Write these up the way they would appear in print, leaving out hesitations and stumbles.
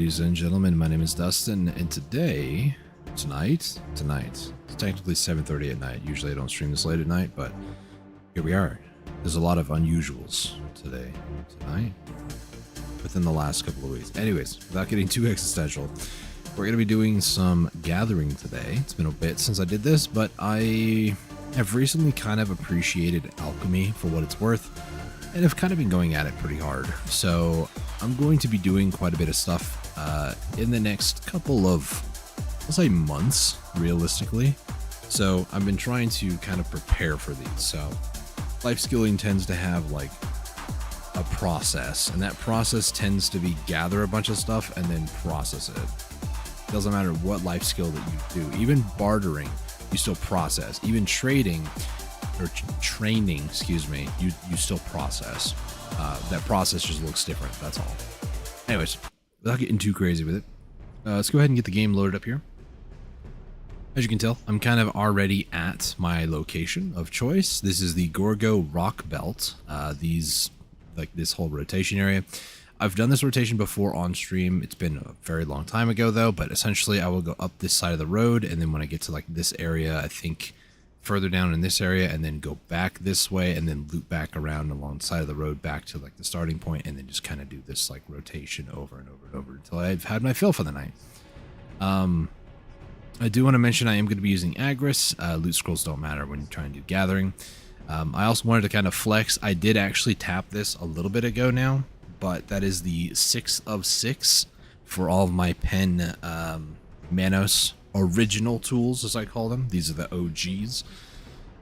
Ladies and gentlemen, my name is Dustin, and tonight, it's technically 7:30 at night. Usually I don't stream this late at night, but here we are. There's a lot of unusuals tonight, within the last couple of weeks. Anyways, without getting too existential, we're going to be doing some gathering today. It's been a bit since I did this, but I have recently kind of appreciated alchemy for what it's worth, and have kind of been going at it pretty hard. So I'm going to be doing quite a bit of stuff in the next couple of, I'll say, months, realistically. So I've been trying to kind of prepare for these. So life skilling tends to have like a process, and that process tends to be gather a bunch of stuff and then process it. Doesn't matter what life skill that you do. Even bartering, you still process. Even trading or training, excuse me, you still process. That process just looks different, that's all. Anyways, without getting too crazy with it, let's go ahead and get the game loaded up here. As you can tell, I'm kind of already at my location of choice. This is the Gorgo Rock Belt. This whole rotation area. I've done this rotation before on stream. It's been a very long time ago though, but essentially I will go up this side of the road, and then when I get to like this area, I think further down in this area, and then go back this way, and then loop back around along the side of the road back to like the starting point, and then just kind of do this like rotation over and over and over until I've had my fill for the night. I do want to mention I am going to be using Agris. Loot scrolls don't matter when you're trying to do gathering. I also wanted to kind of flex. I did actually tap this a little bit ago now, but that is the 6 of 6 for all of my pen Manos original tools, as I call them. These are the OGs.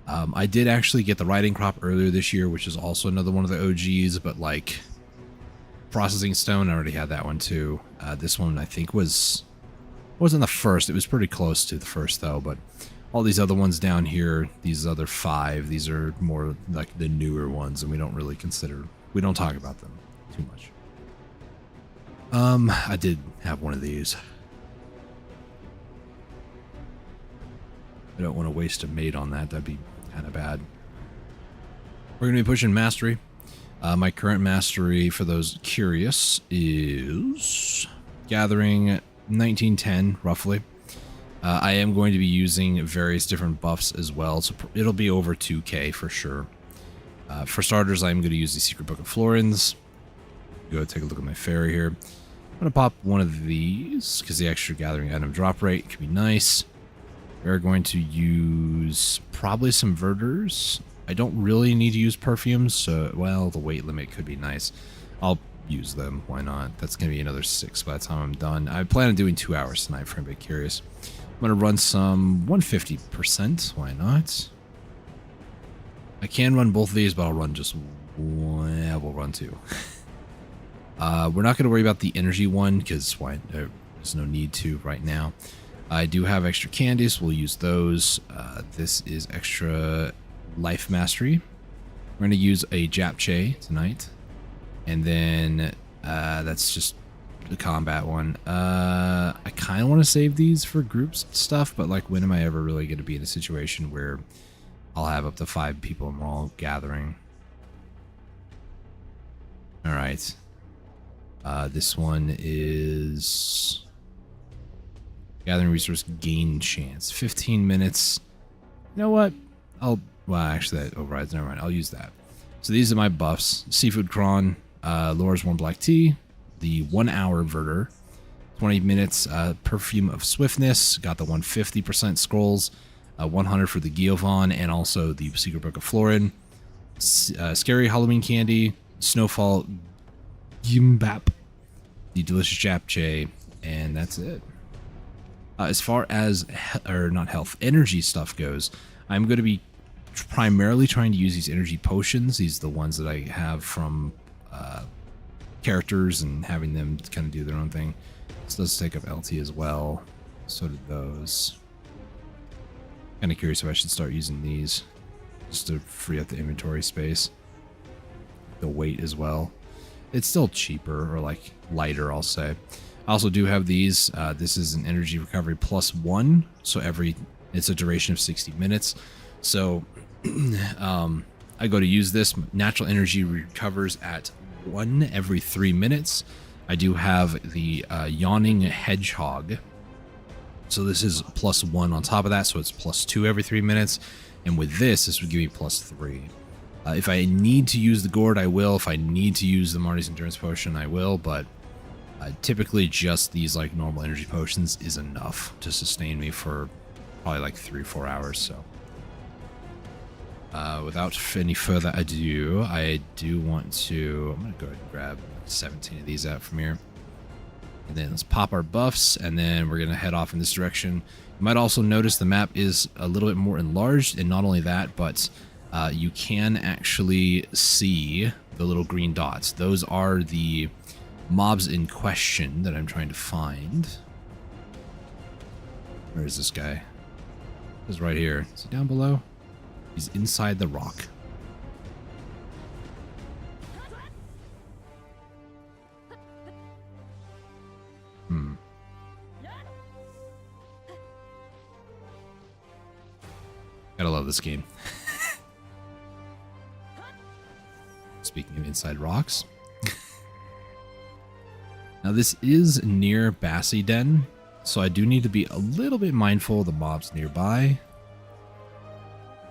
I did actually get the writing crop earlier this year, which is also another one of the OGs, but like processing stone, I already had that one too. This one I think wasn't the first. It was pretty close to the first though, but all these other ones down here, these other 5, these are more like the newer ones, and we don't talk about them too much. I did have one of these. I don't want to waste a mate on that. That'd be kind of bad. We're going to be pushing mastery. My current mastery, for those curious, is gathering 1910, roughly. I am going to be using various different buffs as well, so it'll be over 2k for sure. For starters, I'm going to use the Secret Book of Florins. Go take a look at my fairy here. I'm going to pop one of these, because the extra gathering item drop rate could be nice. We're going to use probably some verders. I don't really need to use perfumes, so, well, the weight limit could be nice. I'll use them, why not? That's going to be another 6 by the time I'm done. I plan on doing 2 hours tonight for anybody curious. I'm going to run some 150%, why not? I can run both of these, but I'll run just one. Yeah, we'll run 2. We're not going to worry about the energy one, because why? There's no need to right now. I do have extra candies. We'll use those. This is extra life mastery. We're going to use a Japchae tonight. And then that's just the combat one. I kind of want to save these for groups stuff, but like, when am I ever really going to be in a situation where I'll have up to 5 people and we're all gathering? All right. This one is gathering resource gain chance. 15 minutes. You know what? Well, actually that overrides. Never mind. I'll use that. So these are my buffs. Seafood Cron, Laura's Warm Black Tea, the 1 hour Verter, 20 minutes Perfume of Swiftness, got the 150% scrolls, 100 for the Giovanni, and also the Secret Book of Florin, Scary Halloween Candy, Snowfall Gimbap, the Delicious Japchae, and that's it. As far as, not health, energy stuff goes, I'm going to be primarily trying to use these energy potions. These are the ones that I have from characters, and having them kind of do their own thing. This does take up LT as well. So did those. Kind of curious if I should start using these just to free up the inventory space. The weight as well. It's still cheaper, or like lighter, I'll say. I also do have these. This is an energy recovery +1, so it's a duration of 60 minutes. So I go to use this. Natural energy recovers at 1 every 3 minutes. I do have the Yawning Hedgehog. So this is +1 on top of that, so it's +2 every 3 minutes. And with this would give me +3. If I need to use the gourd, I will. If I need to use the Marty's Endurance Potion, I will. But typically just these like normal energy potions is enough to sustain me for probably like 3 or 4 hours. So without any further ado, I do want to... I'm going to go ahead and grab 17 of these out from here. And then let's pop our buffs, and then we're going to head off in this direction. You might also notice the map is a little bit more enlarged, and not only that, but you can actually see the little green dots. Those are the mobs in question that I'm trying to find. Where is this guy? He's right here. Is he down below? He's inside the rock. Gotta love this game. Speaking of inside rocks. Now this is near Bassy Den, so I do need to be a little bit mindful of the mobs nearby.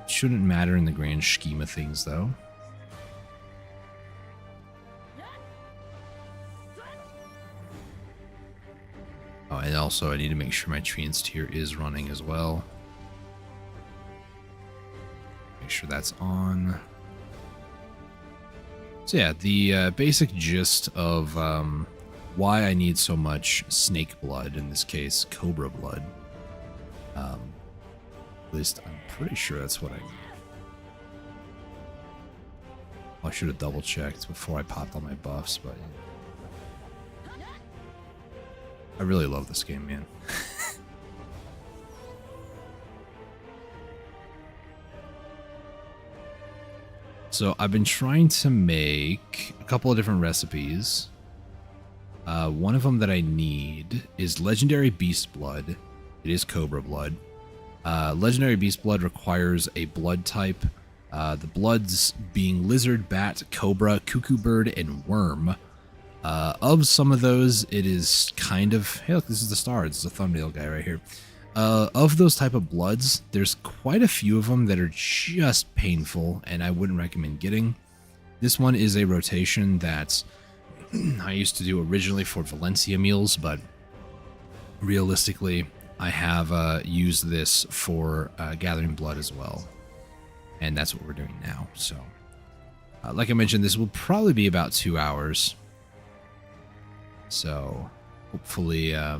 Shouldn't matter in the grand scheme of things though. Oh, and also I need to make sure my Treant's Tear is running as well. Make sure that's on. So yeah, the basic gist of why I need so much snake blood, in this case cobra blood. At least I'm pretty sure that's what I need. I should have double checked before I popped all my buffs, but I really love this game, man. So I've been trying to make a couple of different recipes. One of them that I need is Legendary Beast Blood. It is Cobra Blood. Legendary Beast Blood requires a blood type. The bloods being Lizard, Bat, Cobra, Cuckoo Bird, and Worm. Of some of those, it is kind of... Hey, look, this is the star. This is a thumbnail guy right here. Of those type of bloods, there's quite a few of them that are just painful, and I wouldn't recommend getting. This one is a rotation that I used to do originally for Valencia meals, but realistically, I have used this for gathering blood as well, and that's what we're doing now. So, like I mentioned, this will probably be about 2 hours. So, hopefully, I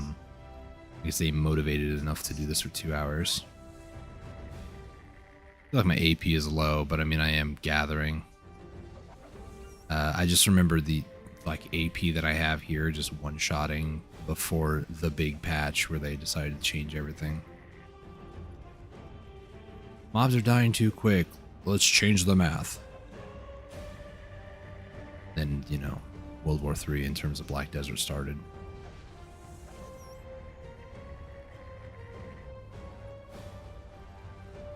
guess they motivated enough to do this for 2 hours. I feel like my AP is low, but I mean, I am gathering. I just remember the AP that I have here just one-shotting before the big patch where they decided to change everything. Mobs are dying too quick. Let's change the math. Then, you know, World War III in terms of Black Desert started.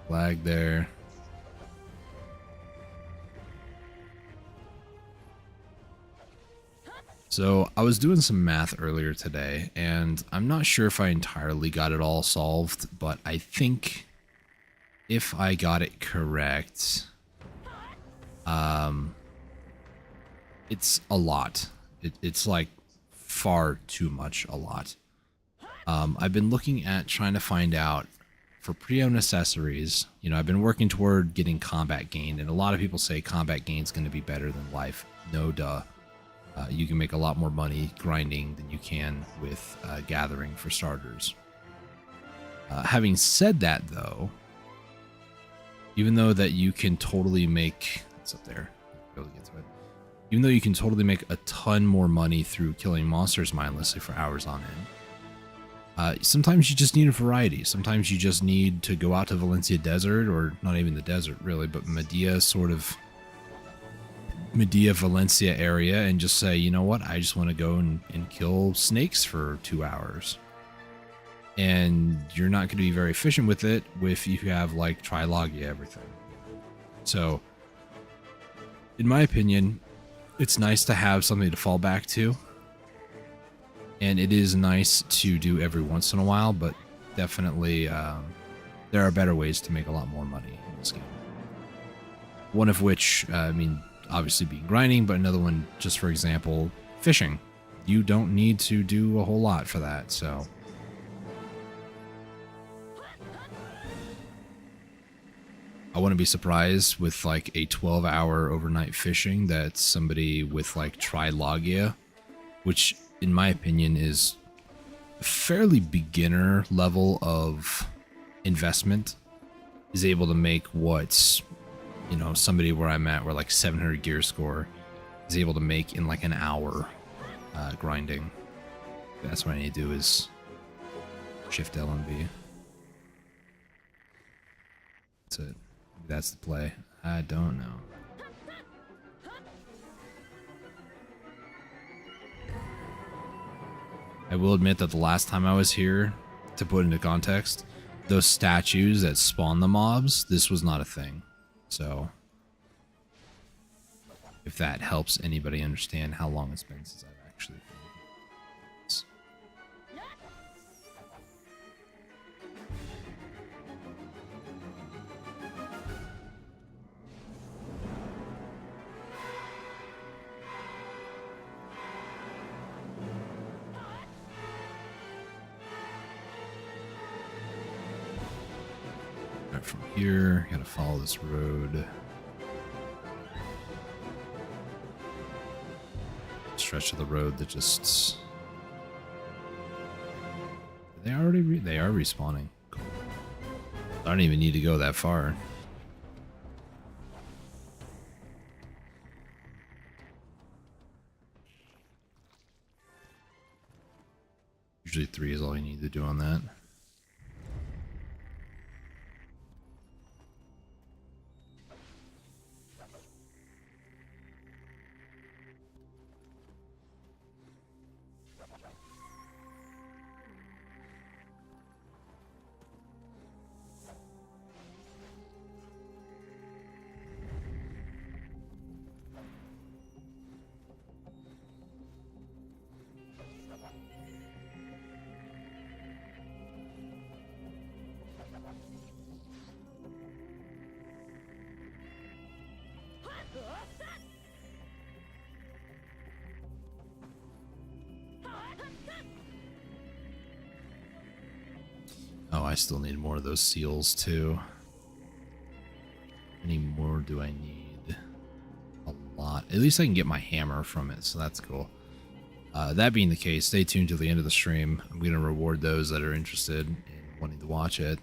Flag there. So I was doing some math earlier today, and I'm not sure if I entirely got it all solved, but I think if I got it correct, it's a lot. It's like far too much a lot. I've been looking at trying to find out for pre-owned accessories. You know, I've been working toward getting combat gain, and a lot of people say combat gain is going to be better than life. No duh. You can make a lot more money grinding than you can with gathering, for starters. Having said that, though, even though that you can totally make... What's up there? Be able to get to it. Even though you can totally make a ton more money through killing monsters mindlessly for hours on end, sometimes you just need a variety. Sometimes you just need to go out to Valencia Desert, or not even the desert really, but Medea Valencia area, and just say, you know what, I just want to go and kill snakes for 2 hours. And you're not going to be very efficient with it if you have like Trilogia everything. So, in my opinion, it's nice to have something to fall back to. and it is nice to do every once in a while, but definitely there are better ways to make a lot more money in this game. One of which, I mean, obviously being grinding, but another one, just for example, fishing. You don't need to do a whole lot for that, so. I wouldn't be surprised with like a 12-hour overnight fishing that somebody with like trilogia, which in my opinion is a fairly beginner level of investment, is able to make what's, you know, somebody where I'm at, where like 700 gear score, is able to make in like an hour grinding. That's what I need to do is shift L and B. That's it. That's the play. I don't know. I will admit that the last time I was here, to put into context, those statues that spawn the mobs, this was not a thing. So, if that helps anybody understand how long it's been since I've actually been. Right, from here, gotta follow this road. Stretch of the road that just... They already they are respawning. Cool. I don't even need to go that far. Usually 3 is all you need to do on that. Oh, I still need more of those seals too. How many more do I need? A lot. At least I can get my hammer from it, so that's cool. That being the case, stay tuned till the end of the stream. I'm going to reward those that are interested in wanting to watch it.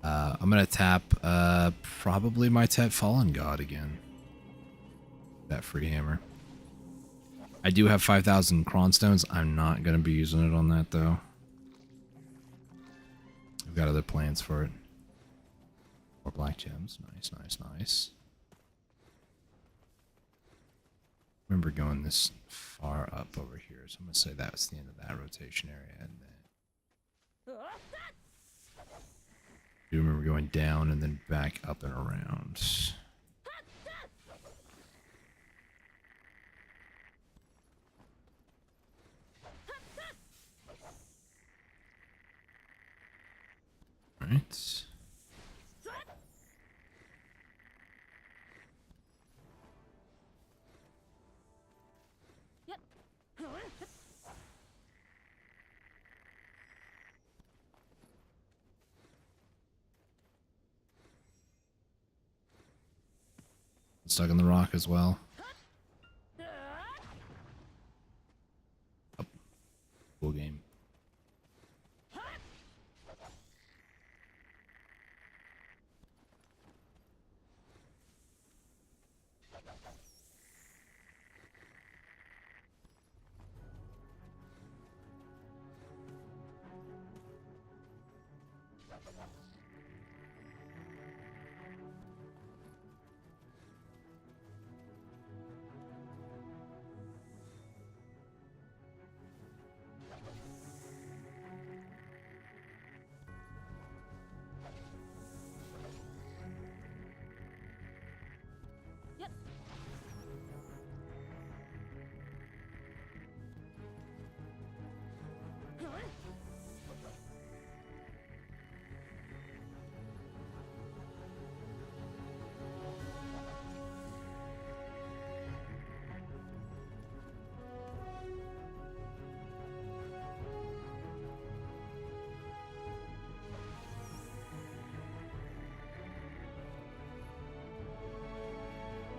I'm going to tap probably my Tet Fallen God again. That free hammer. I do have 5,000 Cronstones. I'm not going to be using it on that, though. I've got other plans for it. More black gems. Nice, nice, nice. Remember going this far up over here, so I'm going to say that's the end of that rotation area. And then I do remember going down and then back up and around. Right. Stuck in the rock as well. Oh. Cool game.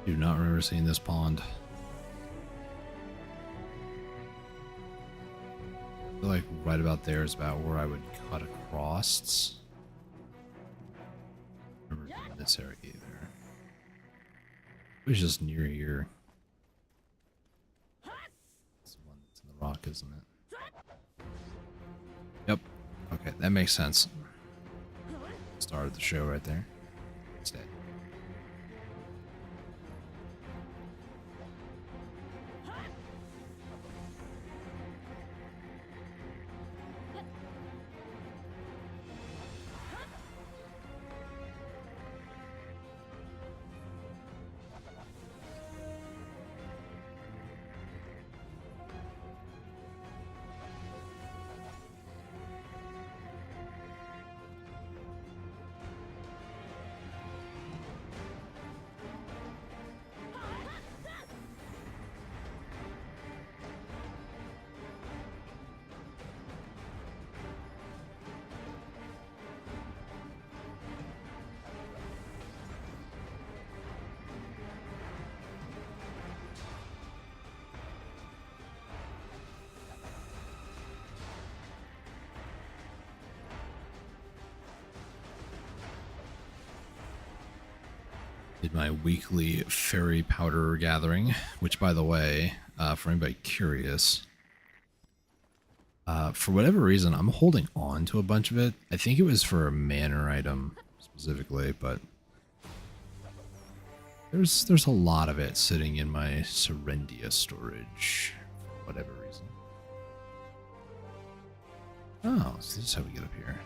Do not remember seeing this pond. I feel like right about there is about where I would cut across. I don't remember this area either. It was just near here. It's the one that's in the rock, isn't it? Yep. Okay, that makes sense. Started the show right there. It's dead. Did my weekly fairy powder gathering, which, by the way, for anybody curious, for whatever reason, I'm holding on to a bunch of it. I think it was for a manor item specifically, but there's a lot of it sitting in my Serendia storage for whatever reason. Oh, so this is how we get up here.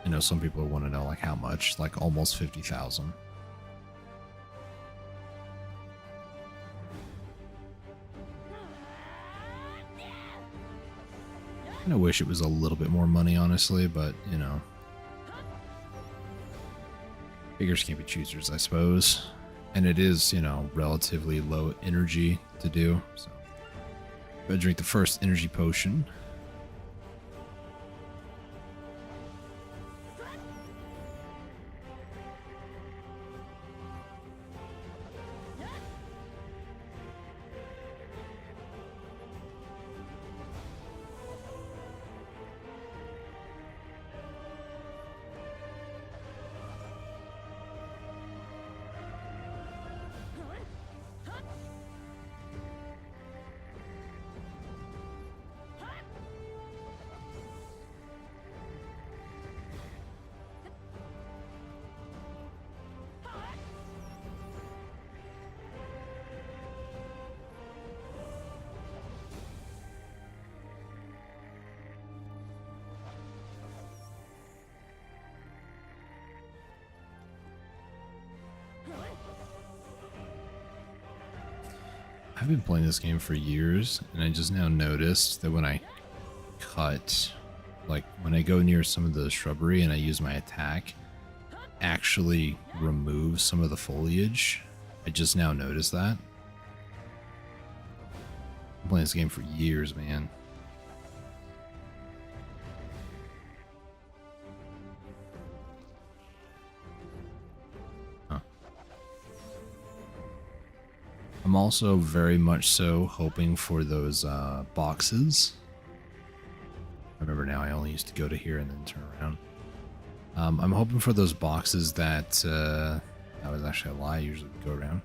I know some people want to know like how much, like almost 50,000. I wish it was a little bit more money, honestly, but you know, beggars can't be choosers, I suppose. And it is, you know, relatively low energy to do. So, I'm gonna drink the first energy potion. I've been playing this game for years, and I just now noticed that when I cut, like when I go near some of the shrubbery and I use my attack, actually remove some of the foliage. I just now noticed that. I'm playing this game for years, man. I'm also very much so hoping for those boxes. I remember now I only used to go to here and then turn around. I'm hoping for those boxes that that was actually a lie. I usually would go around.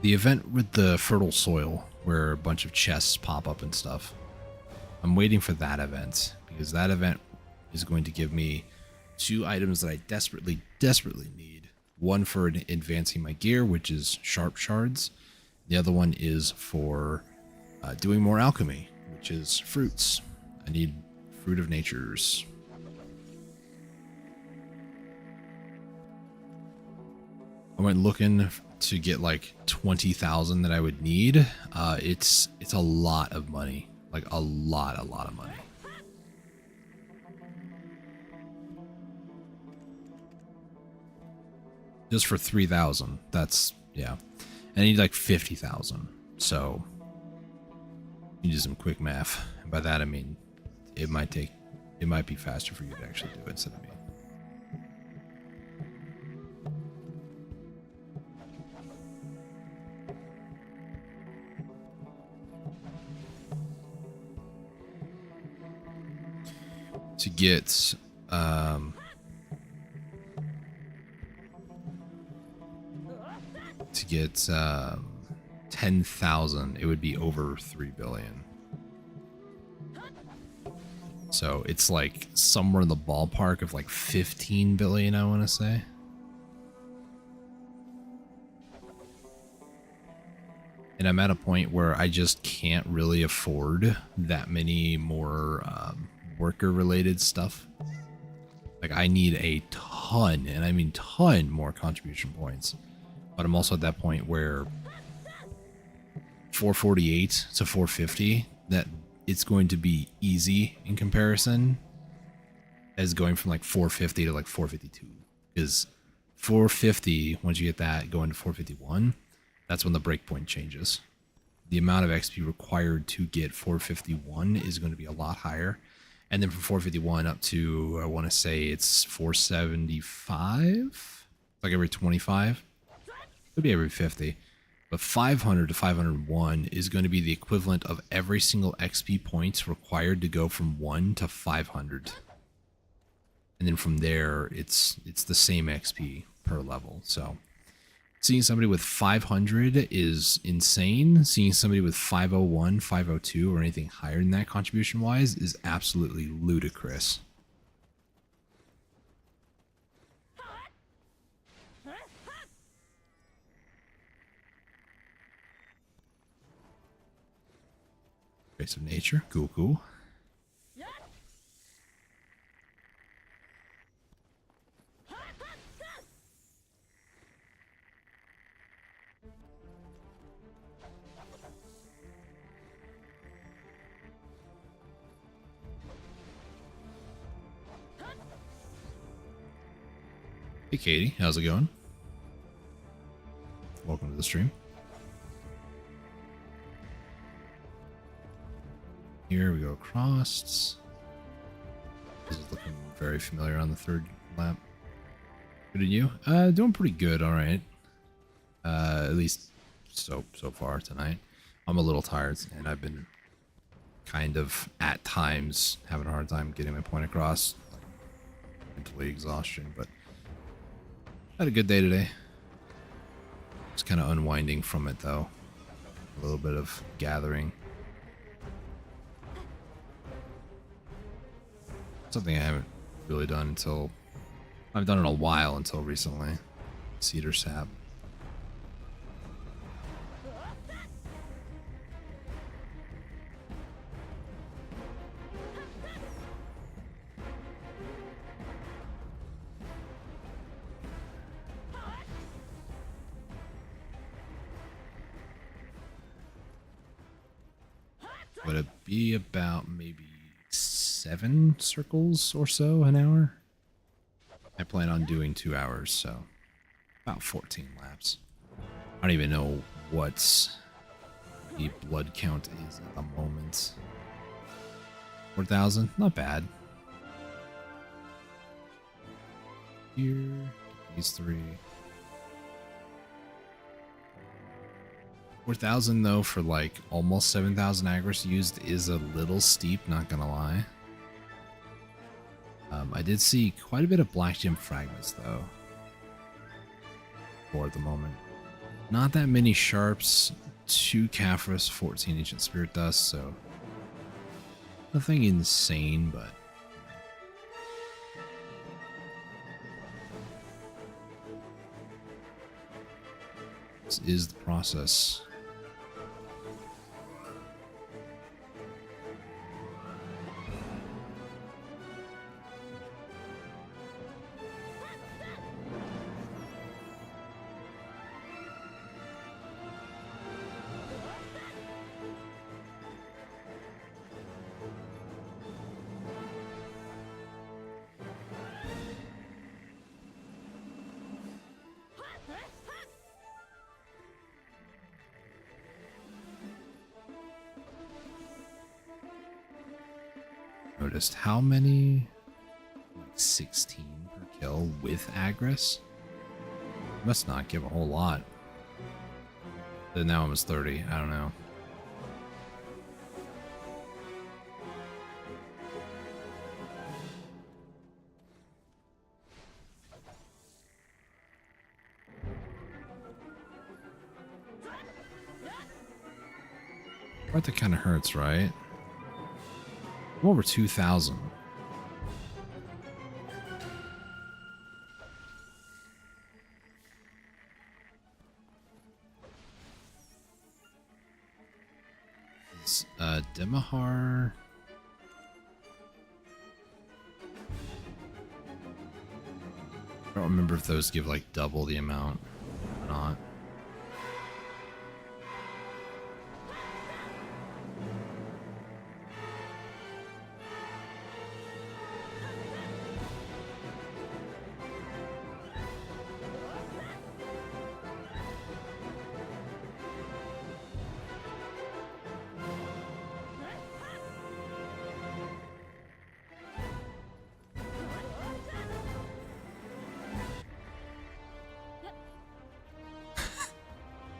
The event with the fertile soil, where a bunch of chests pop up and stuff. I'm waiting for that event, because that event is going to give me 2 items that I desperately need. One for advancing my gear, which is sharp shards. The other one is for doing more alchemy, which is fruits. I need fruit of natures. I went looking to get like 20,000 that I would need. It's a lot of money, like a lot of money. Just for 3,000. That's, yeah. And I need like 50,000. So you do some quick math. And by that I mean it might be faster for you to actually do it instead of me. To get to get 10,000, it would be over 3 billion. So it's like somewhere in the ballpark of like 15 billion, I want to say. And I'm at a point where I just can't really afford that many more worker related stuff. Like I need a ton, and I mean ton more contribution points. But I'm also at that point where 448 to 450, that it's going to be easy in comparison as going from like 450 to like 452. Because 450, once you get that going to 451, that's when the breakpoint changes. The amount of XP required to get 451 is going to be a lot higher. And then from 451 up to, I want to say it's 475, like every 25. Could be every 50. But 500 to 501 is going to be the equivalent of every single XP points required to go from 1 to 500. And then from there, it's the same XP per level. So seeing somebody with 500 is insane. Seeing somebody with 501, 502, or anything higher than that contribution-wise is absolutely ludicrous. Grace of Nature. Cool, cool. Hey Katie, how's it going? Welcome to the stream. Here we go across. This is looking very familiar on the third lap. Good at you? Doing pretty good, alright. At least so far tonight. I'm a little tired and I've been kind of at times having a hard time getting my point across. Like, mentally exhaustion, but had a good day today. Just kind of unwinding from it though. A little bit of gathering. Something I haven't really done until... I've done it a while until recently. Cedar sap. Would it be about maybe 7 circles or so an hour? I plan on doing 2 hours, so about 14 laps. I don't even know what the blood count is at the moment. 4,000? Not bad. Here, these 3. 4,000 though for like almost 7,000 aggros used is a little steep, not gonna lie. I did see quite a bit of black gem fragments though. For the moment. Not that many sharps, 2 Caphras, 14 ancient spirit dust, so nothing insane, but this is the process. noticed. How many? Like 16 per kill with Agris? Must not give a whole lot. Then now almost 30. I don't know. But that kind of hurts, right? I'm over 2,000. Demahar. I don't remember if those give like double the amount or not.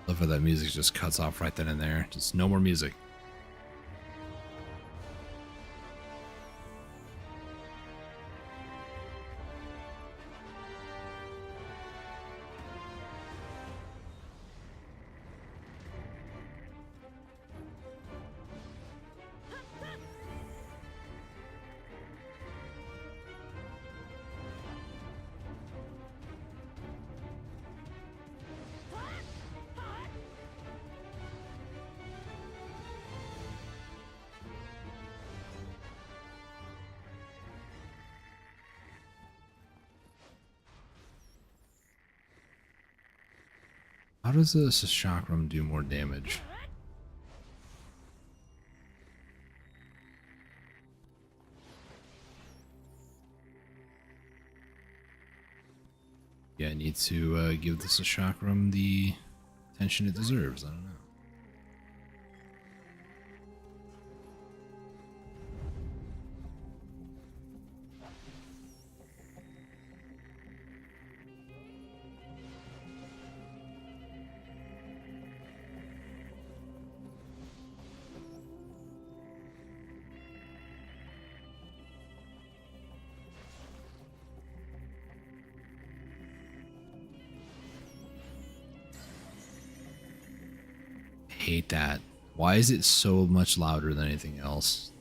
Love how that music just cuts off right then and there. Just no more music. How does this chakram do more damage? Yeah, I need to give this chakram the attention it deserves. I don't know. Hate that. Why is it so much louder than anything else?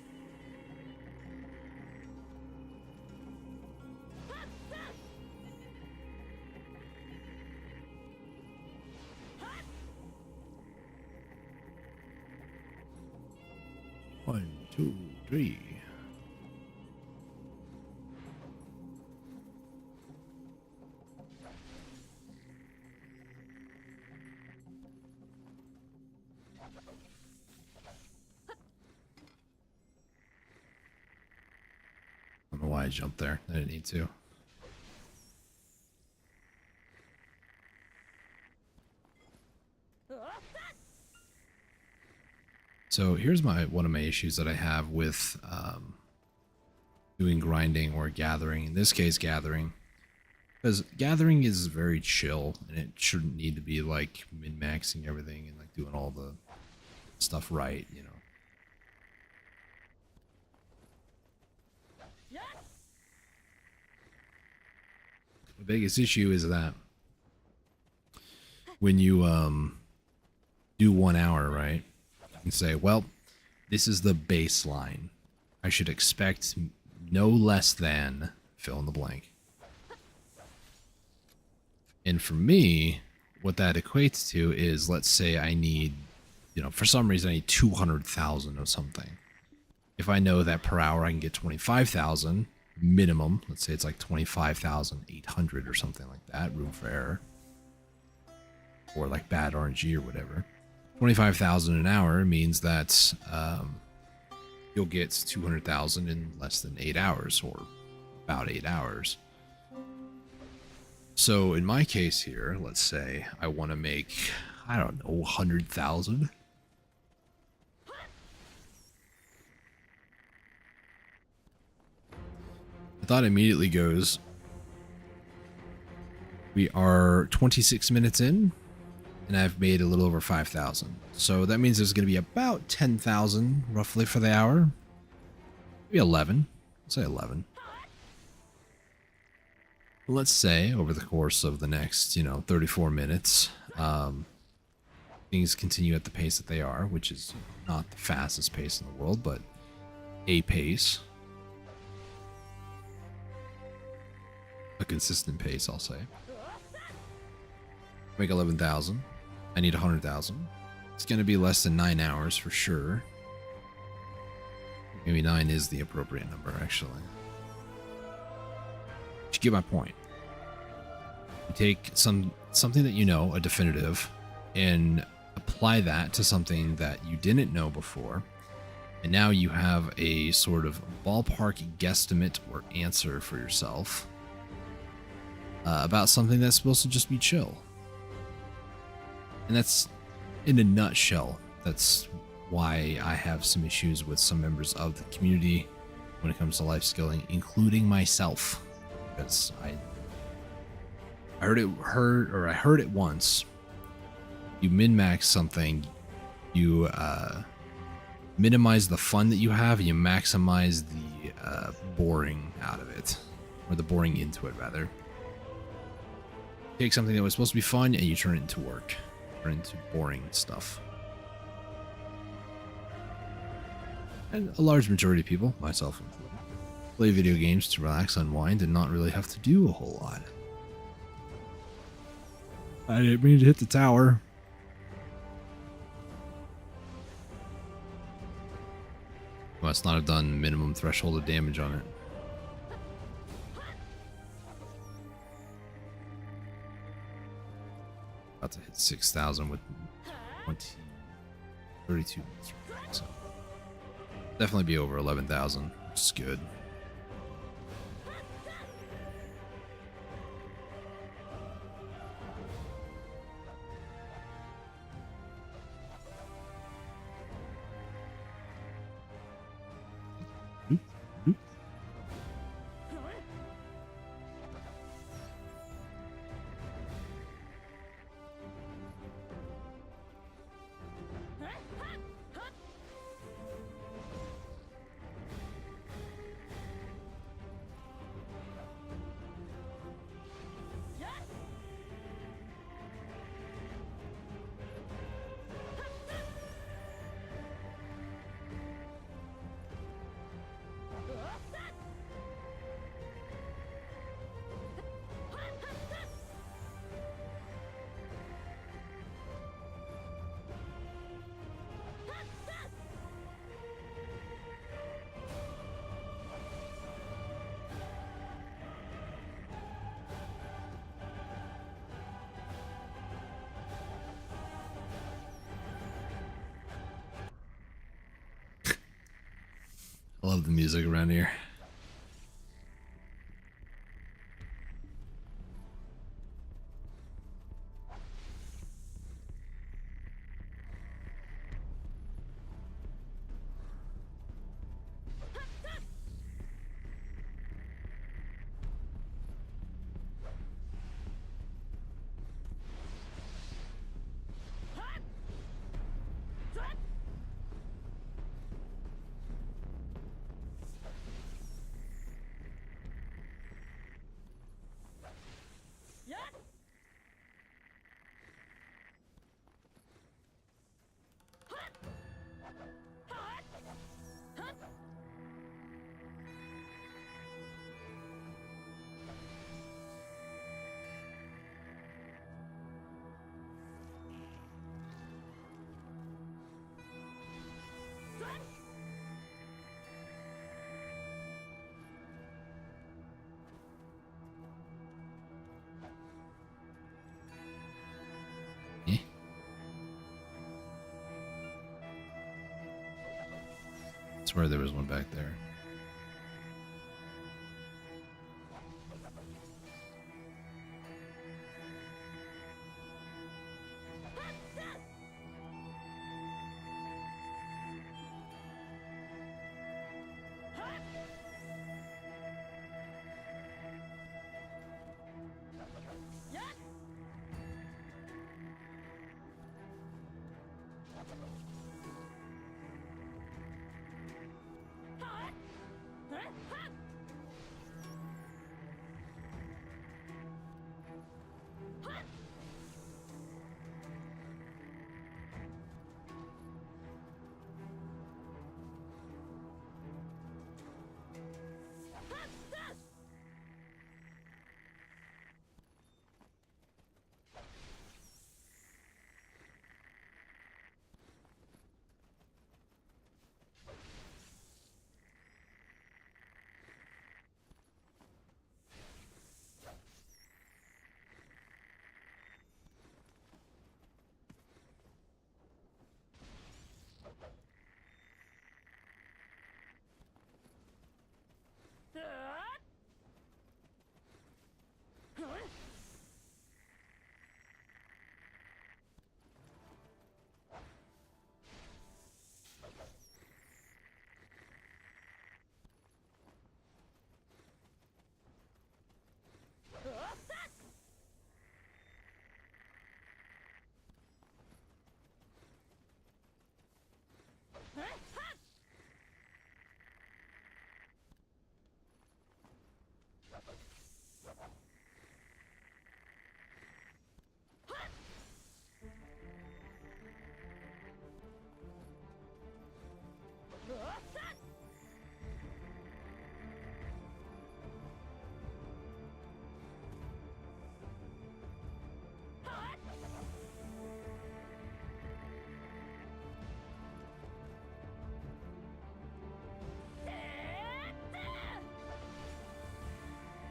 One, two, three. I don't know why I jumped there. I didn't need to. So here's one of my issues that I have with doing grinding or gathering. In this case, gathering. Because gathering is very chill, and it shouldn't need to be like min-maxing everything and like doing all the stuff right, you know. The biggest issue is that when you do 1 hour, right? You can say, well, this is the baseline. I should expect no less than fill in the blank. And for me, what that equates to is, let's say I need, you know, for some reason I need 200,000 of something. If I know that per hour I can get 25,000 minimum, let's say it's like 25,800 or something like that, room for error, or like bad RNG or whatever. 25,000 an hour means that you'll get 200,000 in less than 8 hours, or about 8 hours. So in my case here, let's say I want to make, I don't know, 100,000. thought immediately goes, we are 26 minutes in, and I've made a little over 5,000. So that means there's going to be about 10,000 roughly for the hour. Maybe 11. Let's say 11. Let's say over the course of the next, 34 minutes, things continue at the pace that they are, which is not the fastest pace in the world, but a pace. A consistent pace, I'll say. Make 11,000. I need 100,000. It's going to be less than 9 hours for sure. Maybe 9 is the appropriate number, actually. You get my point. You take something that you know, a definitive, and apply that to something that you didn't know before, and now you have a sort of ballpark guesstimate or answer for yourself about something that's supposed to just be chill. And that's, in a nutshell, that's why I have some issues with some members of the community when it comes to life skilling, including myself. Because I heard it once. You min-max something, you minimize the fun that you have, and you maximize the boring out of it, or the boring into it rather. Take something that was supposed to be fun and you turn it into work, turn it into boring stuff. And a large majority of people, myself included, play video games to relax, unwind, and not really have to do a whole lot. I didn't mean to hit the tower. Must not have done minimum threshold of damage on it. About to hit 6,000 with 32 minutes. So definitely be over 11,000, which is good. I love the music around here. I swear there was one back there.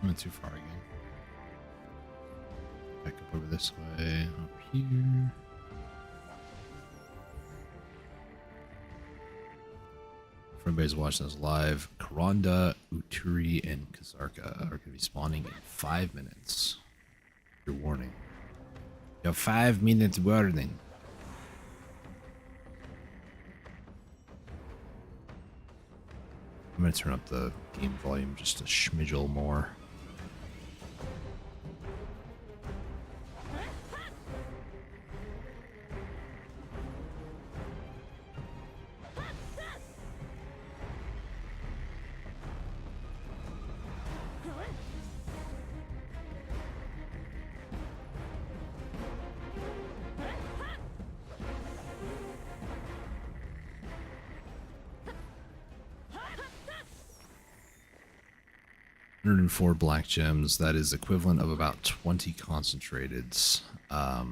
went too far again. Back up over this way, over here. For anybody's watching this live, Karanda, Uturi, and Kazarka are going to be spawning in 5 minutes. Your warning. Your 5 minutes warning. I'm going to turn up the game volume just a schmidgel more. $104 black gems. That is equivalent of about 20 concentrateds. I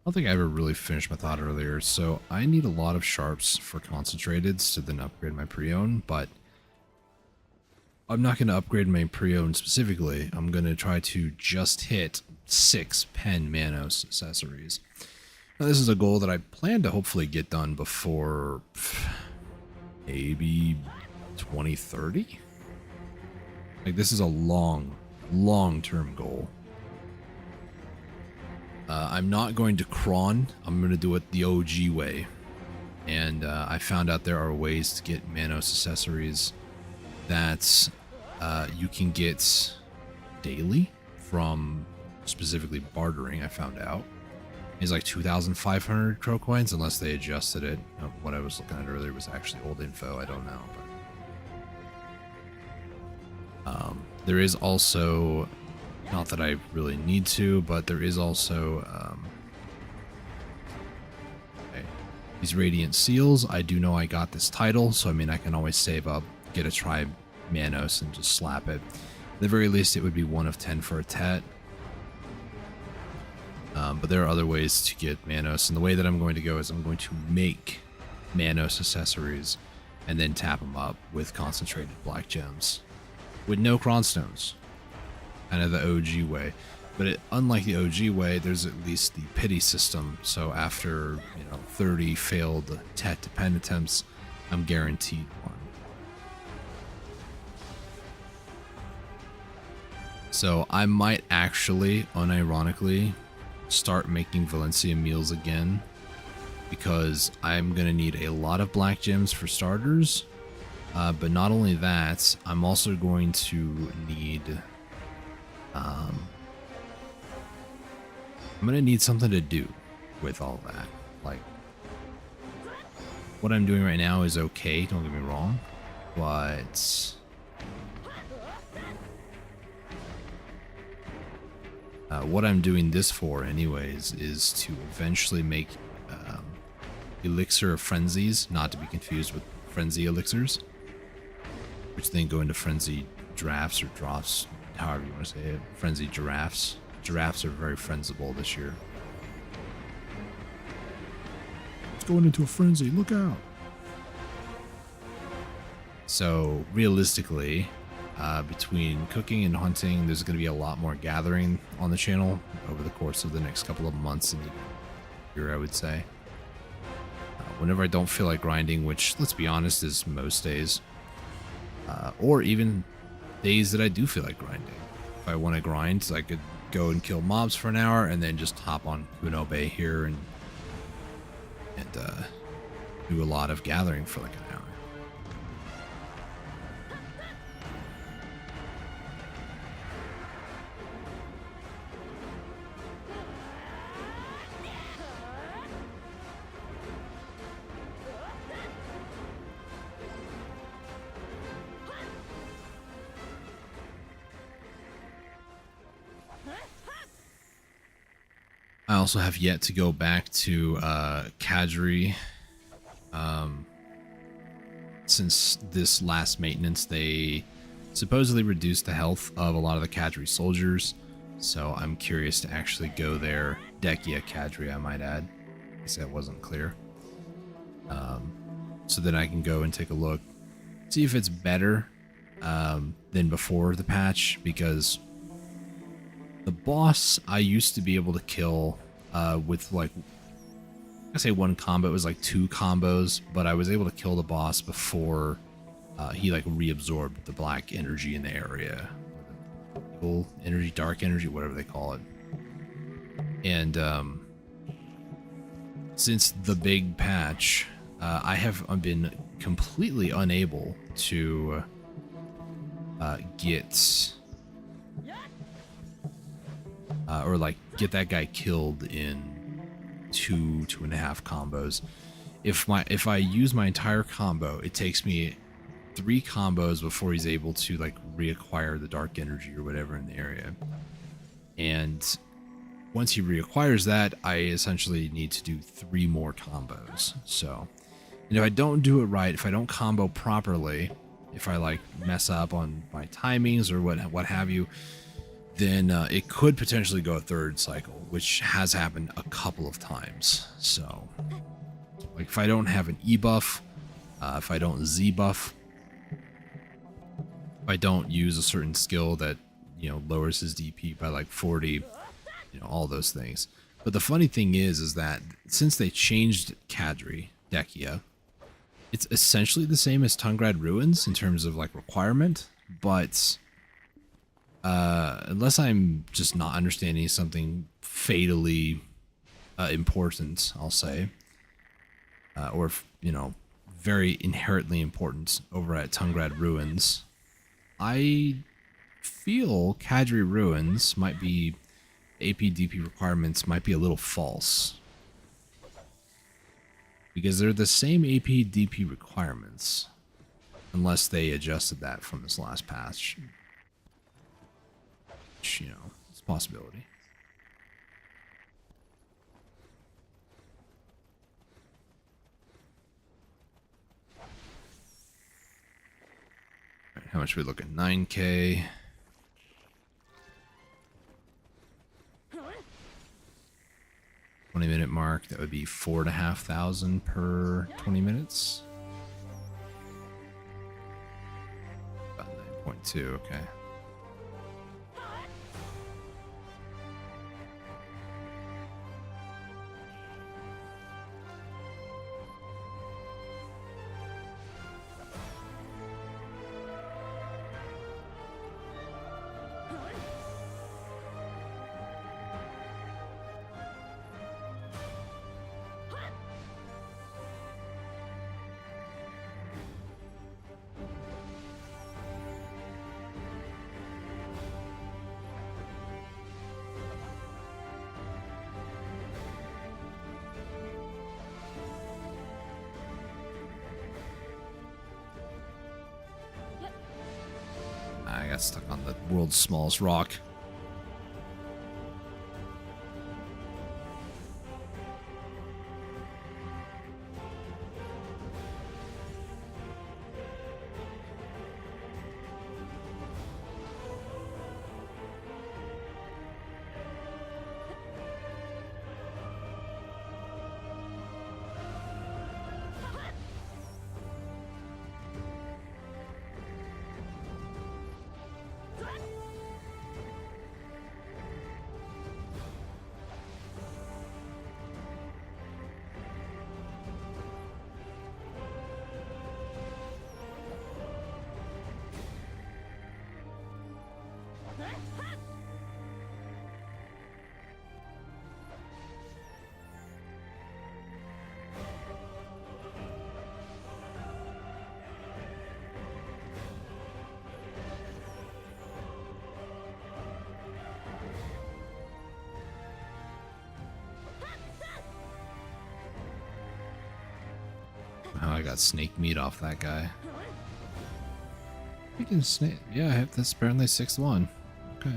don't think I ever really finished my thought earlier. So I need a lot of sharps for concentrateds to then upgrade my pre-owned, but I'm not going to upgrade my pre-owned specifically. I'm going to try to just hit 6 pen Manos accessories. Now, this is a goal that I plan to hopefully get done before maybe 2030. Like, this is a long-term goal. I'm not going to cron. I'm going to do it the OG way. And I found out there are ways to get Manos accessories that you can get daily from specifically bartering, I found out. It's like 2,500 crow coins, unless they adjusted it. What I was looking at earlier was actually old info. I don't know. But there is also, not that I really need to, but there is also these Radiant Seals. I do know I got this title, so I mean I can always save up, get a Tribe Manos, and just slap it. At the very least, it would be 1 of 10 for a Tet. But there are other ways to get Manos, and the way that I'm going to go is I'm going to make Manos accessories and then tap them up with concentrated black gems with no cronstones, kind of the OG way. But unlike the OG way, there's at least the pity system. So after 30 failed Tet to pen attempts, I'm guaranteed one. So I might actually, unironically, start making Valencia meals again, because I'm going to need a lot of black gems for starters. But not only that, I'm also going to need... I'm going to need something to do with all that. Like, what I'm doing right now is okay, don't get me wrong, but... what I'm doing this for, anyways, is to eventually make Elixir of Frenzies, not to be confused with Frenzy Elixirs, which then go into Frenzy Drafts or Drops, however you want to say it. Frenzy Giraffes. Giraffes are very frenzible this year. It's going into a frenzy, look out! So, realistically, between cooking and hunting, there's going to be a lot more gathering on the channel over the course of the next couple of months and year, I would say. Whenever I don't feel like grinding, which, let's be honest, is most days, or even days that I do feel like grinding. If I want to grind, I could go and kill mobs for an hour and then just hop on Kuno Bay here and do a lot of gathering for like an hour. I also have yet to go back to Kadri. Since this last maintenance, they supposedly reduced the health of a lot of the Kadri soldiers. So I'm curious to actually go there. Dekia Kadri, I might add. I guess that wasn't clear. So then I can go and take a look. See if it's better than before the patch, because the boss I used to be able to kill with like, I say one combo, it was like 2 combos, but I was able to kill the boss before he like reabsorbed the black energy in the area, or the evil energy, dark energy, whatever they call it. And since the big patch, I have been completely unable to get or like get that guy killed in 2.5 combos. If I use my entire combo, it takes me 3 combos before he's able to like reacquire the dark energy or whatever in the area. And once he reacquires that, I essentially need to do 3 more combos. So, and if I don't do it right, if I don't combo properly, if I like mess up on my timings or what have you, then it could potentially go a 3rd cycle, which has happened a couple of times. So, like if I don't have an E buff, if I don't Z buff, if I don't use a certain skill that, you know, lowers his DP by like 40, you know, all those things. But the funny thing is that since they changed Kadri, Dekia, it's essentially the same as Tungrad Ruins in terms of like requirement, but unless I'm just not understanding something fatally important, I'll say, or, you know, very inherently important over at Tungrad Ruins, I feel Kadri Ruins might be, AP/DP requirements might be a little false, because they're the same AP/DP requirements, unless they adjusted that from this last patch. Which, you know, it's a possibility. All right, how much are we looking? 9K. 20-minute mark, that would be 4,500 per 20 minutes. About 9.2, okay. I got stuck on the world's smallest rock. Oh, I got snake meat off that guy. We can snake. Yeah, I have this apparently 6-1. Okay.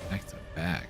Back to back.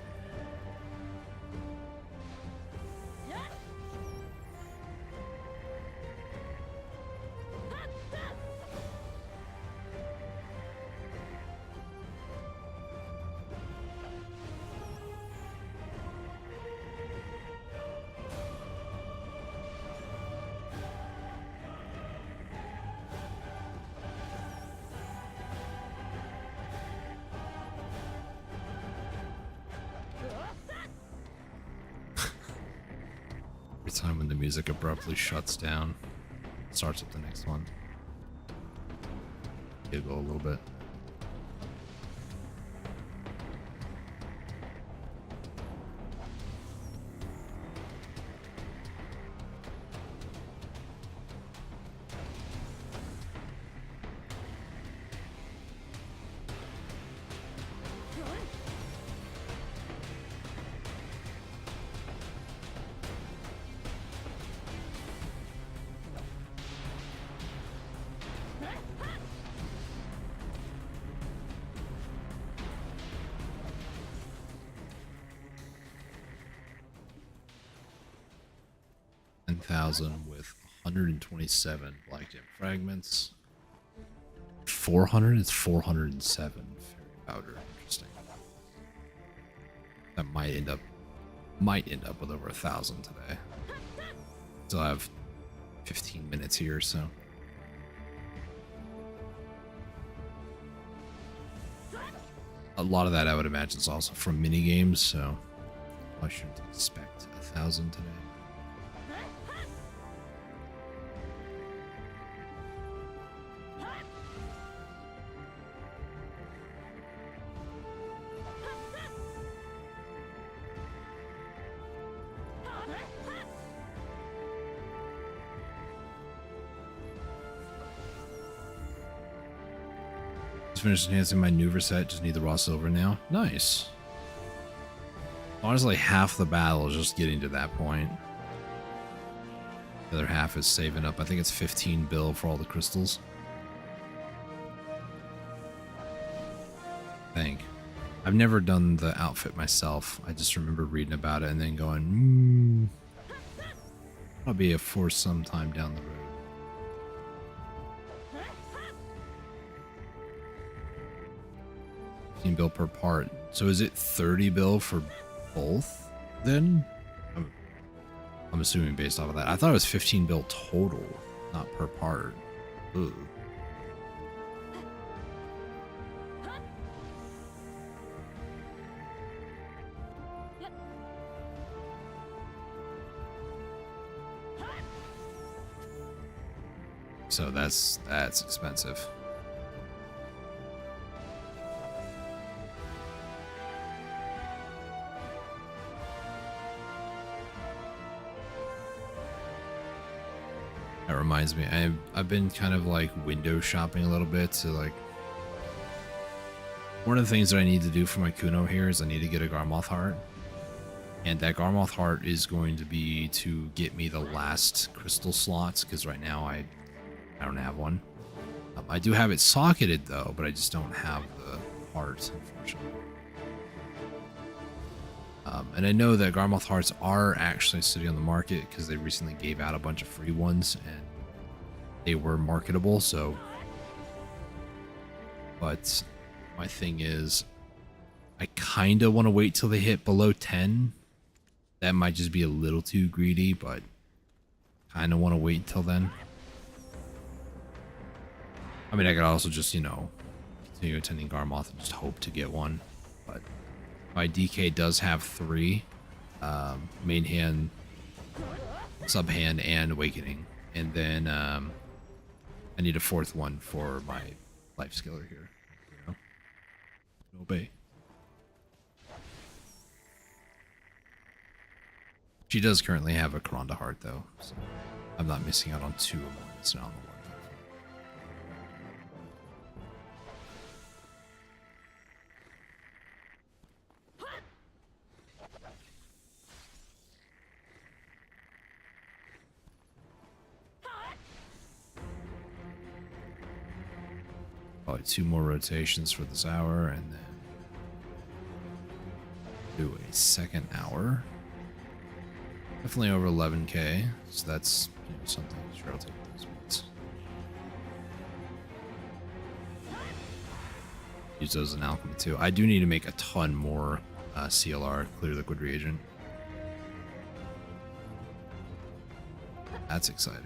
Every time when the music abruptly shuts down, starts up the next one. Giggle a little bit. With 127 black gem fragments. 400 is 407 fairy powder. Interesting. That might end up with over 1,000 today. Still have 15 minutes here, so. A lot of that I would imagine is also from mini games, so I shouldn't expect 1,000 today. Finished enhancing my Nuver set, just need the raw silver now. Nice. Honestly, half the battle is just getting to that point. The other half is saving up. I think it's 15 bill for all the crystals. I think. I've never done the outfit myself. I just remember reading about it and then going, I'll be a force sometime down the road. 15 bill per part. So is it 30 bill for both then? I'm assuming based off of that. I thought it was 15 bill total, not per part. Ooh. So that's expensive. That reminds me, I've been kind of like window shopping a little bit to like. One of the things that I need to do for my Kuno here is I need to get a Garmoth heart. And that Garmoth heart is going to be to get me the last crystal slots, because right now I don't have one. I do have it socketed though, but I just don't have the heart, unfortunately. And I know that Garmoth hearts are actually sitting on the market because they recently gave out a bunch of free ones and they were marketable, so. But my thing is, I kind of want to wait till they hit below 10. That might just be a little too greedy, but kind of want to wait until then. I mean, I could also just, you know, continue attending Garmoth and just hope to get one. But my DK does have 3. Main hand, sub hand, and awakening. And then I need a 4th one for my life skiller here. You know? Obey. She does currently have a Karanda heart though, so I'm not missing out on 2 or more. It's not on the one. Probably 2 more rotations for this hour, and then do a second hour. Definitely over 11k, so that's, you know, something. Sure, I'll take those ones. Use those in alchemy too. I do need to make a ton more CLR, clear liquid reagent. That's exciting.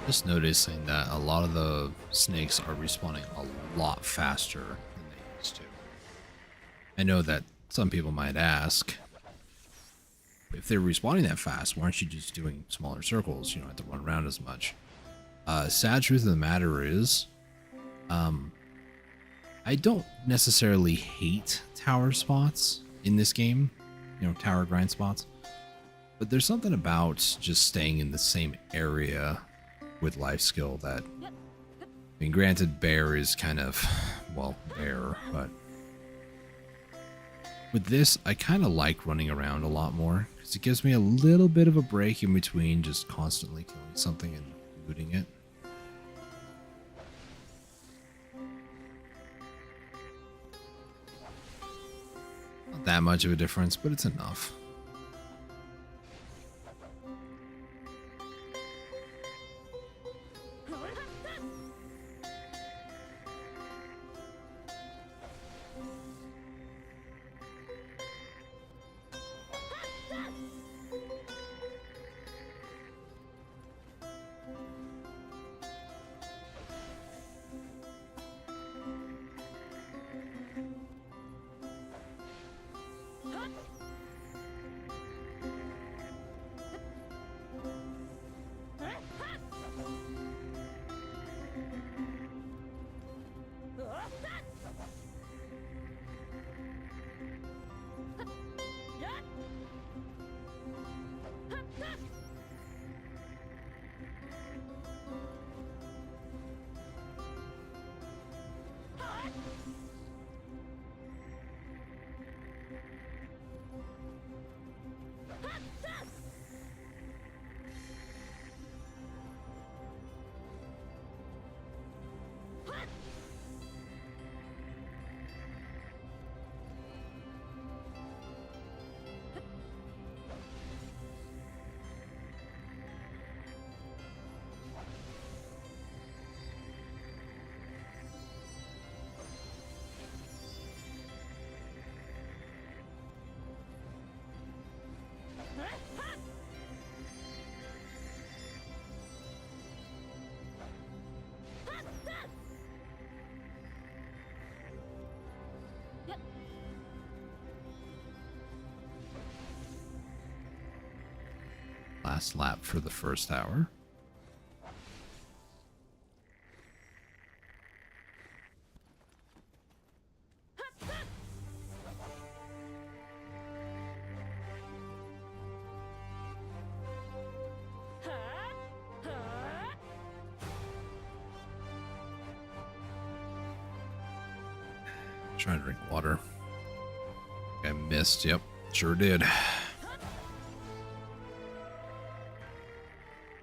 Just noticing that a lot of the snakes are respawning a lot faster than they used to. I know that some people might ask, if they're respawning that fast, why aren't you just doing smaller circles? You don't have to run around as much. Sad truth of the matter is, I don't necessarily hate tower spots in this game, you know, tower grind spots, but there's something about just staying in the same area with life skill that, I mean, granted, bear is kind of, well, bear, but with this, I kind of like running around a lot more because it gives me a little bit of a break in between just constantly killing something and looting it. Not that much of a difference, but it's enough. Last lap for the first hour. Trying to drink water. I missed. Yep, sure did.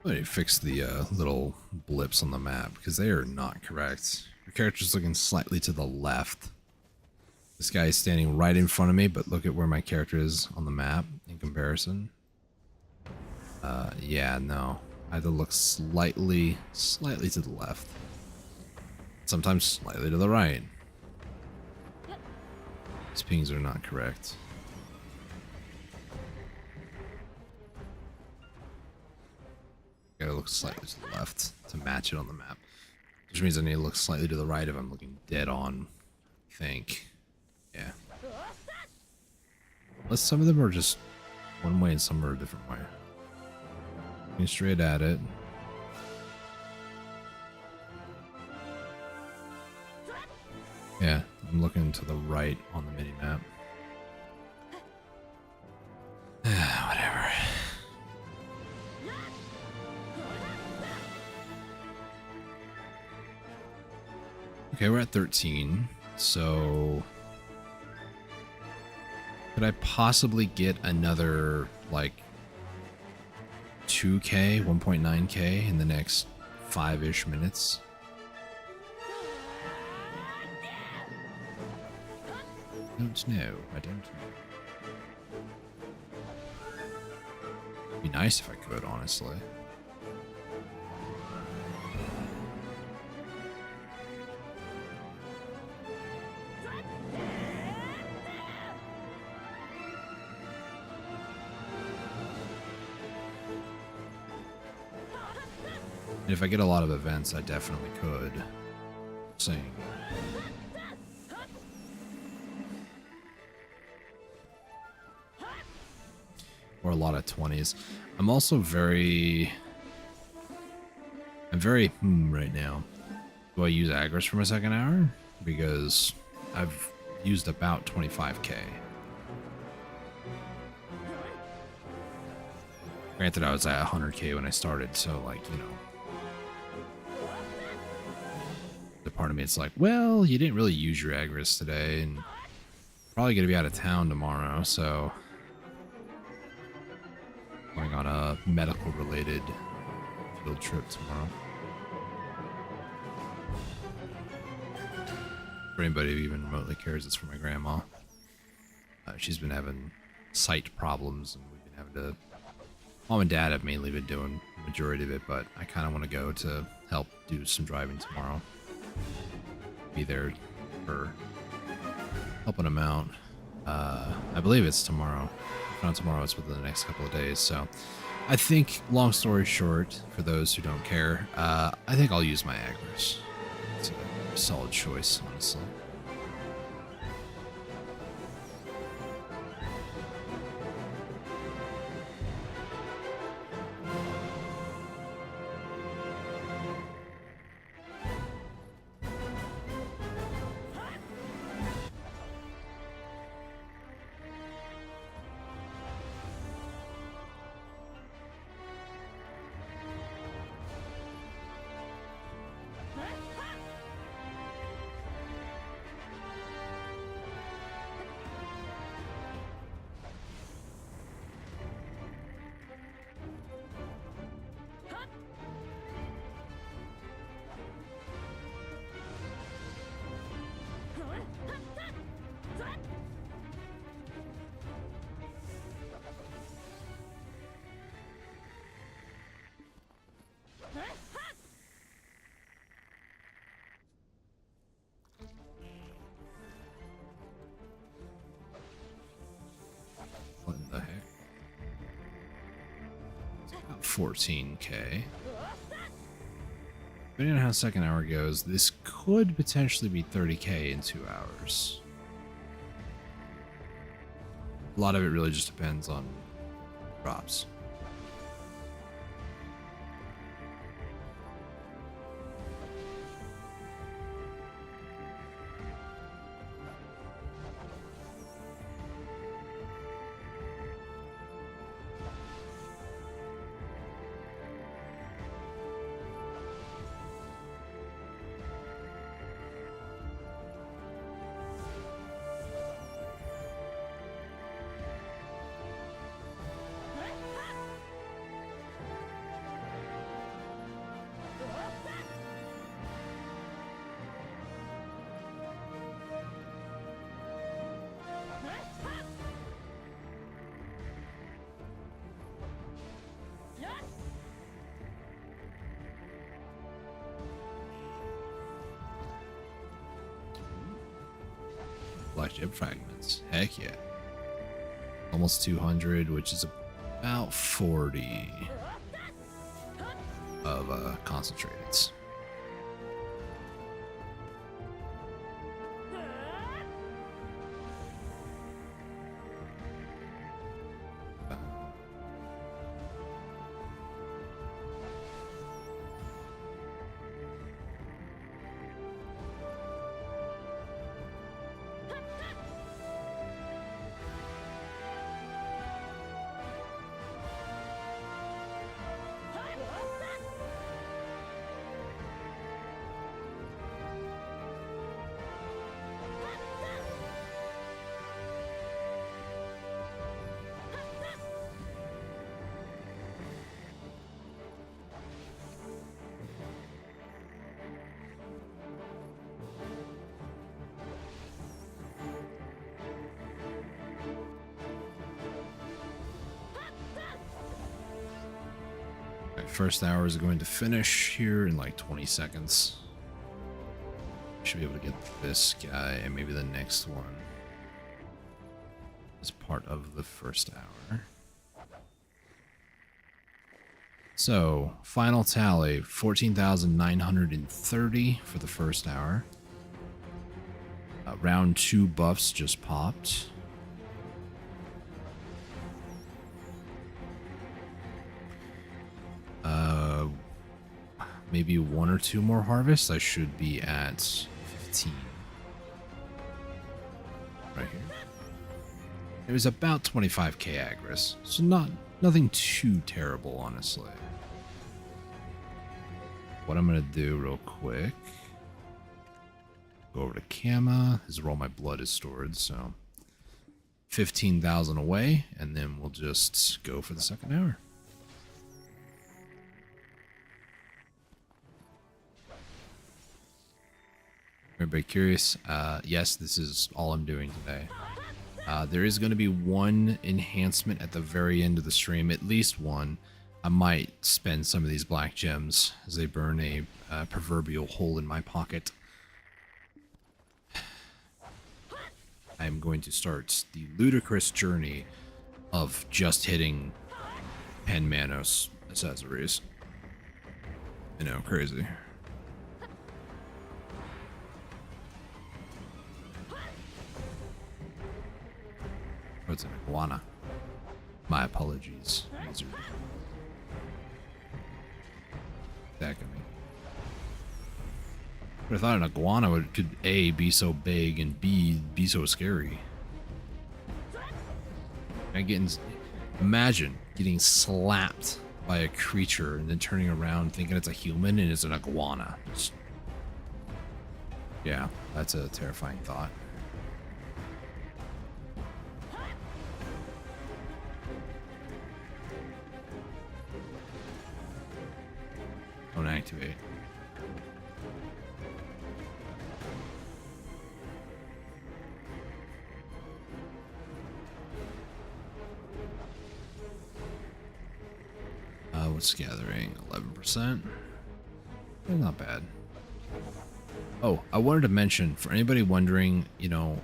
I need to fix the little blips on the map because they are not correct. Your character's looking slightly to the left. This guy is standing right in front of me, but look at where my character is on the map in comparison. Yeah, no. I have to look slightly to the left. Sometimes slightly to the right. These pings are not correct. Gotta look slightly to the left to match it on the map. Which means I need to look slightly to the right if I'm looking dead on, I think. Yeah. Unless some of them are just one way and some are a different way. Looking straight at it. Yeah, I'm looking to the right on the mini-map. Whatever. Okay, we're at 13, so could I possibly get another, like, 2k, 1.9k in the next 5-ish minutes? I don't know. I don't know. It'd be nice if I could, honestly. And if I get a lot of events, I definitely could sing. Or a lot of 20s. I'm also very right now. Do I use Agris for my second hour? Because I've used about 25k. Granted, I was at 100k when I started, so like, you know. The part of me, it's like, well, you didn't really use your Agris today, and probably gonna be out of town tomorrow, so going on a medical-related field trip tomorrow. For anybody who even remotely cares, it's for my grandma. She's been having sight problems, and we've been having to... Mom and Dad have mainly been doing the majority of it, but I kind of want to go to help do some driving tomorrow. Be there for helping them out. I believe it's tomorrow. If not tomorrow, it's within the next couple of days. So I think, long story short, for those who don't care, I think I'll use my Agris. It's a solid choice, honestly. What in the heck? It's about 14k. Depending on how second hour goes, this could potentially be 30k in 2 hours. A lot of it really just depends on drops. Black gem fragments. Heck yeah. Almost 200, which is about 40 of concentrates. First hour is going to finish here in like 20 seconds. Should be able to get this guy and maybe the next one as part of the first hour. So, final tally, 14,930 for the first hour. Round 2 buffs just popped. Maybe 1 or 2 more harvests. I should be at 15. Right here. It was about 25k agris, so nothing too terrible, honestly. What I'm gonna do real quick, go over to Kama. This is where all my blood is stored, so 15,000 away, and then we'll just go for the second hour. Everybody curious? Yes, this is all I'm doing today. There is going to be one enhancement at the very end of the stream, at least one. I might spend some of these black gems as they burn a proverbial hole in my pocket. I'm going to start the ludicrous journey of just hitting 10 Manos accessories. I know, crazy. Oh, it's an iguana. My apologies. Attacking me. But I thought an iguana could A, be so big, and B, be so scary. Imagine getting slapped by a creature and then turning around thinking it's a human and it's an iguana. Yeah, that's a terrifying thought. Don't activate. What's gathering? 11%. Not bad. Oh, I wanted to mention, for anybody wondering, you know,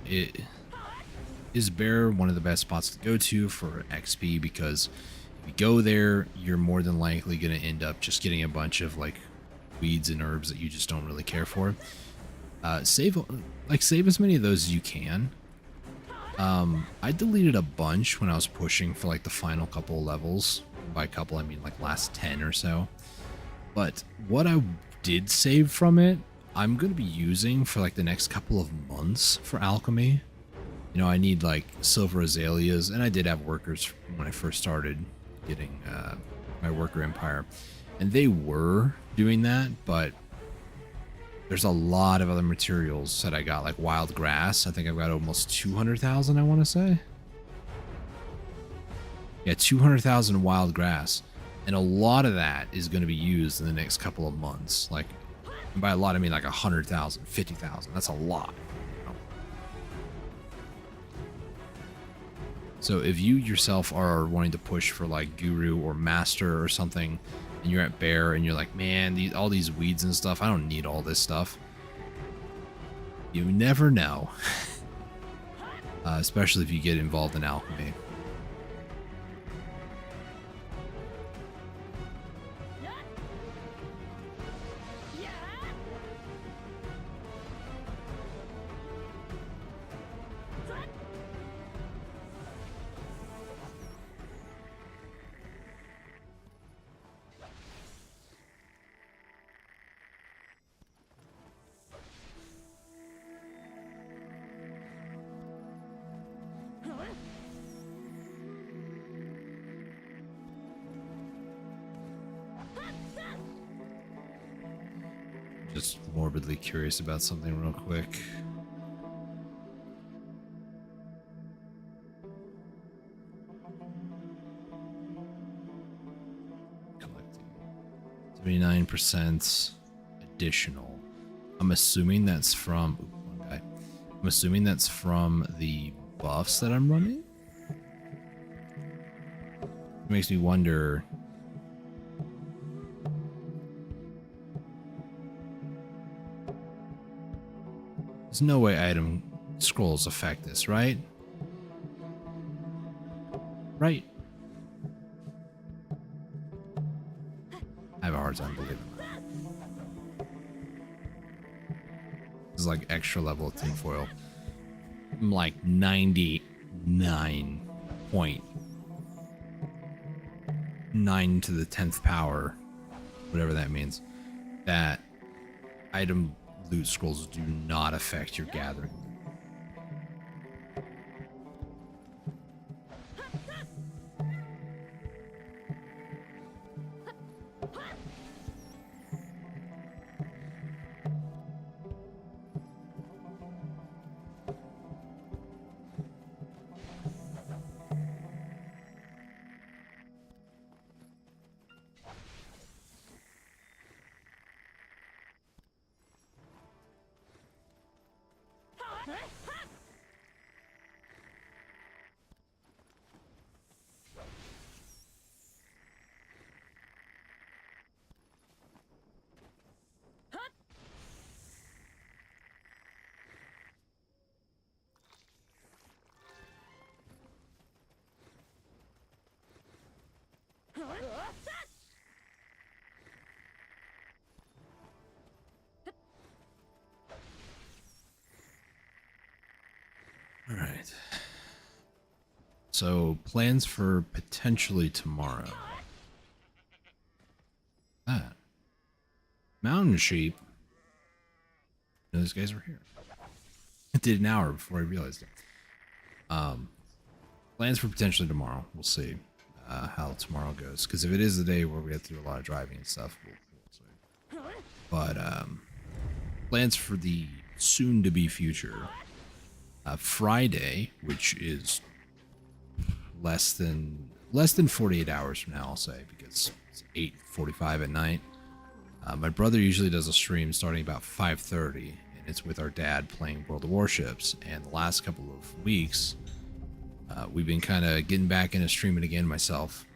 is Bear one of the best spots to go to for XP? Because if you go there, you're more than likely going to end up just getting a bunch of like weeds and herbs that you just don't really care for. Save as many of those as you can. I deleted a bunch when I was pushing for like the final couple of levels. By couple, I mean like last 10 or so. But what I did save from it, I'm going to be using for like the next couple of months for alchemy. You know, I need like silver azaleas, and I did have workers when I first started getting my worker empire, and they were doing that, but there's a lot of other materials that I got, like wild grass. I think I've got almost 200,000, I want to say. Yeah, 200,000 wild grass, and a lot of that is going to be used in the next couple of months. Like, and by a lot I mean like 100,000, 50,000. That's a lot. So if you yourself are wanting to push for like Guru or Master or something, and you're at Bear and you're like, man, all these weeds and stuff, I don't need all this stuff. You never know. Especially if you get involved in alchemy. Just morbidly curious about something real quick. Collecting 79% additional. I'm assuming that's from I'm assuming that's from the buffs that I'm running. It makes me wonder. There's no way item scrolls affect this, right? Right. I have a hard time believing that. This is like extra level of tinfoil. I'm like 99.9 to the 10th power, whatever that means, that item loot scrolls do not affect your gathering. All right. So, plans for potentially tomorrow. That. Mountain sheep. No, those guys were here. It did an hour before I realized it. Plans for potentially tomorrow. We'll see how tomorrow goes. Because if it is the day where we have to do a lot of driving and stuff, we'll see. But plans for the soon-to-be future. Friday, which is less than 48 hours from now, I'll say, because it's 8:45 at night. My brother usually does a stream starting about 5:30, and it's with our dad playing World of Warships. And the last couple of weeks, we've been kind of getting back into streaming again myself,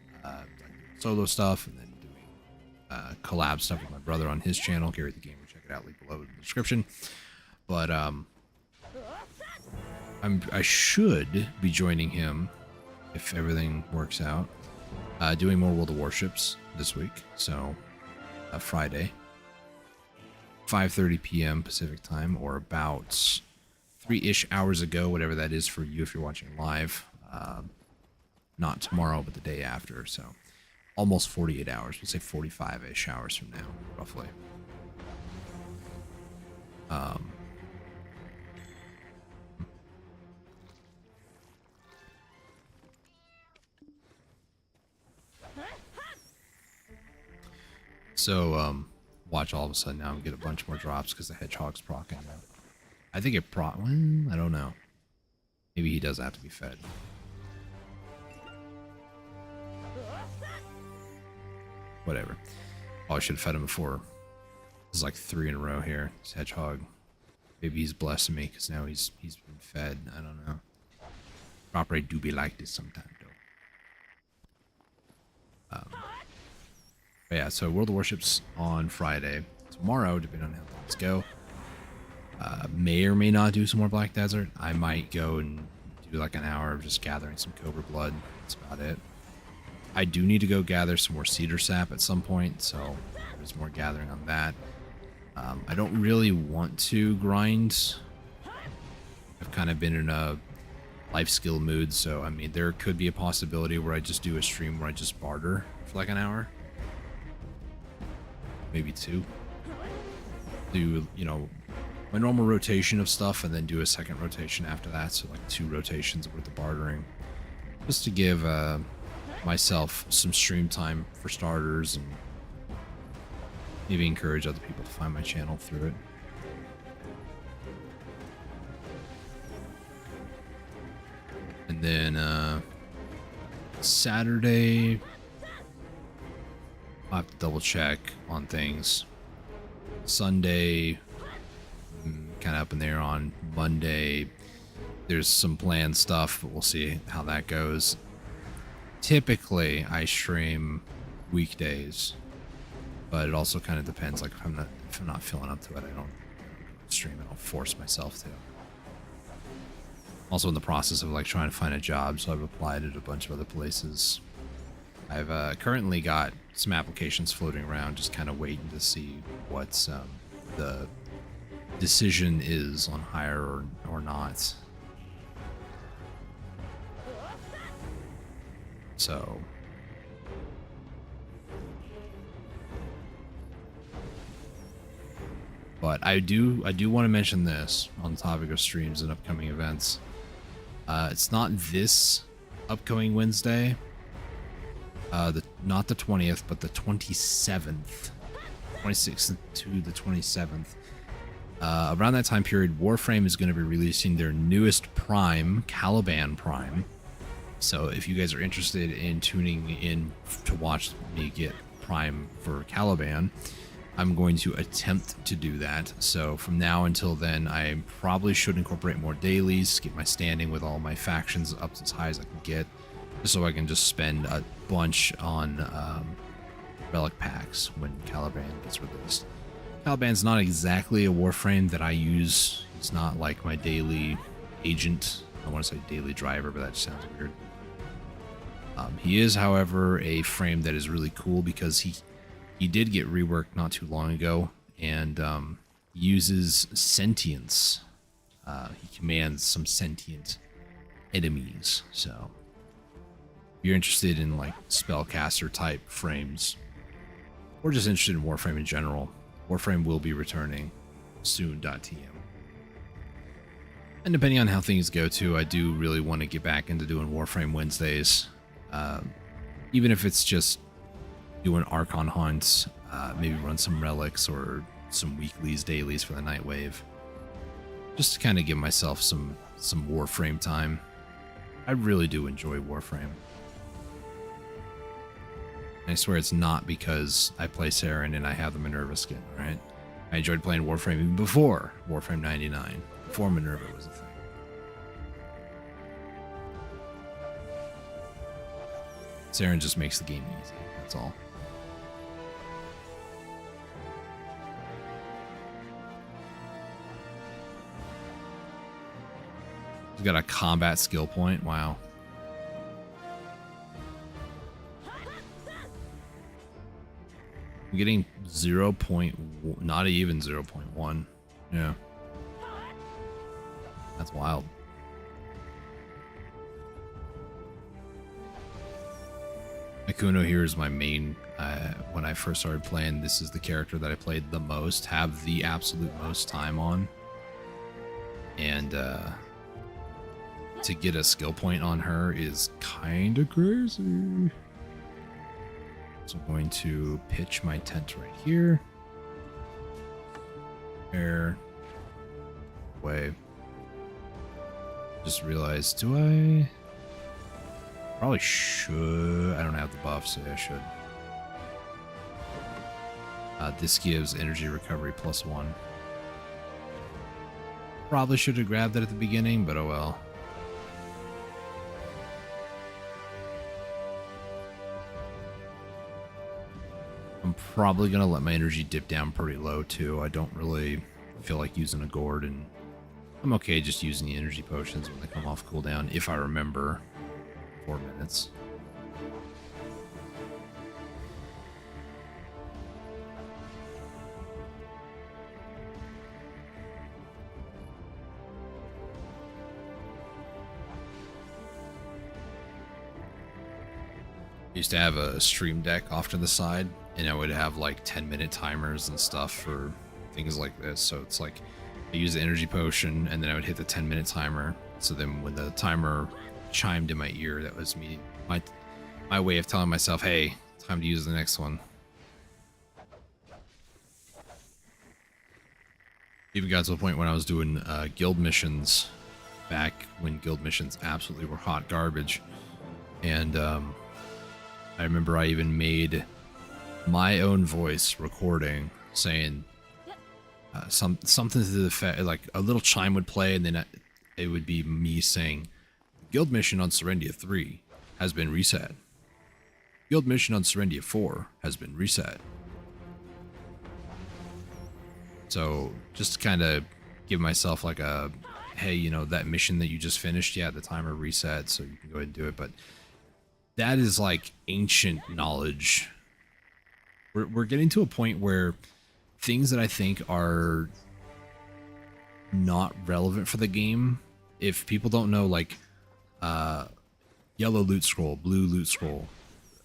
solo stuff, and then doing collab stuff with my brother on his channel, Gary the Gamer. Check it out, link below in the description. But I should be joining him if everything works out, doing more World of Warships this week. So Friday, 5:30 p.m. Pacific time, or about 3-ish hours ago, whatever that is for you if you're watching live. Not tomorrow, but the day after. So almost 48 hours. We'll say 45-ish hours from now, roughly. So, watch all of a sudden now and get a bunch more drops because the hedgehog's proccing. I think it I don't know. Maybe he does have to be fed. Whatever. Oh, I should have fed him before. This is like 3 in a row here. This hedgehog. Maybe he's blessing me because now he's been fed. I don't know. Crop rate do be like this sometimes, though. But yeah, so World of Warships on Friday. Tomorrow, depending on how things go, may or may not do some more Black Desert. I might go and do like an hour of just gathering some Cobra blood. That's about it. I do need to go gather some more cedar sap at some point, so there's more gathering on that. I don't really want to grind. I've kind of been in a life skill mood, so I mean, there could be a possibility where I just do a stream where I just barter for like an hour. Maybe 2. Do, you know, my normal rotation of stuff and then do a second rotation after that. So like 2 rotations worth of bartering. Just to give myself some stream time for starters and maybe encourage other people to find my channel through it. And then Saturday, I'll have to double check on things. Sunday, kind of up in there. On Monday, there's some planned stuff, but we'll see how that goes. Typically, I stream weekdays, but it also kind of depends. Like if I'm not feeling up to it, I don't stream. I don't force myself to. Also in the process of like trying to find a job, so I've applied at a bunch of other places. I've currently got some applications floating around, just kind of waiting to see what the decision is on hire or not. So, but I do want to mention this on the topic of streams and upcoming events. It's not this upcoming Wednesday. Not the 20th, but the 27th, 26th to the 27th. Around that time period, Warframe is going to be releasing their newest Prime, Caliban Prime. So if you guys are interested in tuning in to watch me get Prime for Caliban, I'm going to attempt to do that. So from now until then, I probably should incorporate more dailies, get my standing with all my factions up as high as I can get, just so I can just spend a bunch on relic packs when Caliban gets released. Caliban's not exactly a Warframe that I use. It's not like my daily agent. I want to say daily driver, but that just sounds weird. He is, however, a frame that is really cool because he did get reworked not too long ago and uses sentience. He commands some sentient enemies. So if you're interested in like spellcaster type frames, or just interested in Warframe in general, Warframe will be returning soon.tm. And depending on how things go too, I do really want to get back into doing Warframe Wednesdays. Even if it's just doing Archon hunts, maybe run some relics or some weeklies, dailies for the Night Wave. Just to kind of give myself some Warframe time. I really do enjoy Warframe. And I swear it's not because I play Saren and I have the Minerva skin, right? I enjoyed playing Warframe even before Warframe 99, before Minerva was a thing. Saren just makes the game easy, that's all. He's got a combat skill point, wow. I'm getting 0. Not even 0.1. Yeah. That's wild. Akuno here is my main. When I first started playing, this is the character that I played the most, have the absolute most time on. And to get a skill point on her is kind of crazy. So I'm going to pitch my tent right here. There. Way. Just realized, do I? Probably should. I don't have the buff, so I should. This gives energy recovery +1. Probably should have grabbed that at the beginning, but oh well. I'm probably going to let my energy dip down pretty low too. I don't really feel like using a gourd, and I'm okay just using the energy potions when they come off cooldown, if I remember. 4 minutes. I used to have a stream deck off to the side, and I would have like 10-minute timers and stuff for things like this. So it's like I use the energy potion, and then I would hit the 10-minute timer. So then when the timer chimed in my ear, that was me, my way of telling myself, hey, time to use the next one. Even got to the point when I was doing guild missions back when guild missions absolutely were hot garbage, and I remember I even made my own voice recording saying something to the effect, like a little chime would play, and then it would be me saying, Guild mission on Serendia 3 has been reset. Guild mission on Serendia 4 has been reset. So just to kind of give myself like a, hey, you know, that mission that you just finished, yeah, the timer reset, so you can go ahead and do it. But that is like ancient knowledge. We're getting to a point where things that I think are not relevant for the game, if people don't know, like yellow loot scroll, blue loot scroll,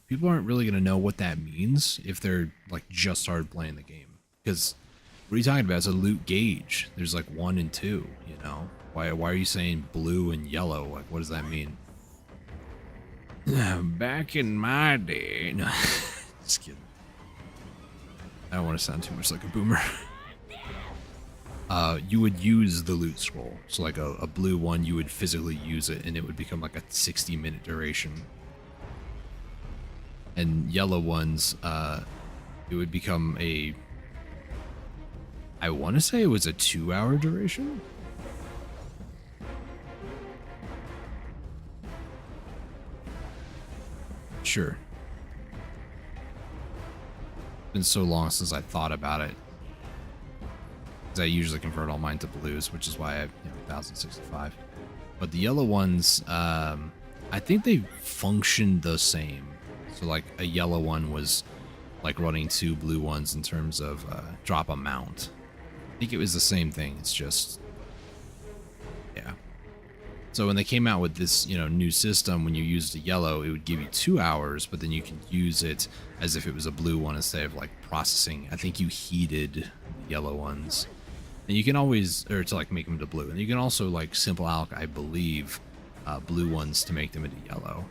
people aren't really gonna know what that means if they're like just started playing the game. Because what are you talking about? It's a loot gauge. There's like 1 and 2. You know, why are you saying blue and yellow? Like, what does that mean? Back in my day, no, just kidding. I don't want to sound too much like a boomer. You would use the loot scroll. So like a blue one, you would physically use it and it would become like a 60-minute duration. And yellow ones, it would become I want to say it was a 2-hour duration. Sure. It's been so long since I thought about it. I usually convert all mine to blues, which is why I have 1065. But the yellow ones, I think they function the same. So like a yellow one was like running 2 blue ones in terms of drop amount. I think it was the same thing. It's just, yeah. So when they came out with this, new system, when you used a yellow, it would give you 2 hours, but then you can use it as if it was a blue one instead of like processing. I think you heated the yellow ones. And you can always, or to like make them to blue. And you can also like simple alch, I believe, blue ones to make them into yellow.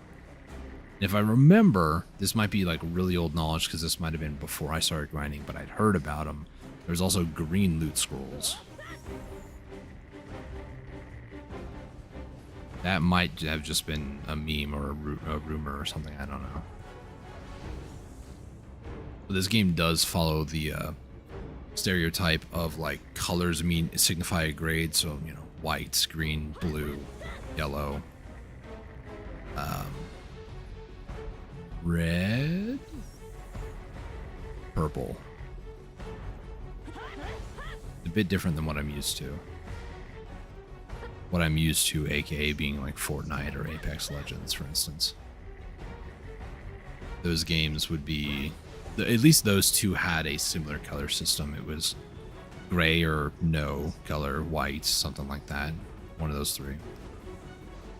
And if I remember, this might be like really old knowledge because this might have been before I started grinding, but I'd heard about them. There's also green loot scrolls. That might have just been a meme or a rumor or something. I don't know. But this game does follow the stereotype of like colors signify a grade. So, white, green, blue, yellow, red, purple. A bit different than what I'm used to. What I'm used to, aka being like Fortnite or Apex Legends, for instance. Those games would be, at least those two had a similar color system. It was gray or no color, white, something like that. One of those three.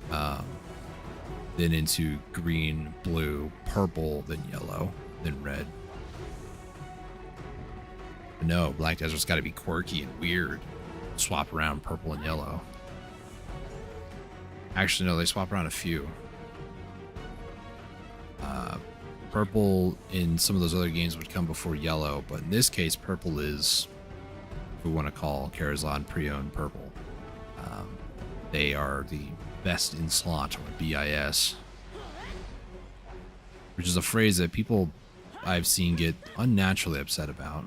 Then into green, blue, purple, then yellow, then red. But no, Black Desert's got to be quirky and weird. Swap around purple and yellow. Actually, no, they swap around a few. Purple in some of those other games would come before yellow, but in this case, purple is, if we want to call Karazhan pre-owned purple. They are the best in slot, or BIS, which is a phrase that people I've seen get unnaturally upset about.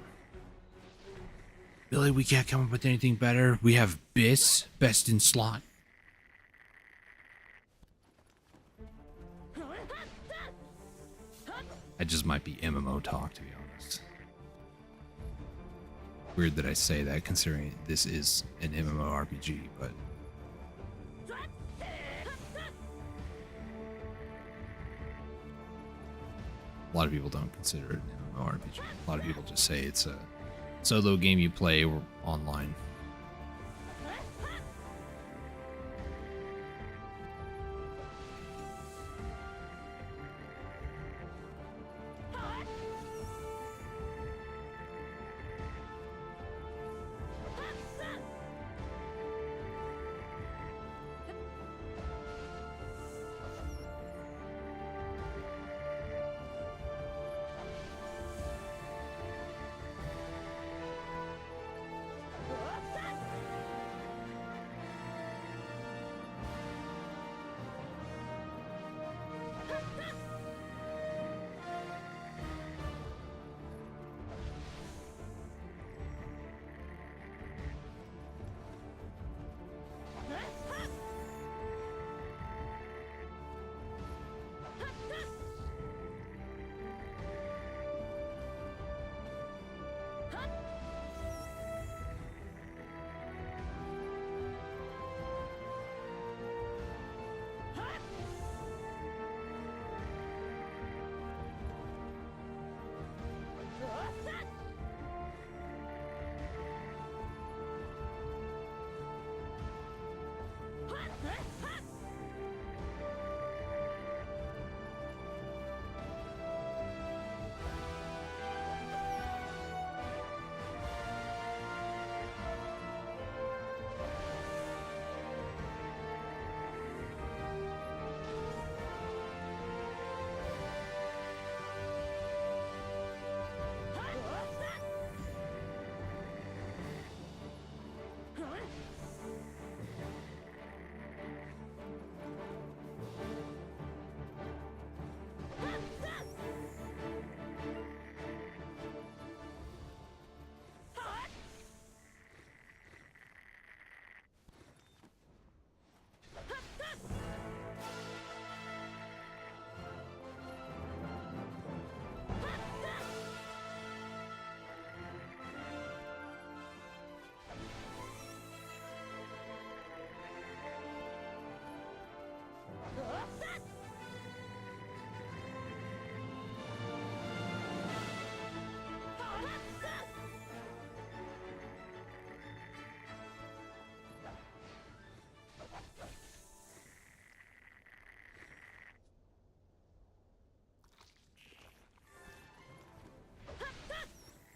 Billy, we can't come up with anything better. We have BIS, best in slot. That just might be MMO talk, to be honest. Weird that I say that, considering this is an MMORPG, but a lot of people don't consider it an MMORPG. A lot of people just say it's a solo game you play online.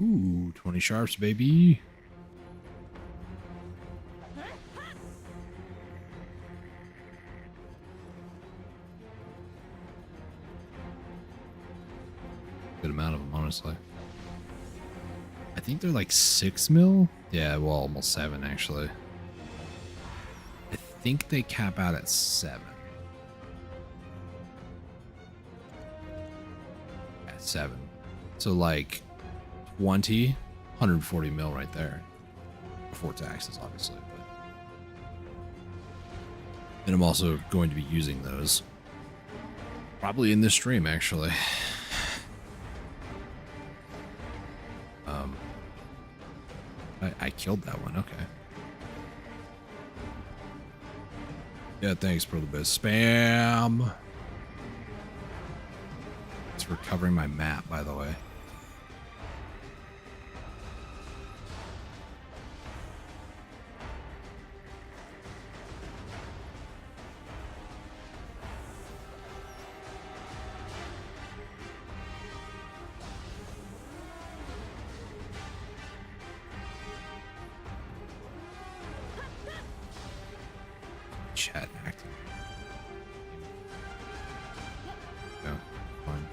Ooh, 20 sharps, baby. Good amount of them, honestly. I think they're like 6 mil. Yeah, well, almost 7 actually. I think they cap out at 7. At 7. So like 20, 140 mil right there. Before taxes, obviously. But... And I'm also going to be using those. Probably in this stream, actually. I killed that one, okay. Yeah, thanks for the best spam. It's for covering my map, by the way. Chat acting. No, fine.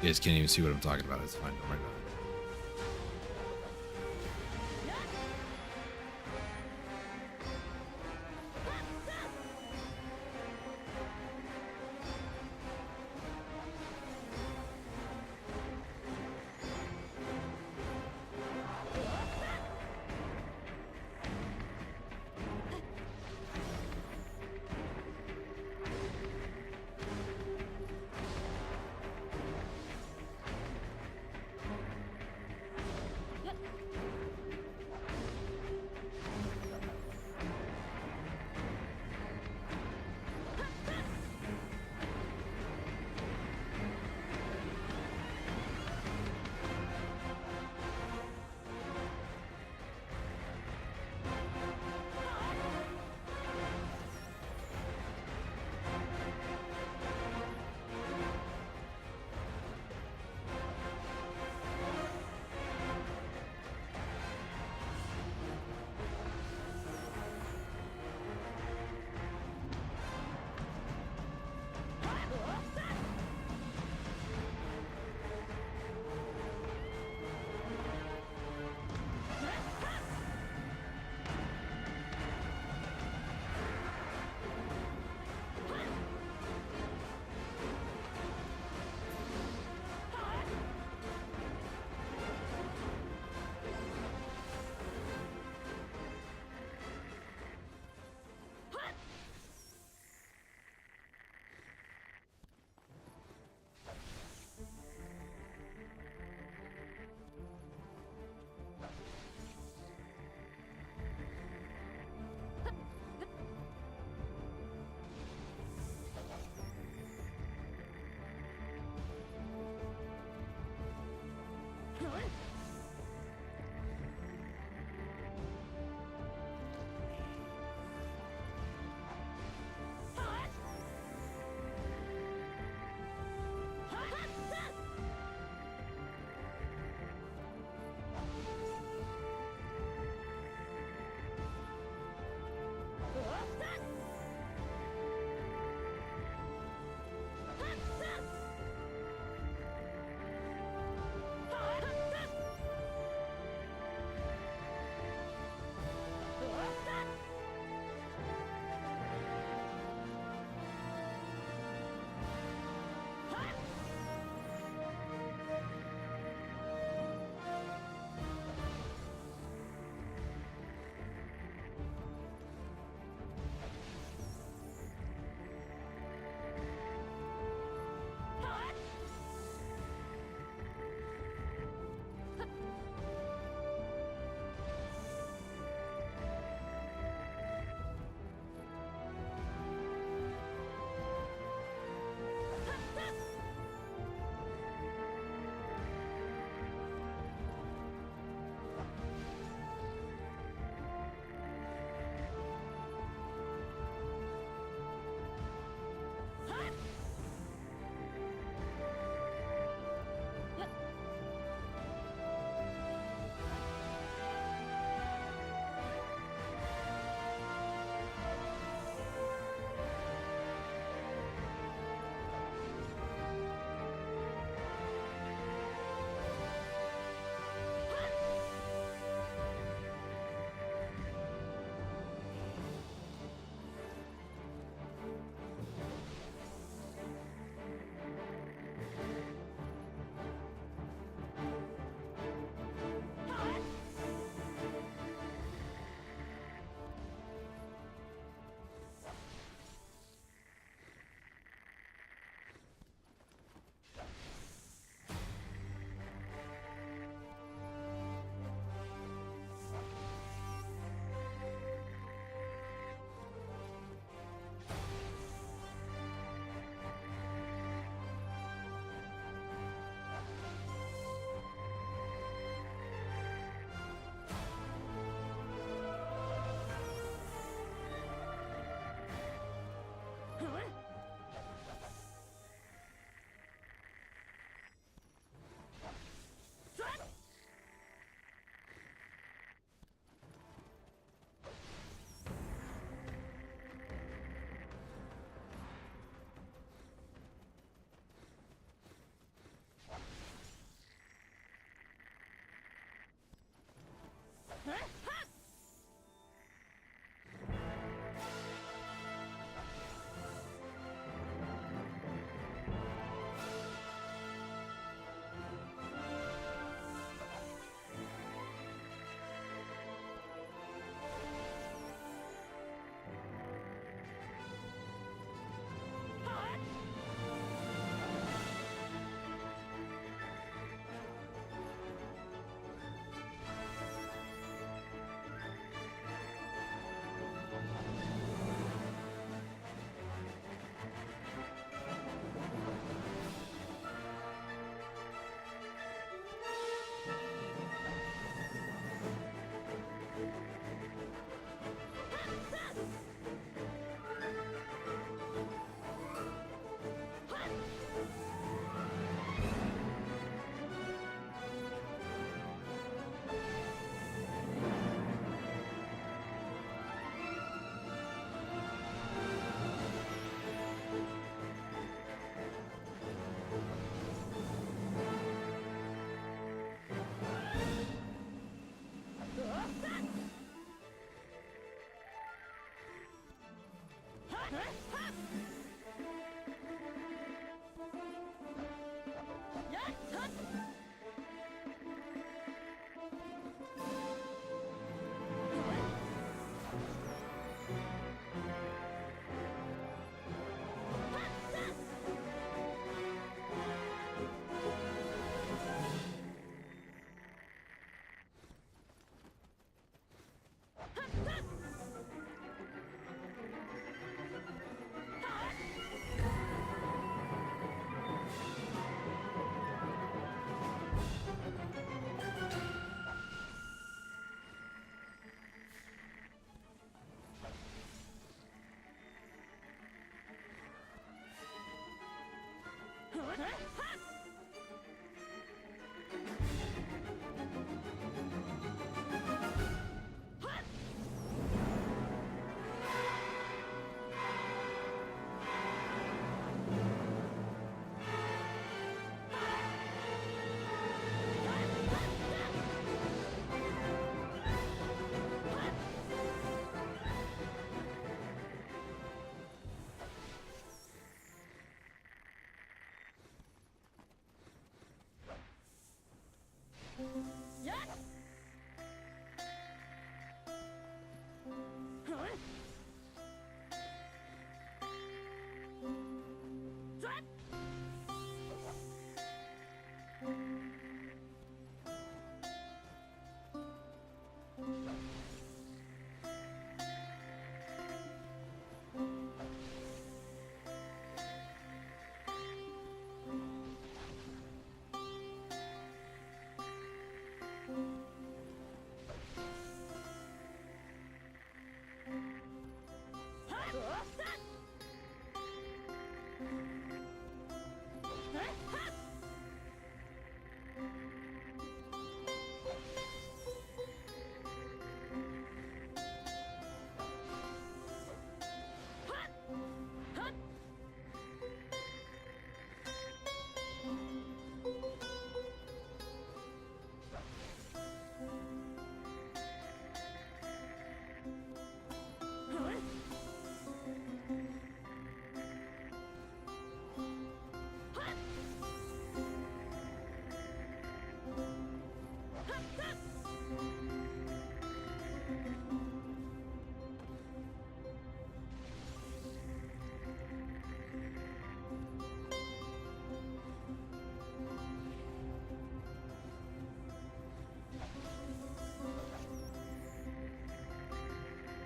You guys can't even see what I'm talking about. It's fine. Don't worry about it.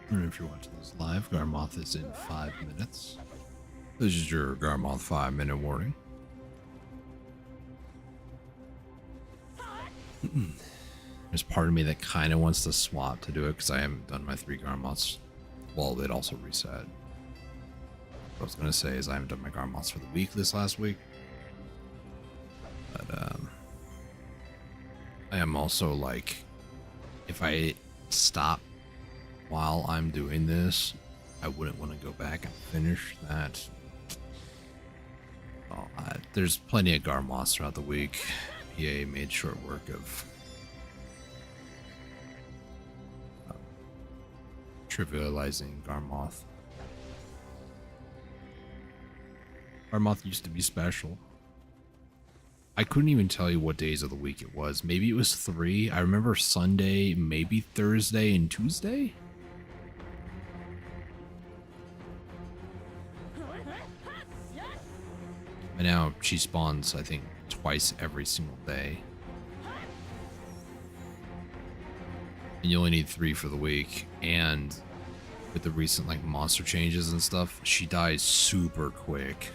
And if you're watching this live, Garmoth is in 5 minutes. This is your Garmoth 5-minute warning. There's part of me that kind of wants to swap to do it because I haven't done my 3 Garmoths. Well, it also reset. What I was going to say is I haven't done my Garmoths for the week this last week. But I am also like, if I stop while I'm doing this, I wouldn't want to go back and finish that. Well, there's plenty of Garmoths throughout the week. EA made short work of trivializing Garmoth. Garmoth used to be special. I couldn't even tell you what days of the week it was. Maybe it was 3. I remember Sunday, maybe Thursday and Tuesday. And now she spawns, I think, twice every single day. And you only need 3 for the week. And with the recent like monster changes and stuff, she dies super quick.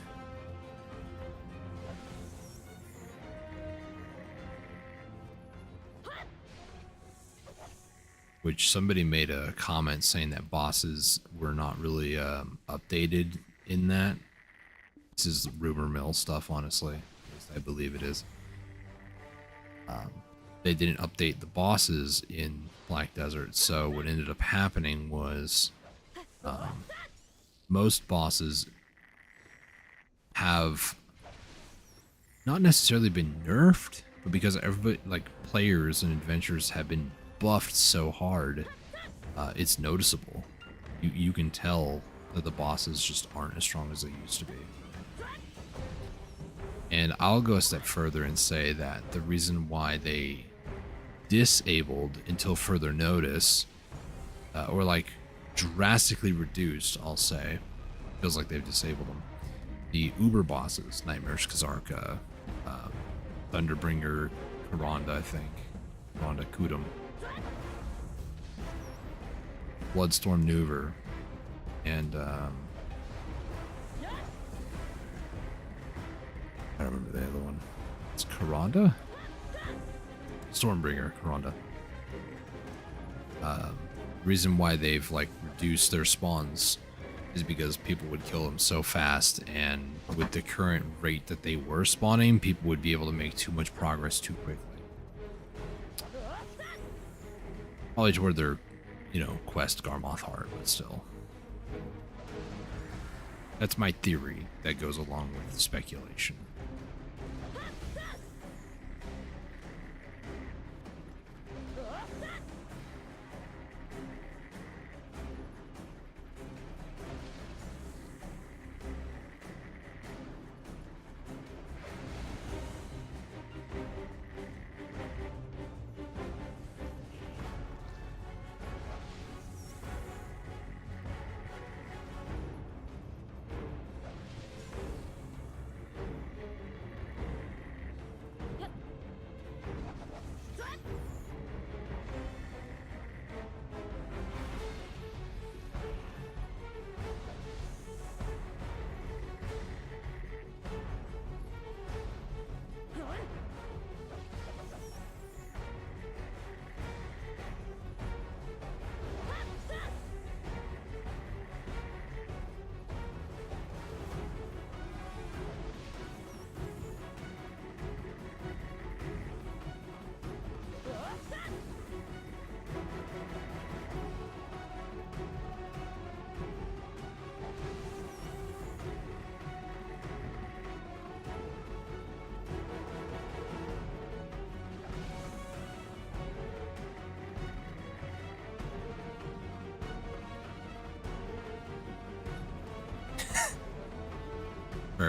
Which somebody made a comment saying that bosses were not really updated in that. This is rumor mill stuff, honestly. At least I believe it is. They didn't update the bosses in Black Desert, so what ended up happening was most bosses have not necessarily been nerfed, but because everybody, like players and adventurers, have been buffed so hard, it's noticeable. You can tell that the bosses just aren't as strong as they used to be. And I'll go a step further and say that the reason why they disabled until further notice, or like drastically reduced, I'll say, feels like they've disabled them, the Uber bosses, Nightmares Kazarka, Thunderbringer, Karanda, I think, Karanda Kudum, Bloodstorm Nuver, and I don't remember the other one. It's Karanda? Stormbringer, Karanda. Reason why they've like reduced their spawns is because people would kill them so fast, and with the current rate that they were spawning, people would be able to make too much progress too quickly. Probably toward their, quest Garmoth Heart, but still. That's my theory that goes along with the speculation.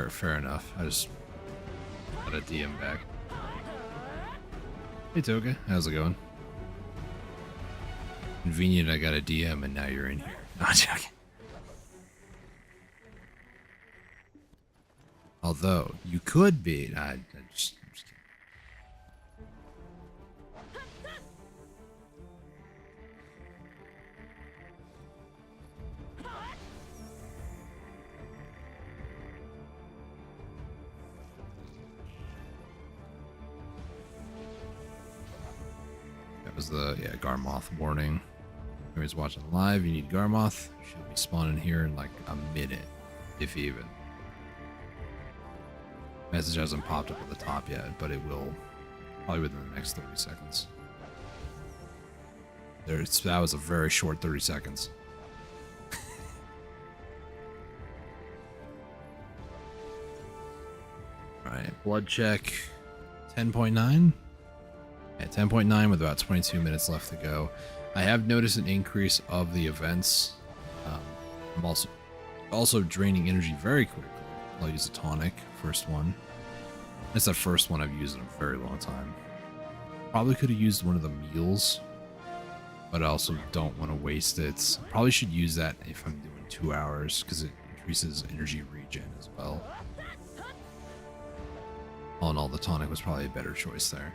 Fair enough. I just got a DM back. Hey Toga, how's it going? Convenient I got a DM and now you're in here. No, I'm joking. Although, you could be. I'm just kidding. That was the, Garmoth warning. Everybody's watching live, you need Garmoth. She'll be spawning here in like a minute, if even. Message hasn't popped up at the top yet, but it will probably within the next 30 seconds. That was a very short 30 seconds. Alright, blood check 10.9. At 10.9 with about 22 minutes left to go. I have noticed an increase of the events. I'm also draining energy very quickly. I'll use a tonic, first one. That's the first one I've used in a very long time. Probably could have used one of the meals, but I also don't want to waste it. Probably should use that if I'm doing 2 hours, because it increases energy regen as well. All in all, the tonic was probably a better choice there.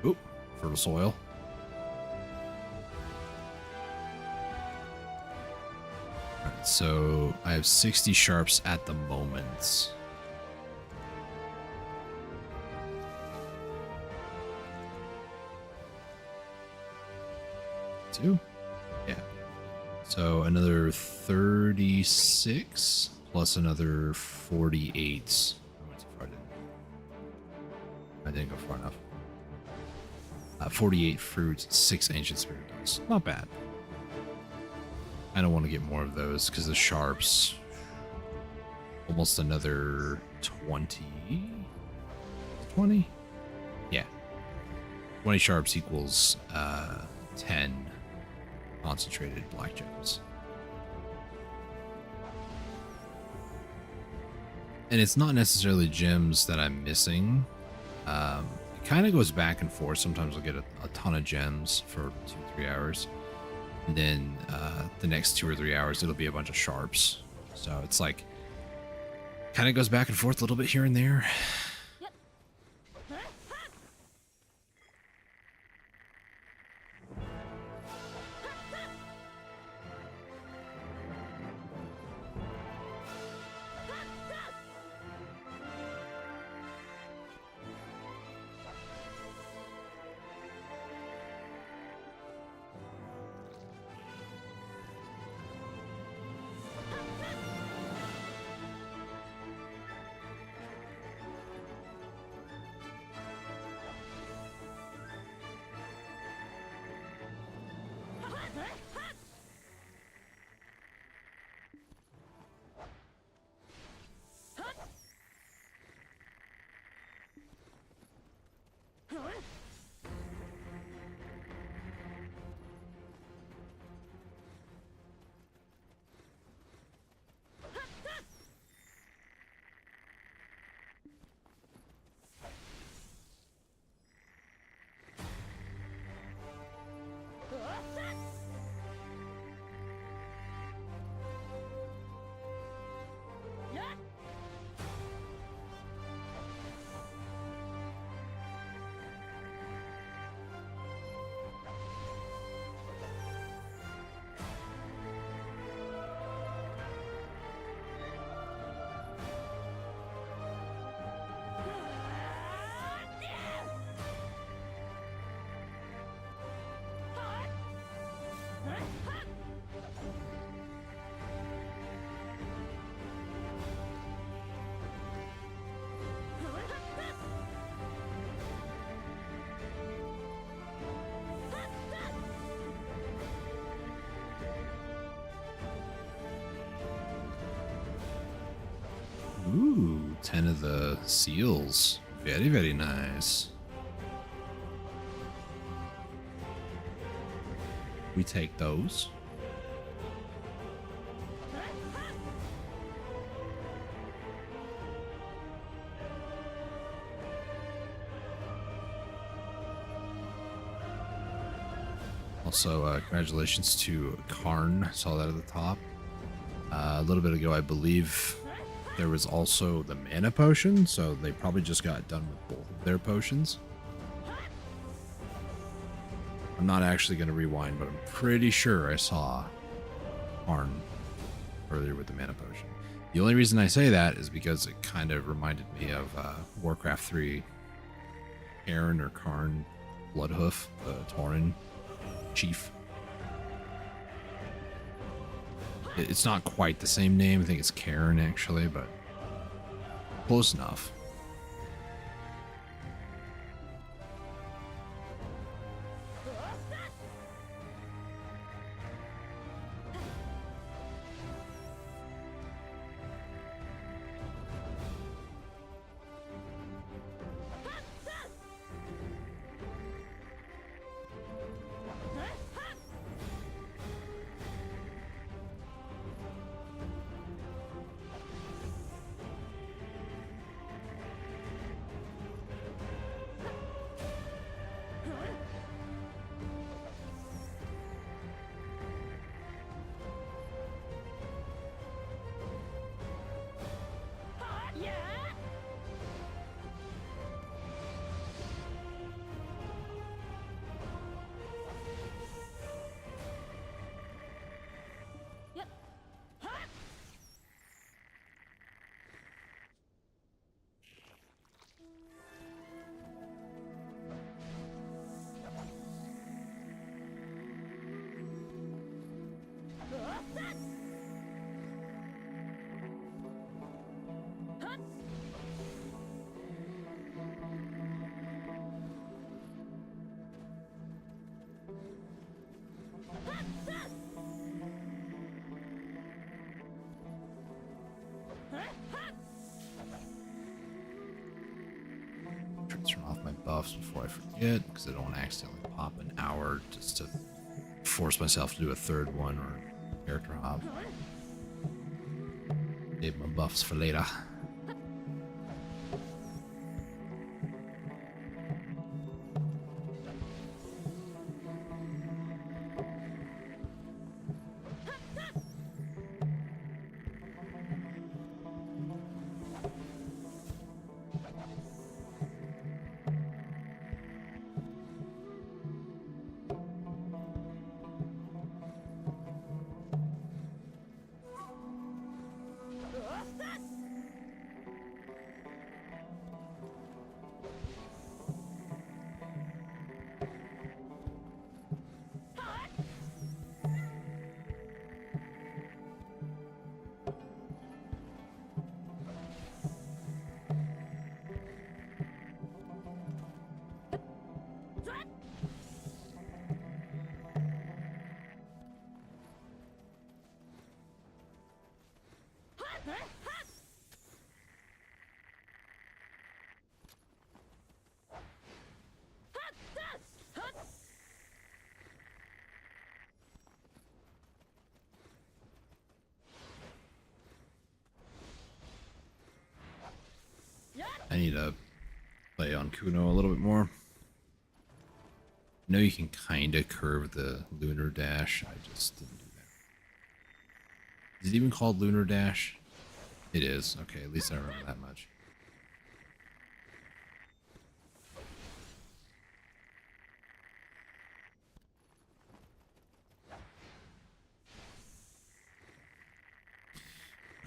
Oop, fertile soil. Alright, so I have 60 sharps at the moment. Two? Yeah. So another 36 plus another 48. I went too far, I didn't go far enough. 48 fruits, 6 ancient spirit dust. Not bad. I don't want to get more of those because the sharps. Almost another 20. 20? Yeah. 20 sharps equals 10 concentrated black gems. And it's not necessarily gems that I'm missing. It kind of goes back and forth. Sometimes I'll get a ton of gems for 2-3 hours. And then the next 2 or 3 hours, it'll be a bunch of sharps. So it's like, kind of goes back and forth a little bit here and there. Ooh, 10 of the seals. Very, very nice. We take those. Also, congratulations to Karn. Saw that at the top. A little bit ago, I believe there was also the mana potion, so they probably just got done with both of their potions. I'm not actually going to rewind, but I'm pretty sure I saw Karn earlier with the mana potion. The only reason I say that is because it kind of reminded me of Warcraft 3 Aaron or Karn Bloodhoof, the Tauren chief. It's not quite the same name. I think it's Karen, actually, but close enough. Turn off my buffs before I forget, because I don't want to accidentally pop an hour just to force myself to do a third one or character hop. Save my buffs for later. I need to play on Kuno a little bit more. I know you can kind of curve the lunar dash. I just didn't do that. Is it even called lunar dash? It is. Okay, at least I remember that much.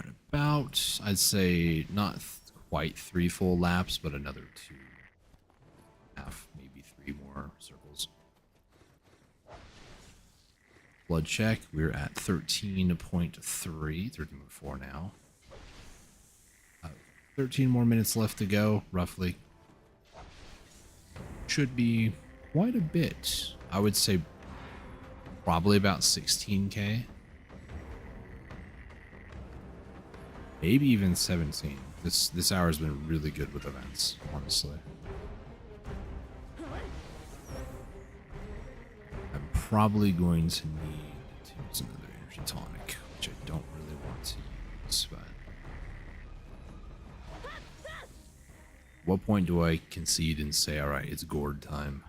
Right about, I'd say, not quite 3 full laps, but another 2.5, maybe 3 more circles. Blood check. We're at 13.3, 13.4 now. 13 more minutes left to go, roughly. Should be quite a bit. I would say probably about 16k. Maybe even 17. This hour's been really good with events, honestly. I'm probably going to need to use another energy tonic, which I don't really want to use, but what point do I concede and say, alright, it's gourd time?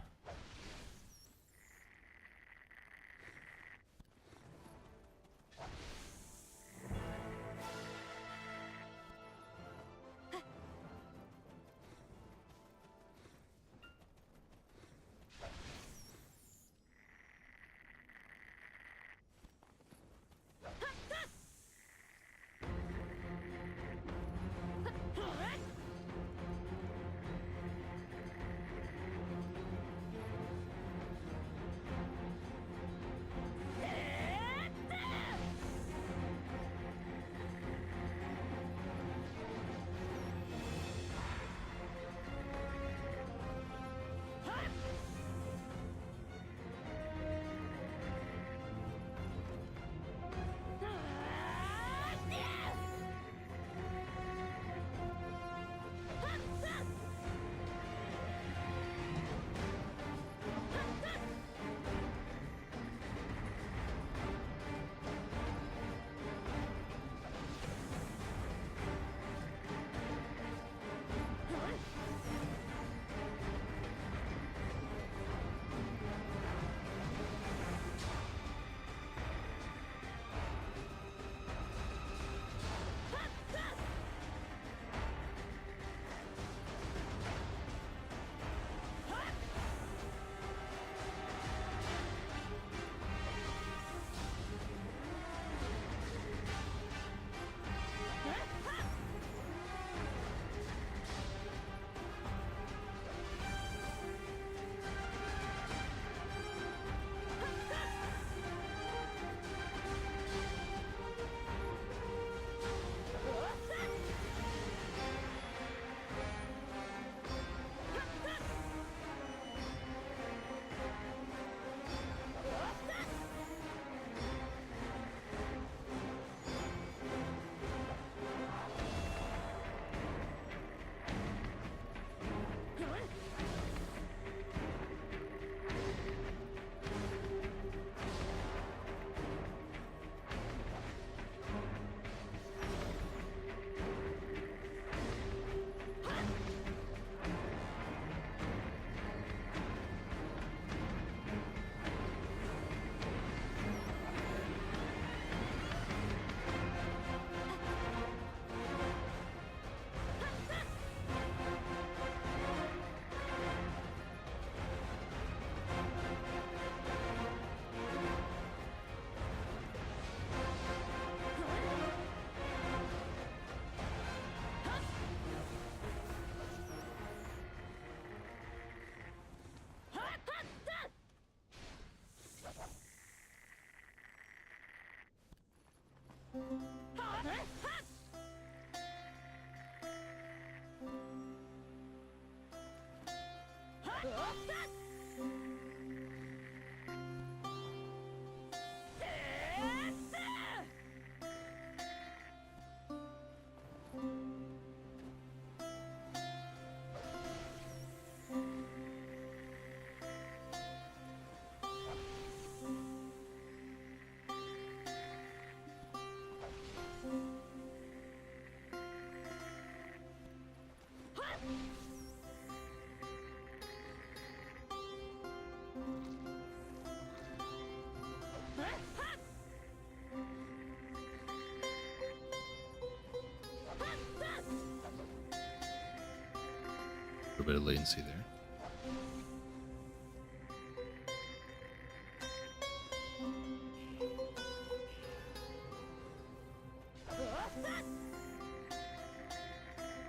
little bit of latency there.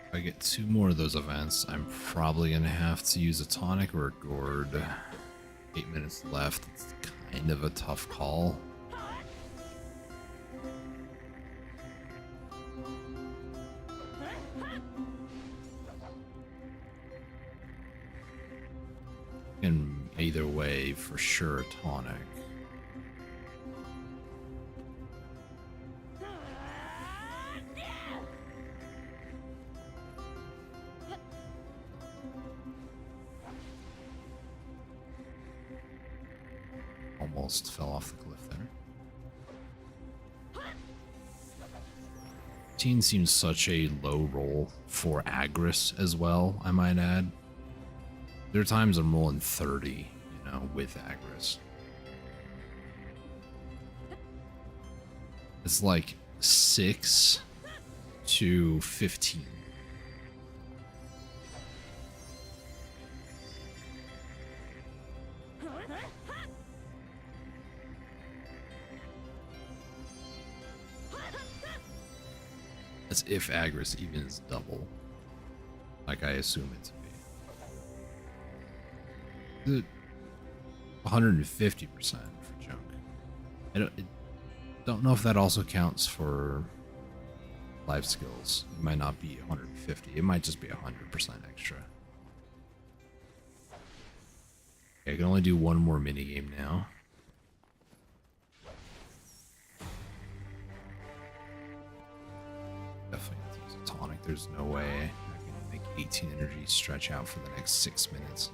If I get 2 more of those events, I'm probably going to have to use a tonic or a gourd. 8 minutes left. It's kind of a tough call. And either way, for sure, a tonic. Almost fell off the cliff there. 15 seems such a low roll for Agris as well, I might add. There are times I'm rolling 30, you know, with Agris. It's like 6 to 15. As if Agris even is double, like I assume it to be. 150% for junk. I don't know if that also counts for life skills. It might not be 150. It might just be 100% extra. Okay, I can only do one more minigame now. Definitely have to use a tonic. There's no way I can make 18 energy stretch out for the next 6 minutes.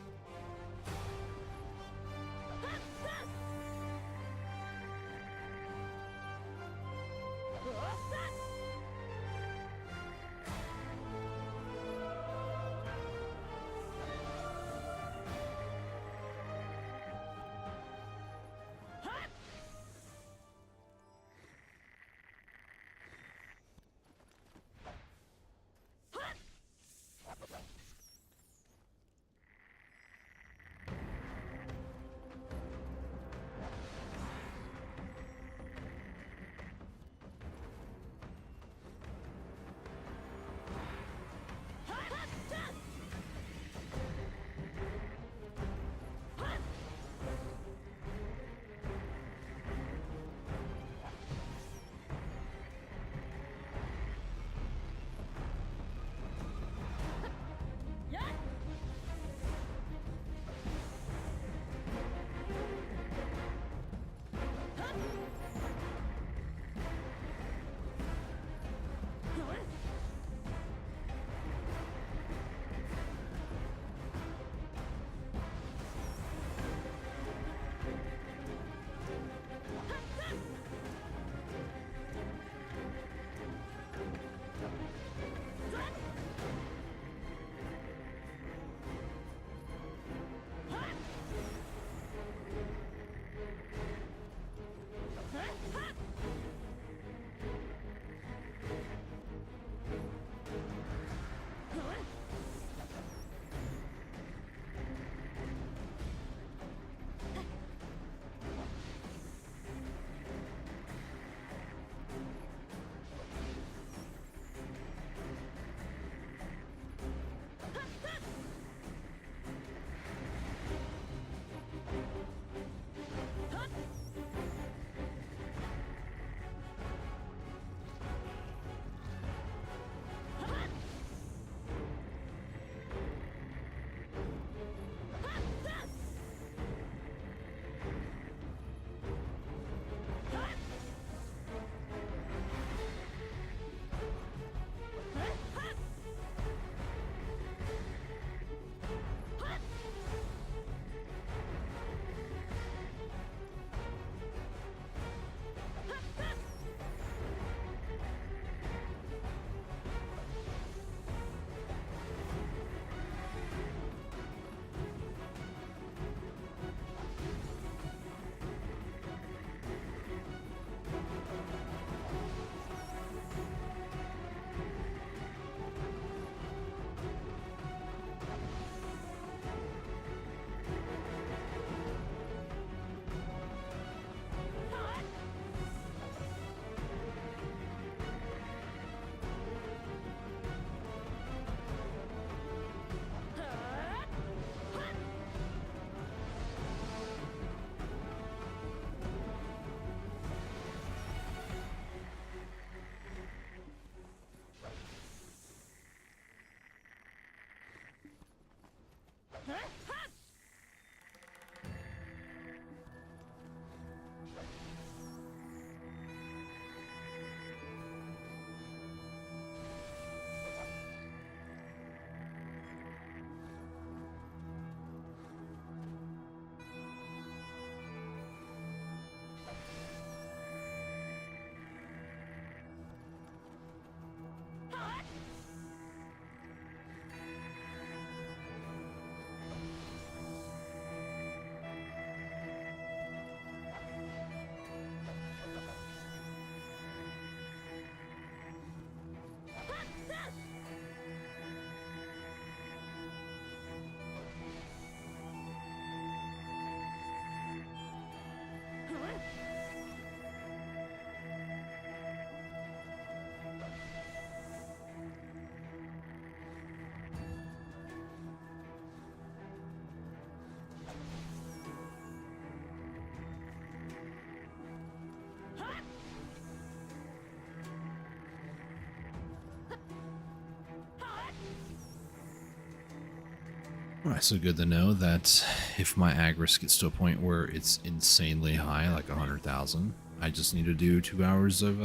Alright, so good to know that if my agris gets to a point where it's insanely high, like 100,000, I just need to do 2 hours of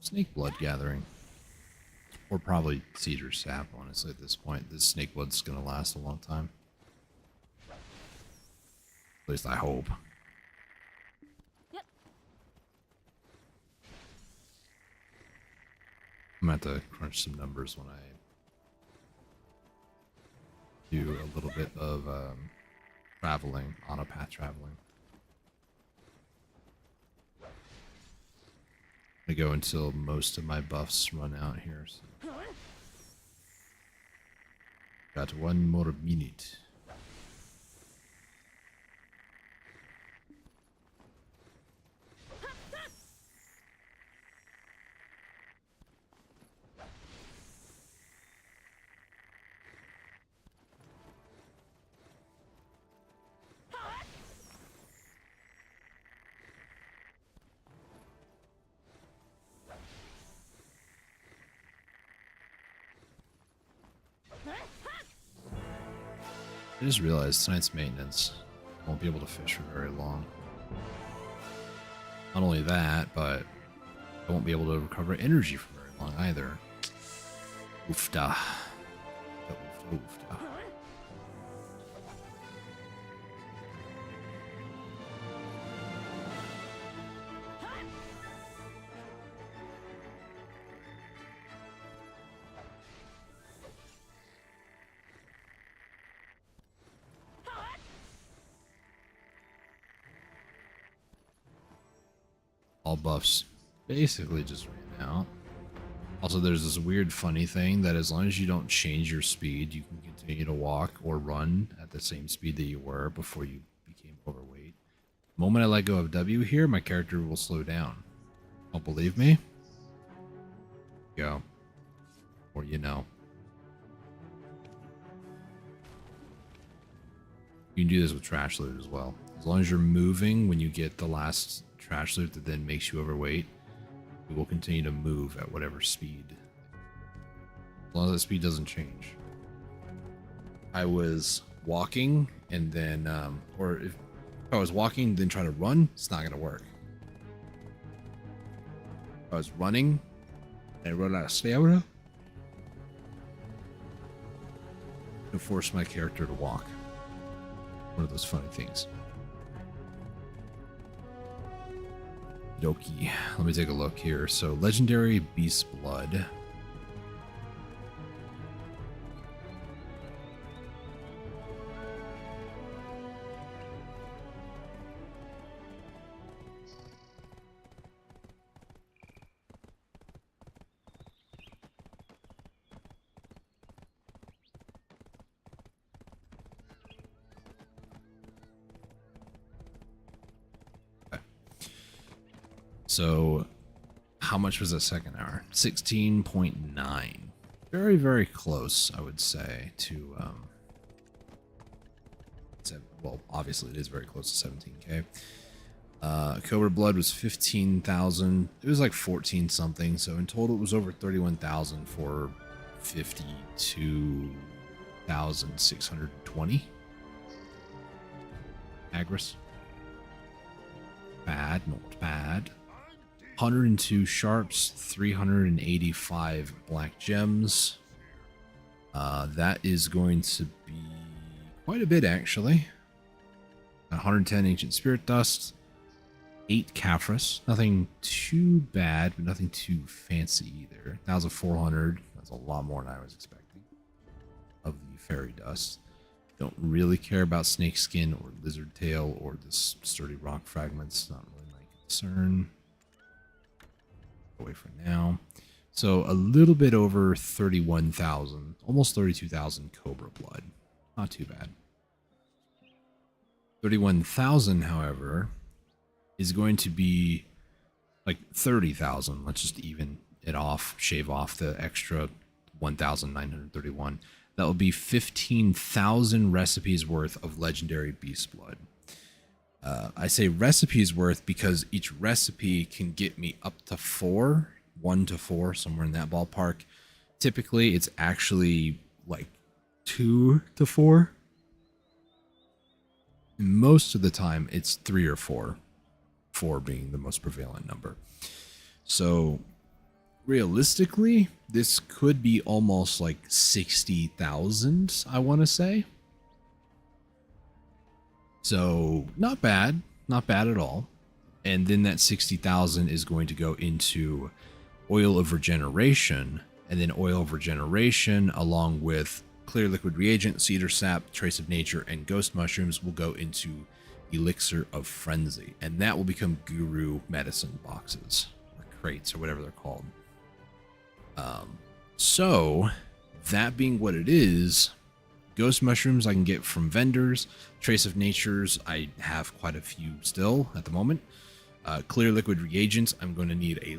snake blood gathering. Or probably cedar sap, honestly, at this point. This snake blood's going to last a long time. At least I hope. I'm going to have to crunch some numbers when I do a little bit of traveling, on-a-path traveling. I'm going to go until most of my buffs run out here. So. Got 1 more minute. I just realized tonight's maintenance won't be able to fish for very long. Not only that, but I won't be able to recover energy for very long either. Oofda. Oofda, oofda. All buffs basically just ran out. Also, there's this weird funny thing that as long as you don't change your speed, you can continue to walk or run at the same speed that you were before you became overweight. The moment I let go of W here, my character will slow down. Don't believe me? Go. Or you know. You can do this with trash loot as well. As long as you're moving when you get the last trash loot that then makes you overweight, it will continue to move at whatever speed. As long as that speed doesn't change. I was walking and then, or if I was walking then try to run, it's not going to work. If I was running and run out of stamina, to force my character to walk. One of those funny things. Doki. Let me take a look here. So, legendary beast blood. So, how much was that second hour? 16.9. Very, very close, I would say, to, well, obviously it is very close to 17k. Cobra Blood was 15,000. It was like 14 something, so in total it was over 31,000 for 52,620. Agris. Bad, not bad. 102 sharps, 385 black gems. That is going to be quite a bit, actually. 110 ancient spirit dust, 8 Caphras. Nothing too bad, but nothing too fancy either. 1,400. That's a lot more than I was expecting of the fairy dust. Don't really care about snake skin or lizard tail or this sturdy rock fragments. Not really my concern. Away for now. So a little bit over 31,000, almost 32,000 Cobra blood. Not too bad. 31,000, however, is going to be like 30,000. Let's just even it off, shave off the extra 1,931. That will be 15,000 recipes worth of legendary beast blood. I say recipes worth because each recipe can get me up to 1 to 4, somewhere in that ballpark. Typically, it's actually like 2 to 4. And most of the time, it's 3 or 4. 4 being the most prevalent number. So, realistically, this could be almost like 60,000, I want to say. So, not bad. Not bad at all. And then that 60,000 is going to go into oil of regeneration, and then oil of regeneration along with clear liquid reagent, cedar sap, trace of nature, and ghost mushrooms will go into elixir of frenzy, and that will become guru medicine boxes or crates or whatever they're called. So that being what it is, ghost mushrooms I can get from vendors. Trace of natures I have quite a few still at the moment. Clear liquid reagents, I'm going to need a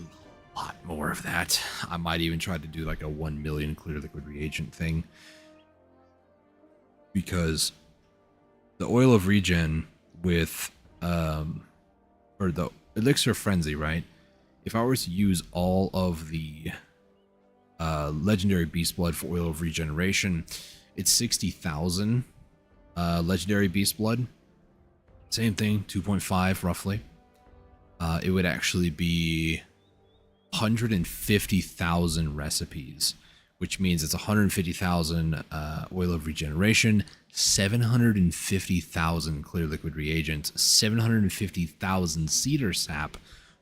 lot more of that. I might even try to do like a 1 million clear liquid reagent thing, because the oil of regen with or the elixir of frenzy, right? If I were to use all of the legendary beast blood for oil of regeneration, it's 60,000 legendary beast blood. Same thing, 2.5 roughly. It would actually be 150,000 recipes, which means it's 150,000 oil of regeneration, 750,000 clear liquid reagents, 750,000 cedar sap,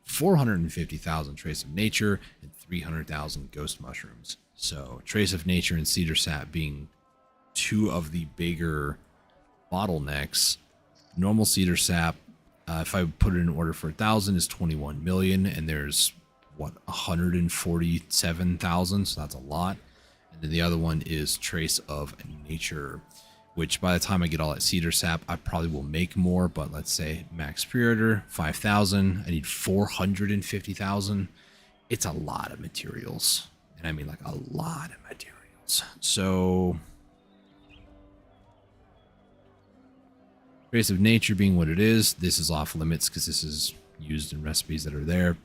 450,000 trace of nature, and 300,000 ghost mushrooms. So trace of nature and cedar sap being two of the bigger bottlenecks. Normal cedar sap, if I put it in order for 1,000, is 21 million, and there's what, 147,000, so that's a lot. And then the other one is trace of nature, which by the time I get all that cedar sap, I probably will make more, but let's say max pre-order 5,000. I need 450,000. It's a lot of materials, and I mean like a lot of materials. So trace of nature being what it is, this is off limits because this is used in recipes that are there.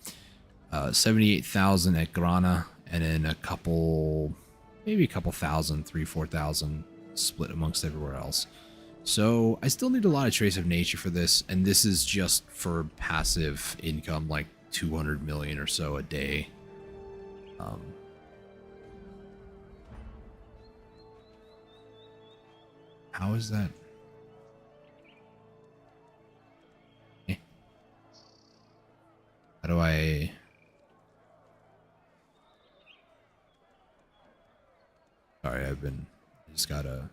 78,000 at Grana, and then a couple, maybe a couple thousand, 4,000 split amongst everywhere else. So I still need a lot of trace of nature for this, and this is just for passive income, like 200 million or so a day. How is that? How do I... Sorry, I just gotta...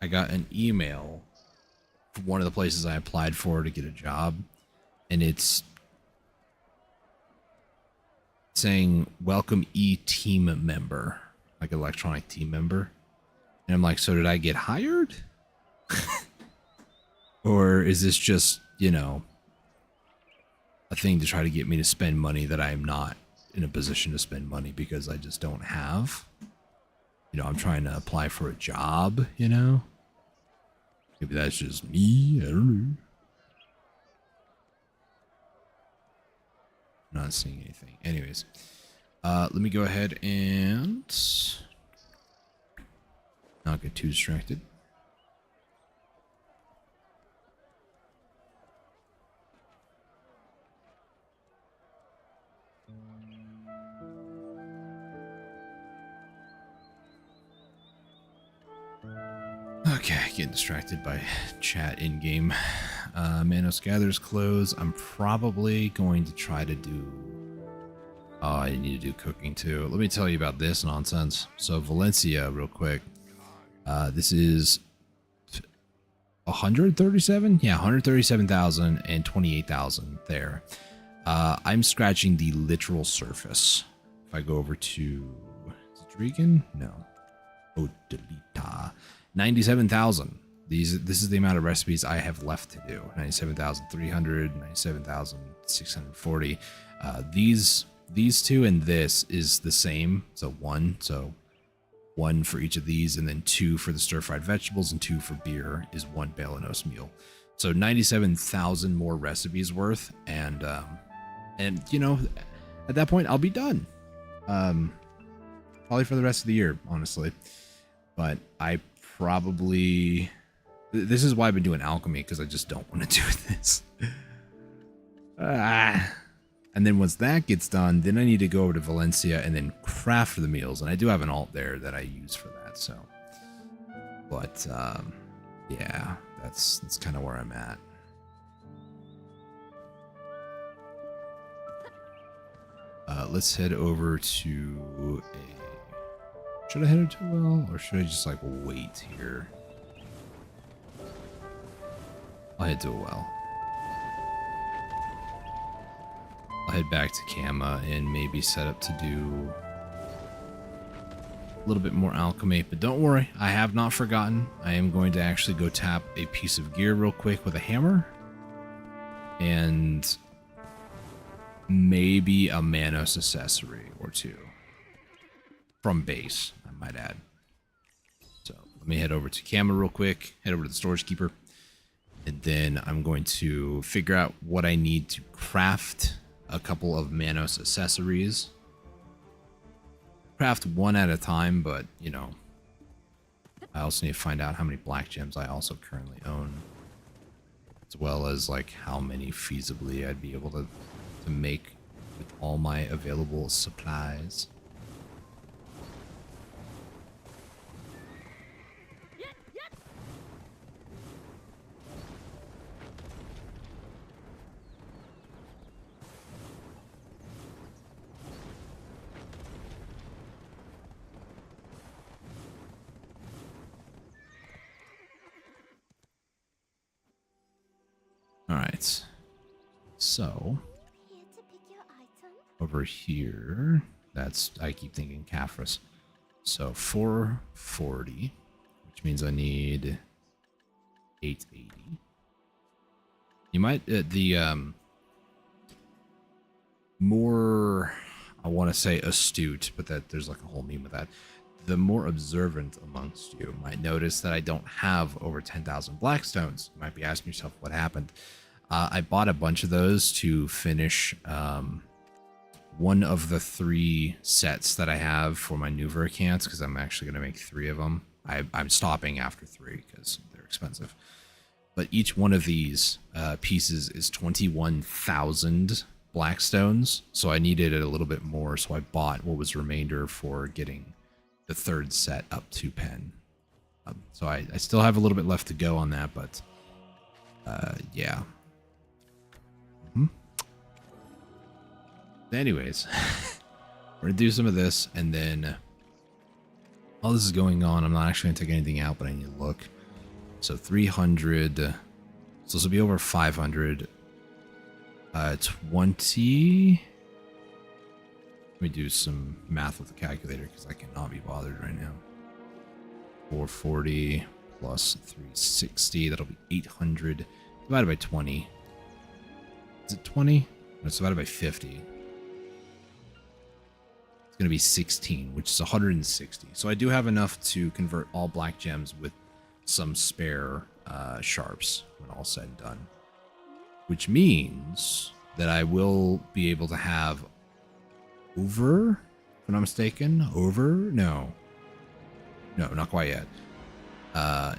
I got an email from one of the places I applied for to get a job, and it's saying welcome team member, like electronic team member. And I'm like, so did I get hired? Or is this just, you know, a thing to try to get me to spend money that I am not in a position to spend money because I just don't have? You know, I'm trying to apply for a job, you know? Maybe that's just me, I don't know. Not seeing anything. Anyways, let me go ahead and not get too distracted. Okay, getting distracted by chat in game. Manos Gathers close. I'm probably going to try to do... Oh, I need to do cooking too. Let me tell you about this nonsense. So Valencia, real quick. This is 137? Yeah, 137,000 and 28,000 there. I'm scratching the literal surface. If I go over to... Is it Dregan? No. Oh, Delita. 97,000. This is the amount of recipes I have left to do. 97,300, 97,640. These two and this is the same. So one for each of these, and then 2 for the stir-fried vegetables and 2 for beer is 1 Balanos meal. So 97,000 more recipes worth, and And, you know, at that point, I'll be done. Probably for the rest of the year, honestly. But I probably... This is why I've been doing alchemy, because I just don't want to do this. And then once that gets done, then I need to go over to Valencia and then craft the meals. And I do have an alt there that I use for that, so... But, yeah, that's kind of where I'm at. Let's head over to a... Should I head to a well, or should I just, like, wait here? I'll head to a well. I'll head back to Kama and maybe set up to do a little bit more alchemy. But don't worry, I have not forgotten. I am going to actually go tap a piece of gear real quick with a hammer. And... maybe a Manos accessory or two. From base, I might add. So let me head over to Kama real quick, head over to the storage keeper, and then I'm going to figure out what I need to craft a couple of Manos accessories. Craft one at a time, but you know, I also need to find out how many black gems I also currently own, as well as like how many feasibly I'd be able to make with all my available supplies. All right, so over here, that's, I keep thinking Caphras. So 440, which means I need 880. You might, more, I want to say astute, but that there's like a whole meme with that. The more observant amongst you might notice that I don't have over 10,000 Blackstones. You might be asking yourself what happened. I bought a bunch of those to finish one of the 3 sets that I have for my new Vercants, because I'm actually going to make 3 of them. I'm stopping after 3 because they're expensive. But each one of these pieces is 21,000 Blackstones, so I needed it a little bit more, so I bought what was remainder for getting the 3rd set up to pen. So I still have a little bit left to go on that, but yeah. Anyways, we're gonna do some of this, and then while this is going on, I'm not actually gonna take anything out, but I need to look. So 300, so this will be over 500. 20. Let me do some math with the calculator because I cannot be bothered right now. 440 plus 360, that'll be 800 divided by 20. Is it 20? No, it's divided by 50. Going to be 16, which is 160. So I do have enough to convert all black gems with some spare sharps when all said and done, which means that I will be able to have over, if I'm not mistaken, no, not quite yet,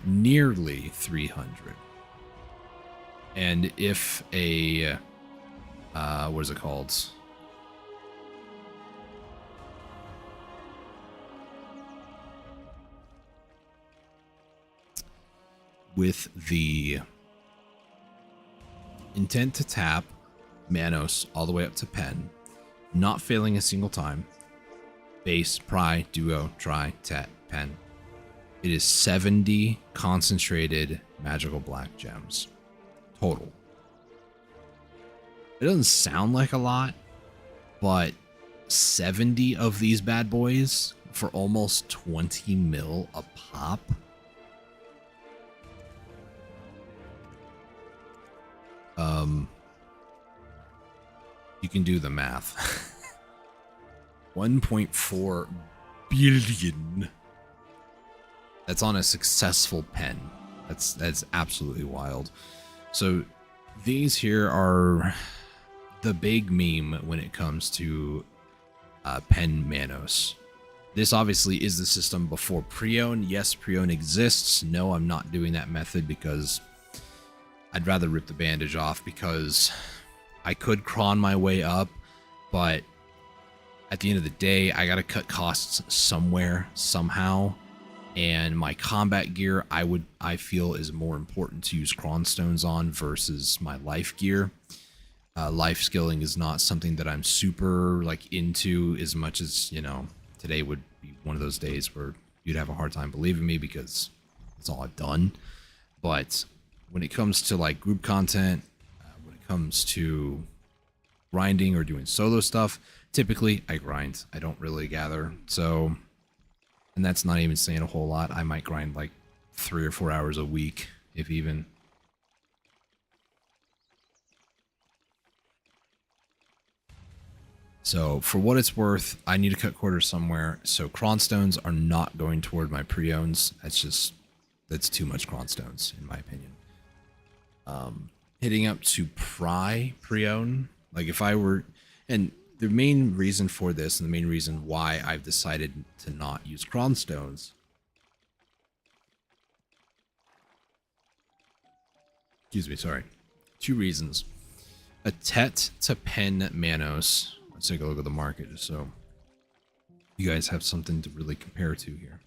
nearly 300. And if a what is it called? With the intent to tap Manos all the way up to pen, not failing a single time, base, pry, duo, try, tap, pen. It is 70 concentrated magical black gems total. It doesn't sound like a lot, but 70 of these bad boys for almost 20 mil a pop. You can do the math. 1.4 billion. That's on a successful pen. That's absolutely wild. So these here are the big meme when it comes to pen Manos. This obviously is the system before pre-owned. Yes, pre-owned exists. No, I'm not doing that method because I'd rather rip the bandage off, because I could cron my way up, but at the end of the day, I gotta cut costs somewhere, somehow. And my combat gear, I feel is more important to use cron stones on versus my life gear. Life skilling is not something that I'm super like into as much as, you know, today would be one of those days where you'd have a hard time believing me because it's all I've done. But when it comes to like group content, when it comes to grinding or doing solo stuff, typically I grind. I don't really gather. So, and that's not even saying a whole lot. I might grind like 3 or 4 hours a week, if even. So for what it's worth, I need to cut quarters somewhere. So cron stones are not going toward my pre-owns. That's too much cron stones, in my opinion. Hitting up to pre-own, like if I were, and the main reason for this and the main reason why I've decided to not use cron stones, excuse me, sorry, 2 reasons. A tet to pen Manos. Let's take a look at the market just so you guys have something to really compare to here.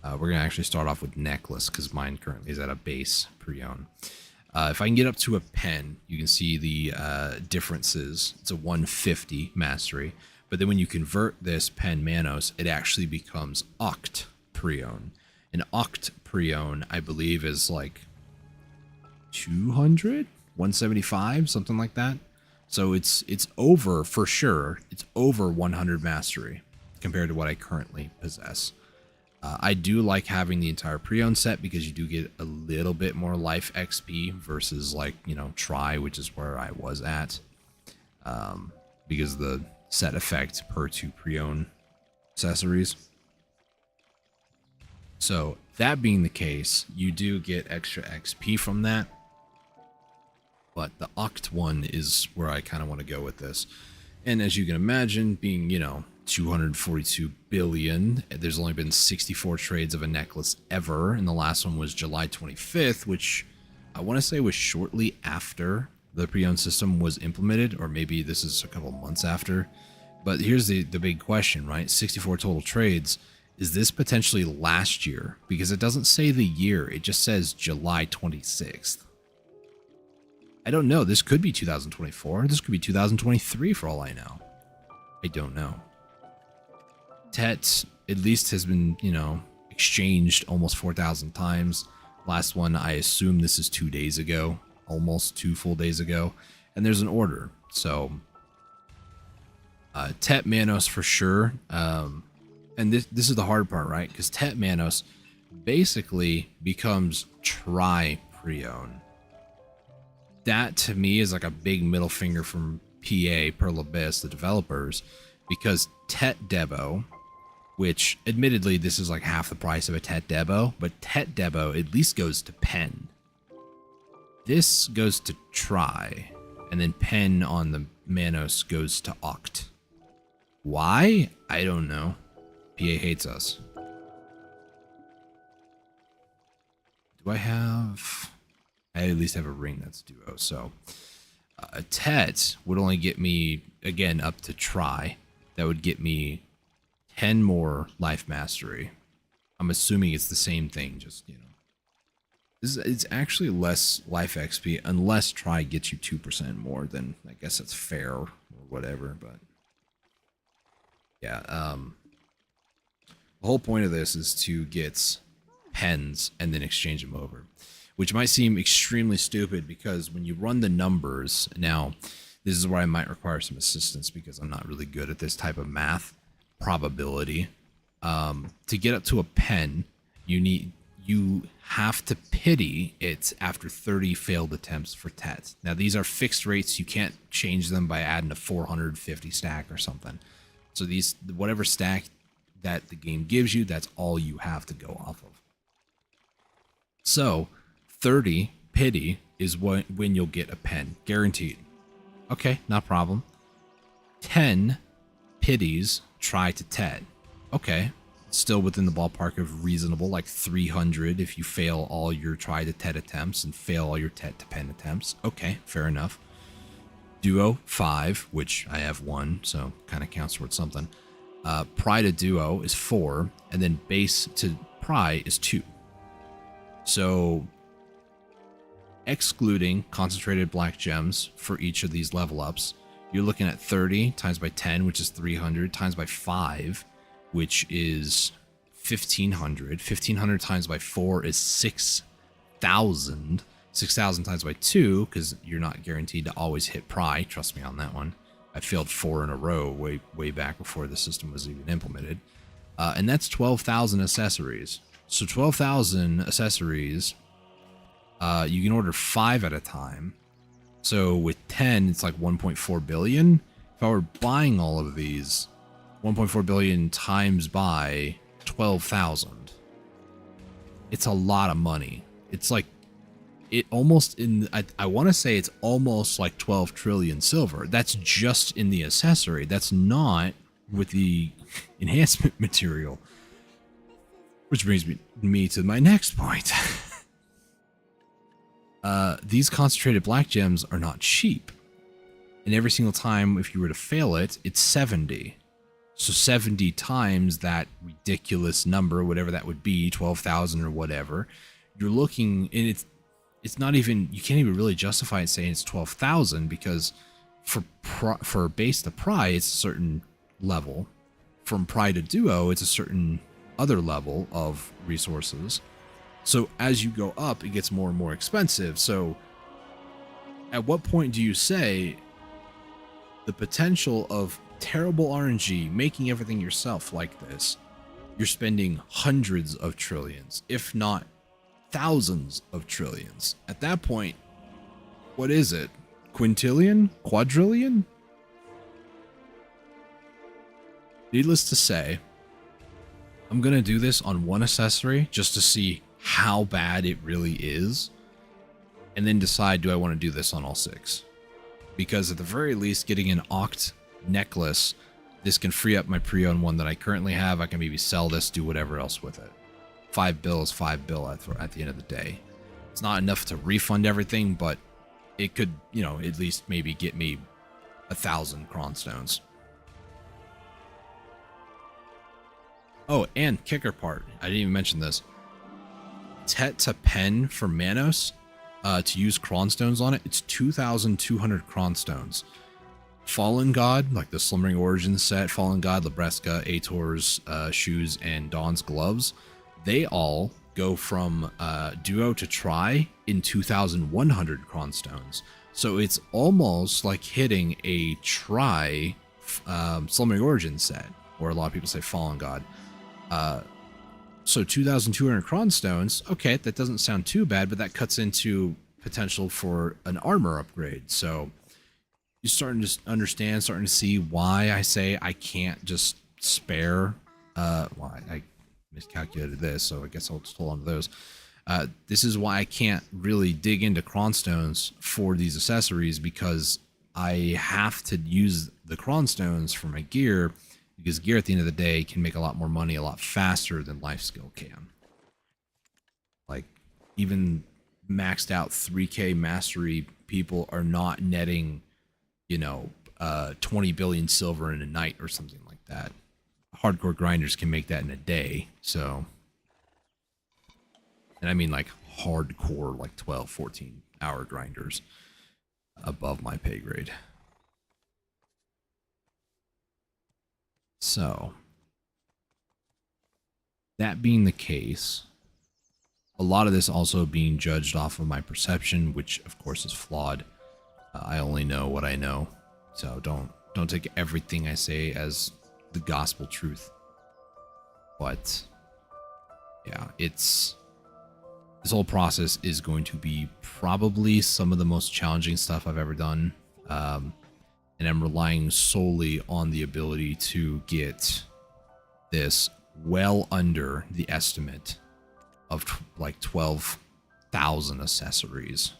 We're going to actually start off with necklace because mine currently is at a base pre-owned. If I can get up to a pen, you can see the differences. It's a 150 mastery. But then when you convert this pen Manos, it actually becomes Oct pre-owned. An Oct pre-owned, I believe, is like 200? 175? Something like that. So it's over, for sure, it's over 100 mastery compared to what I currently possess. I do like having the entire pre-owned set because you do get a little bit more life XP versus like, you know, try, which is where I was at. Because the set effect per 2 pre-owned accessories. So that being the case, you do get extra XP from that. But the Oct one is where I kind of want to go with this. And as you can imagine, being, you know, 242 billion, there's only been 64 trades of a necklace ever. And the last one was July 25th, which I want to say was shortly after the pre-owned system was implemented, or maybe this is a couple months after. But here's the big question, right? 64 total trades. Is this potentially last year? Because it doesn't say the year. It just says July 26th. I don't know. This could be 2024. This could be 2023 for all I know. I don't know. Tet at least has been, you know, exchanged almost 4,000 times. Last one, I assume this is 2 days ago. Almost 2 full days ago. And there's an order. So, Tet Manos for sure. And this is the hard part, right? Because Tet Manos basically becomes Tri Pre-owned. That to me is like a big middle finger from PA, Pearl Abyss, the developers, because Tet Debo, which admittedly this is like half the price of a Tet Debo, but Tet Debo at least goes to Pen. This goes to Try, and then Pen on the Manos goes to Oct. Why? I don't know. PA hates us. Do I have... I at least have a ring that's duo, so a Tet would only get me, again, up to Try. That would get me 10 more life mastery. I'm assuming it's the same thing, just, you know. It's actually less life XP, unless Try gets you 2% more, then I guess that's fair, or whatever, but... Yeah, the whole point of this is to get pens and then exchange them over. Which might seem extremely stupid because when you run the numbers, now this is where I might require some assistance because I'm not really good at this type of math probability. To get up to a pen, you have to pity it after 30 failed attempts for Tet. Now these are fixed rates. You can't change them by adding a 450 stack or something. So these, whatever stack that the game gives you, that's all you have to go off of. So 30 pity is when you'll get a pen, guaranteed. Okay, not a problem. 10 pities try to tet. Okay, still within the ballpark of reasonable, like 300 if you fail all your try to tet attempts and fail all your tet to pen attempts. Okay, fair enough. Duo 5, which I have 1, so kind of counts towards something. Pry to duo is 4, and then base to pry is 2. So excluding concentrated black gems for each of these level ups, you're looking at 30 times by 10, which is 300, times by 5, which is 1500. 1500 times by 4 is 6,000. 6,000 times by 2, because you're not guaranteed to always hit pry. Trust me on that one. I failed 4 in a row way back before the system was even implemented. And that's 12,000 accessories. So 12,000 accessories, you can order 5 at a time. So with 10, it's like 1.4 billion. If I were buying all of these, 1.4 billion times by 12,000. It's a lot of money. It's like, it almost I want to say it's almost like 12 trillion silver. That's just in the accessory. That's not with the enhancement material. Which brings me to my next point. These concentrated black gems are not cheap. And every single time, if you were to fail it, it's 70. So 70 times that ridiculous number, whatever that would be, 12,000 or whatever, you're looking, and it's not even, you can't even really justify it saying it's 12,000, because for base to pry, it's a certain level. From pry to duo, it's a certain other level of resources. So as you go up, it gets more and more expensive. So at what point do you say the potential of terrible RNG, making everything yourself like this, you're spending hundreds of trillions, if not thousands of trillions. At that point, what is it? Quintillion? Quadrillion? Needless to say, I'm going to do this on one accessory just to see how bad it really is, and then decide, do I want to do this on all 6? Because at the very least, getting an Oct necklace, this can free up my pre-owned one that I currently have. I can maybe sell this, do whatever else with it. 5 bill is 5 bill at the end of the day. It's not enough to refund everything, but it could, you know, at least maybe get me 1,000 cronstones. Oh, and kicker part. I didn't even mention this. Tet to pen for Manos, to use cronstones on it, it's 2,200 cronstones. Fallen God, like the Slumbering Origins set, Fallen God, Libresca, Ator's shoes, and Dawn's gloves, they all go from duo to try in 2,100 cronstones. So it's almost like hitting a try Slumbering Origins set, or a lot of people say Fallen God. So 2,200 cronstones, okay, that doesn't sound too bad, but that cuts into potential for an armor upgrade. So you're starting to understand, starting to see why I say I can't just spare, well, I miscalculated this, so I guess I'll just hold on to those. This is why I can't really dig into cronstones for these accessories, because I have to use the cronstones for my gear, because gear at the end of the day can make a lot more money a lot faster than life skill can. Like, even maxed out 3K mastery people are not netting, you know, 20 billion silver in a night or something like that. Hardcore grinders can make that in a day, so. And I mean like hardcore, like 12, 14 hour grinders above my pay grade. So, that being the case, a lot of this also being judged off of my perception, which of course is flawed. I only know what I know, so don't take everything I say as the gospel truth. But yeah, this whole process is going to be probably some of the most challenging stuff I've ever done. And I'm relying solely on the ability to get this well under the estimate of like 12,000 accessories.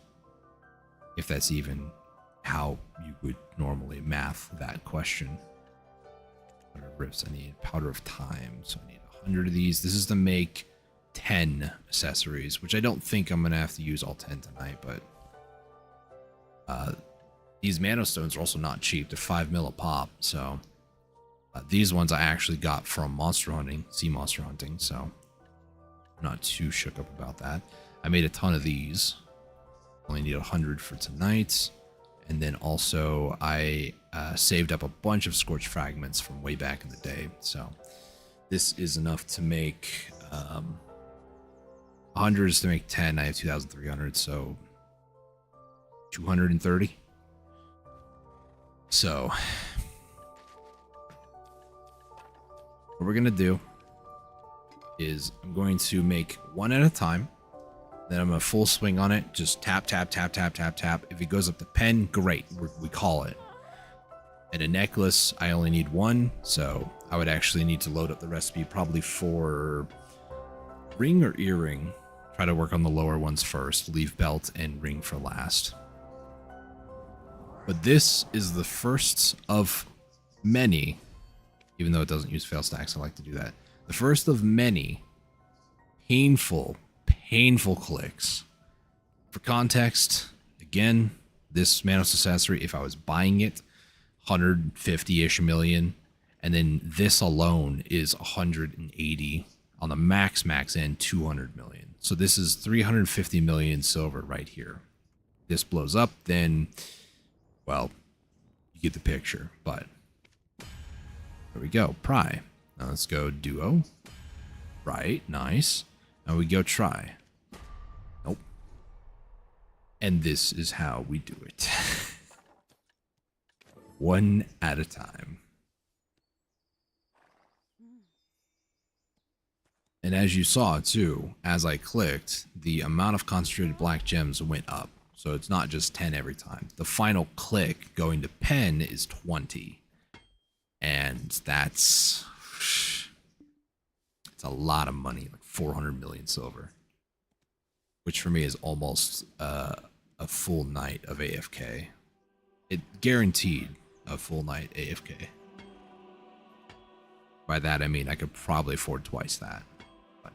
If that's even how you would normally math that question. Powder of Rifts, I need Powder of Time, so I need 100 of these. This is to make 10 accessories, which I don't think I'm going to have to use all 10 tonight, but these Mana Stones are also not cheap. They're 5 mil a pop, so these ones I actually got from monster hunting, sea monster hunting, so I'm not too shook up about that. I made a ton of these. Only need 100 for tonight. And then also I saved up a bunch of Scorched Fragments from way back in the day. So this is enough to make 100 is to make 10. I have 2,300, so 230. So what we're going to do is I'm going to make one at a time. Then I'm going to full swing on it. Just tap, tap, tap, tap, tap, tap. If it goes up to pen, great. We call it. And a necklace, I only need one. So I would actually need to load up the recipe probably for ring or earring. Try to work on the lower ones first. Leave belt and ring for last. But this is the first of many, even though it doesn't use fail stacks, I like to do that. The first of many painful clicks. For context, again, this Manos accessory, if I was buying it, 150-ish million, and then this alone is 180 on the max end, 200 million. So this is 350 million silver right here. This blows up, then, well, you get the picture, but there we go. Pry. Now let's go duo. Right, nice. Now we go try. Nope. And this is how we do it. One at a time. And as you saw too, as I clicked, the amount of concentrated black gems went up. So it's not just 10 every time. The final click going to pen is 20. And it's a lot of money, like 400 million silver, which for me is almost a full night of AFK. It guaranteed a full night AFK. By that I mean I could probably afford twice that. But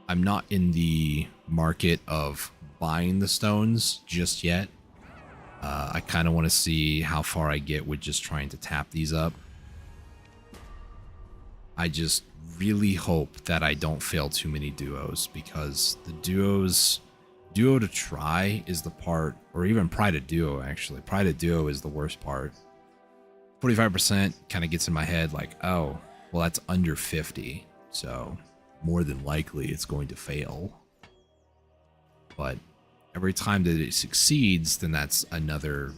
I'm not in the market of buying the stones just yet. I kind of want to see how far I get with just trying to tap these up. I just really hope that I don't fail too many duos, because the duo to try is the part, or even pry to duo actually. Pry to duo is the worst part. 45% kind of gets in my head like, oh, well that's under 50, so more than likely it's going to fail. But every time that it succeeds, then that's another,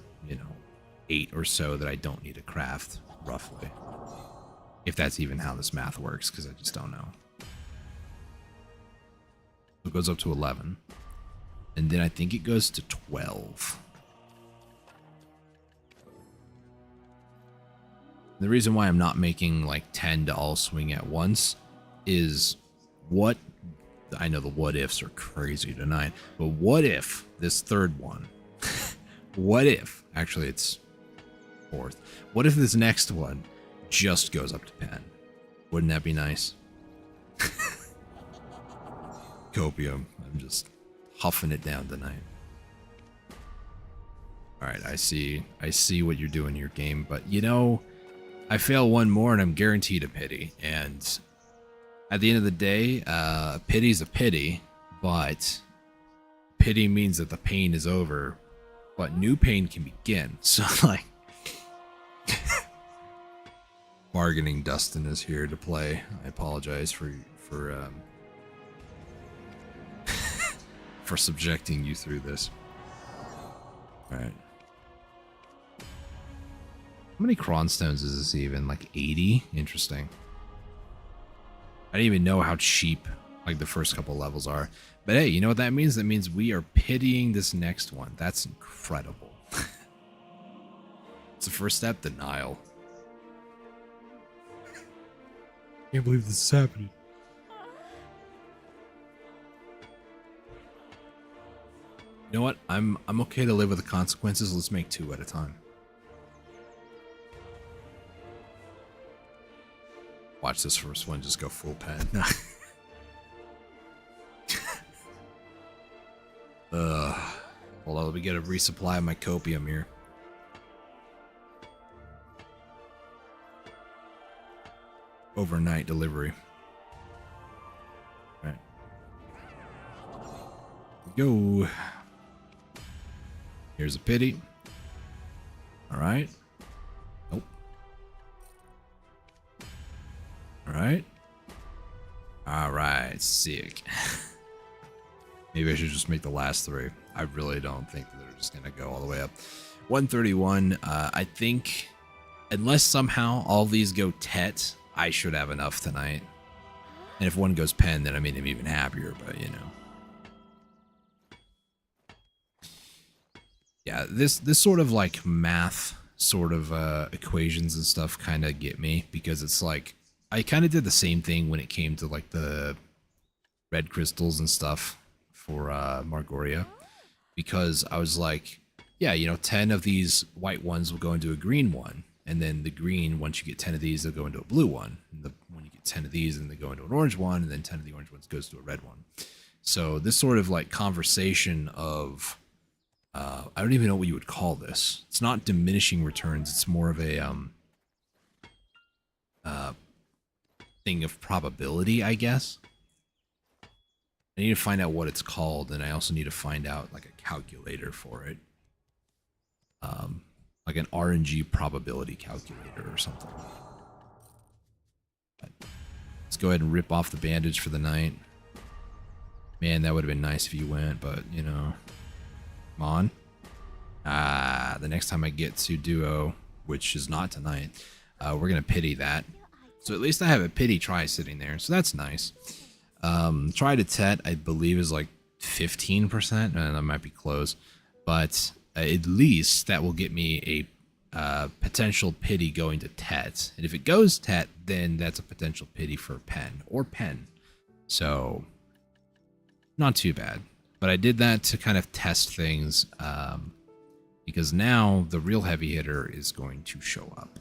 8 or so that I don't need to craft, roughly. If that's even how this math works, because I just don't know. So it goes up to 11. And then I think it goes to 12. The reason why I'm not making like 10 to all swing at once is I know the what ifs are crazy tonight, but what if this third one, what if, actually it's fourth, what if this next one just goes up to pen? Wouldn't that be nice? Copium. I'm just huffing it down tonight. Alright, I see what you're doing here, game, but I fail one more and I'm guaranteed a pity, and at the end of the day, pity's a pity, but pity means that the pain is over, but new pain can begin. So like bargaining Dustin is here to play. I apologize for for subjecting you through this. All right. How many Cronstones is this even? Like 80? Interesting. I didn't even know how cheap like the first couple levels are. But hey, you know what that means? That means we are pitying this next one. That's incredible. It's the first step, denial. Can't believe this is happening. You know what? I'm okay to live with the consequences. Let's make 2 at a time. Watch this first one just go full pen. Hold on, let me get a resupply of my copium here. Overnight delivery. All right. Go. Here's a pity. All right. Nope. All right. All right. Sick. Maybe I should just make the last 3. I really don't think that they're just going to go all the way up. 131. I think unless somehow all these go Tet, I should have enough tonight. And if one goes Pen, then I mean, I'm even happier, but you know. Yeah, this sort of like math sort of equations and stuff kind of get me, because it's like I kind of did the same thing when it came to like the red crystals and stuff for Margoria, because I was like, yeah, you know, 10 of these white ones will go into a green one, and then the green, once you get 10 of these, they'll go into a blue one. And when you get 10 of these, then they go into an orange one, and then 10 of the orange ones goes to a red one. So this sort of like conversation of I don't even know what you would call this. It's not diminishing returns. It's more of a thing of probability, I guess. I need to find out what it's called, and I also need to find out like a calculator for it. Like an RNG probability calculator or something. But let's go ahead and rip off the bandage for the night. Man, that would have been nice if you went, but you know. Come on. The next time I get to duo, which is not tonight, we're gonna pity that. So at least I have a pity try sitting there, so that's nice. Try to Tet, I believe, is like 15%, and that might be close, but at least that will get me a potential pity going to Tet. And if it goes Tet, then that's a potential pity for Pen or Pen. So not too bad. But I did that to kind of test things, because now the real heavy hitter is going to show up.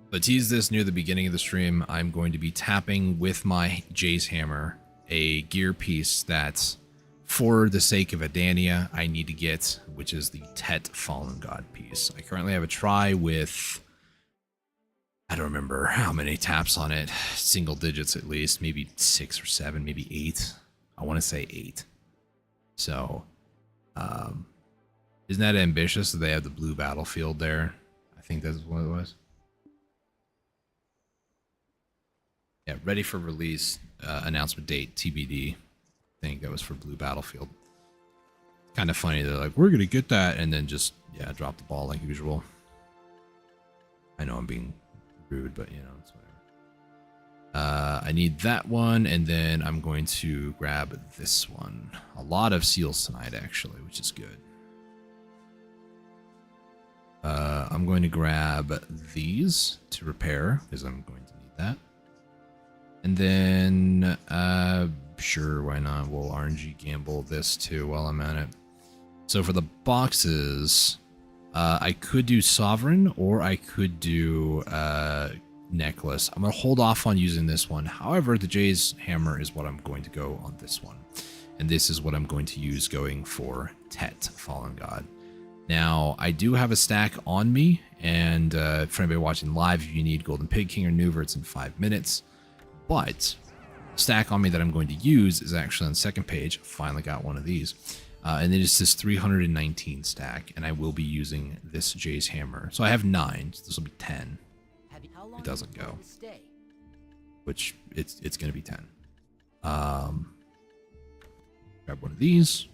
But tease this near the beginning of the stream, I'm going to be tapping with my Jay's hammer a gear piece that, for the sake of Adania, I need to get, which is the Tet Fallen God piece. I currently have a try with, I don't remember how many taps on it, single digits at least, maybe 6 or 7, maybe 8. I want to say 8. So, isn't that ambitious that they have the blue battlefield there? I think that's what it was. Yeah, ready for release, announcement date, TBD. I think that was for blue battlefield. Kind of funny, they're like, we're going to get that, and then just, yeah, drop the ball like usual. I know I'm being rude, but you know, it's whatever. I need that one, and then I'm going to grab this one. A lot of seals tonight, actually, which is good. I'm going to grab these to repair, because I'm going to need that. And then, sure, why not? We'll RNG gamble this too while I'm at it. So for the boxes, I could do Sovereign, or I could do Necklace. I'm going to hold off on using this one. However, the Jay's Hammer is what I'm going to go on this one. And this is what I'm going to use going for Tet, Fallen God. Now, I do have a stack on me, and for anybody watching live, if you need Golden Pig King or Nuver, it's in 5 minutes. But the stack on me that I'm going to use is actually on the second page. Finally got one of these. And it is this 319 stack, and I will be using this Jay's Hammer. So I have 9, so this will be 10. It doesn't go. Which, it's going to be 10. Grab one of these.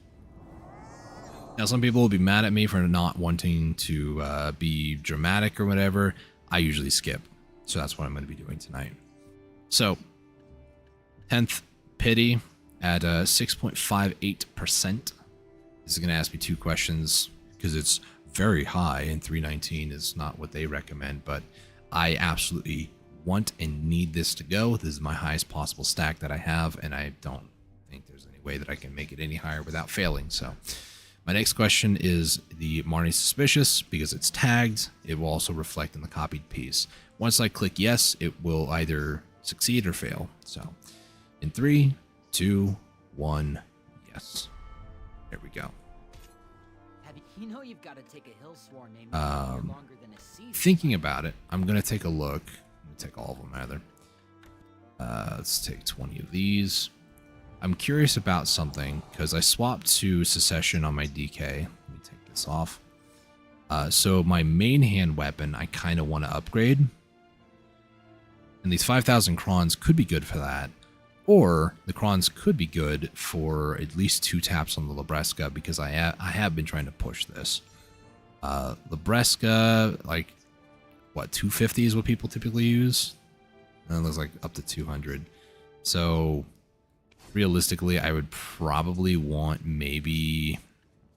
Now, some people will be mad at me for not wanting to be dramatic or whatever. I usually skip. So that's what I'm going to be doing tonight. So, 10th pity at 6.58%. This is going to ask me 2 questions because it's very high, and 319 is not what they recommend, but I absolutely want and need this to go. This is my highest possible stack that I have, and I don't think there's any way that I can make it any higher without failing. So my next question is the Marnie Suspicious. Because it's tagged, it will also reflect in the copied piece. Once I click yes, it will either succeed or fail. So in 3, 2, 1, yes. There we go. You know you've got to take a hill swarm named longer than a sea. Thinking about it, I'm gonna take a look. I'm gonna take all of them either. Let's take 20 of these. I'm curious about something because I swapped to Secession on my DK. Let me take this off. So my main hand weapon, I kind of want to upgrade. And these 5,000 crons could be good for that. Or the crons could be good for at least 2 taps on the Libresca because I have been trying to push this. Libresca, like, what, 250 is what people typically use? And it looks like up to 200. So realistically, I would probably want maybe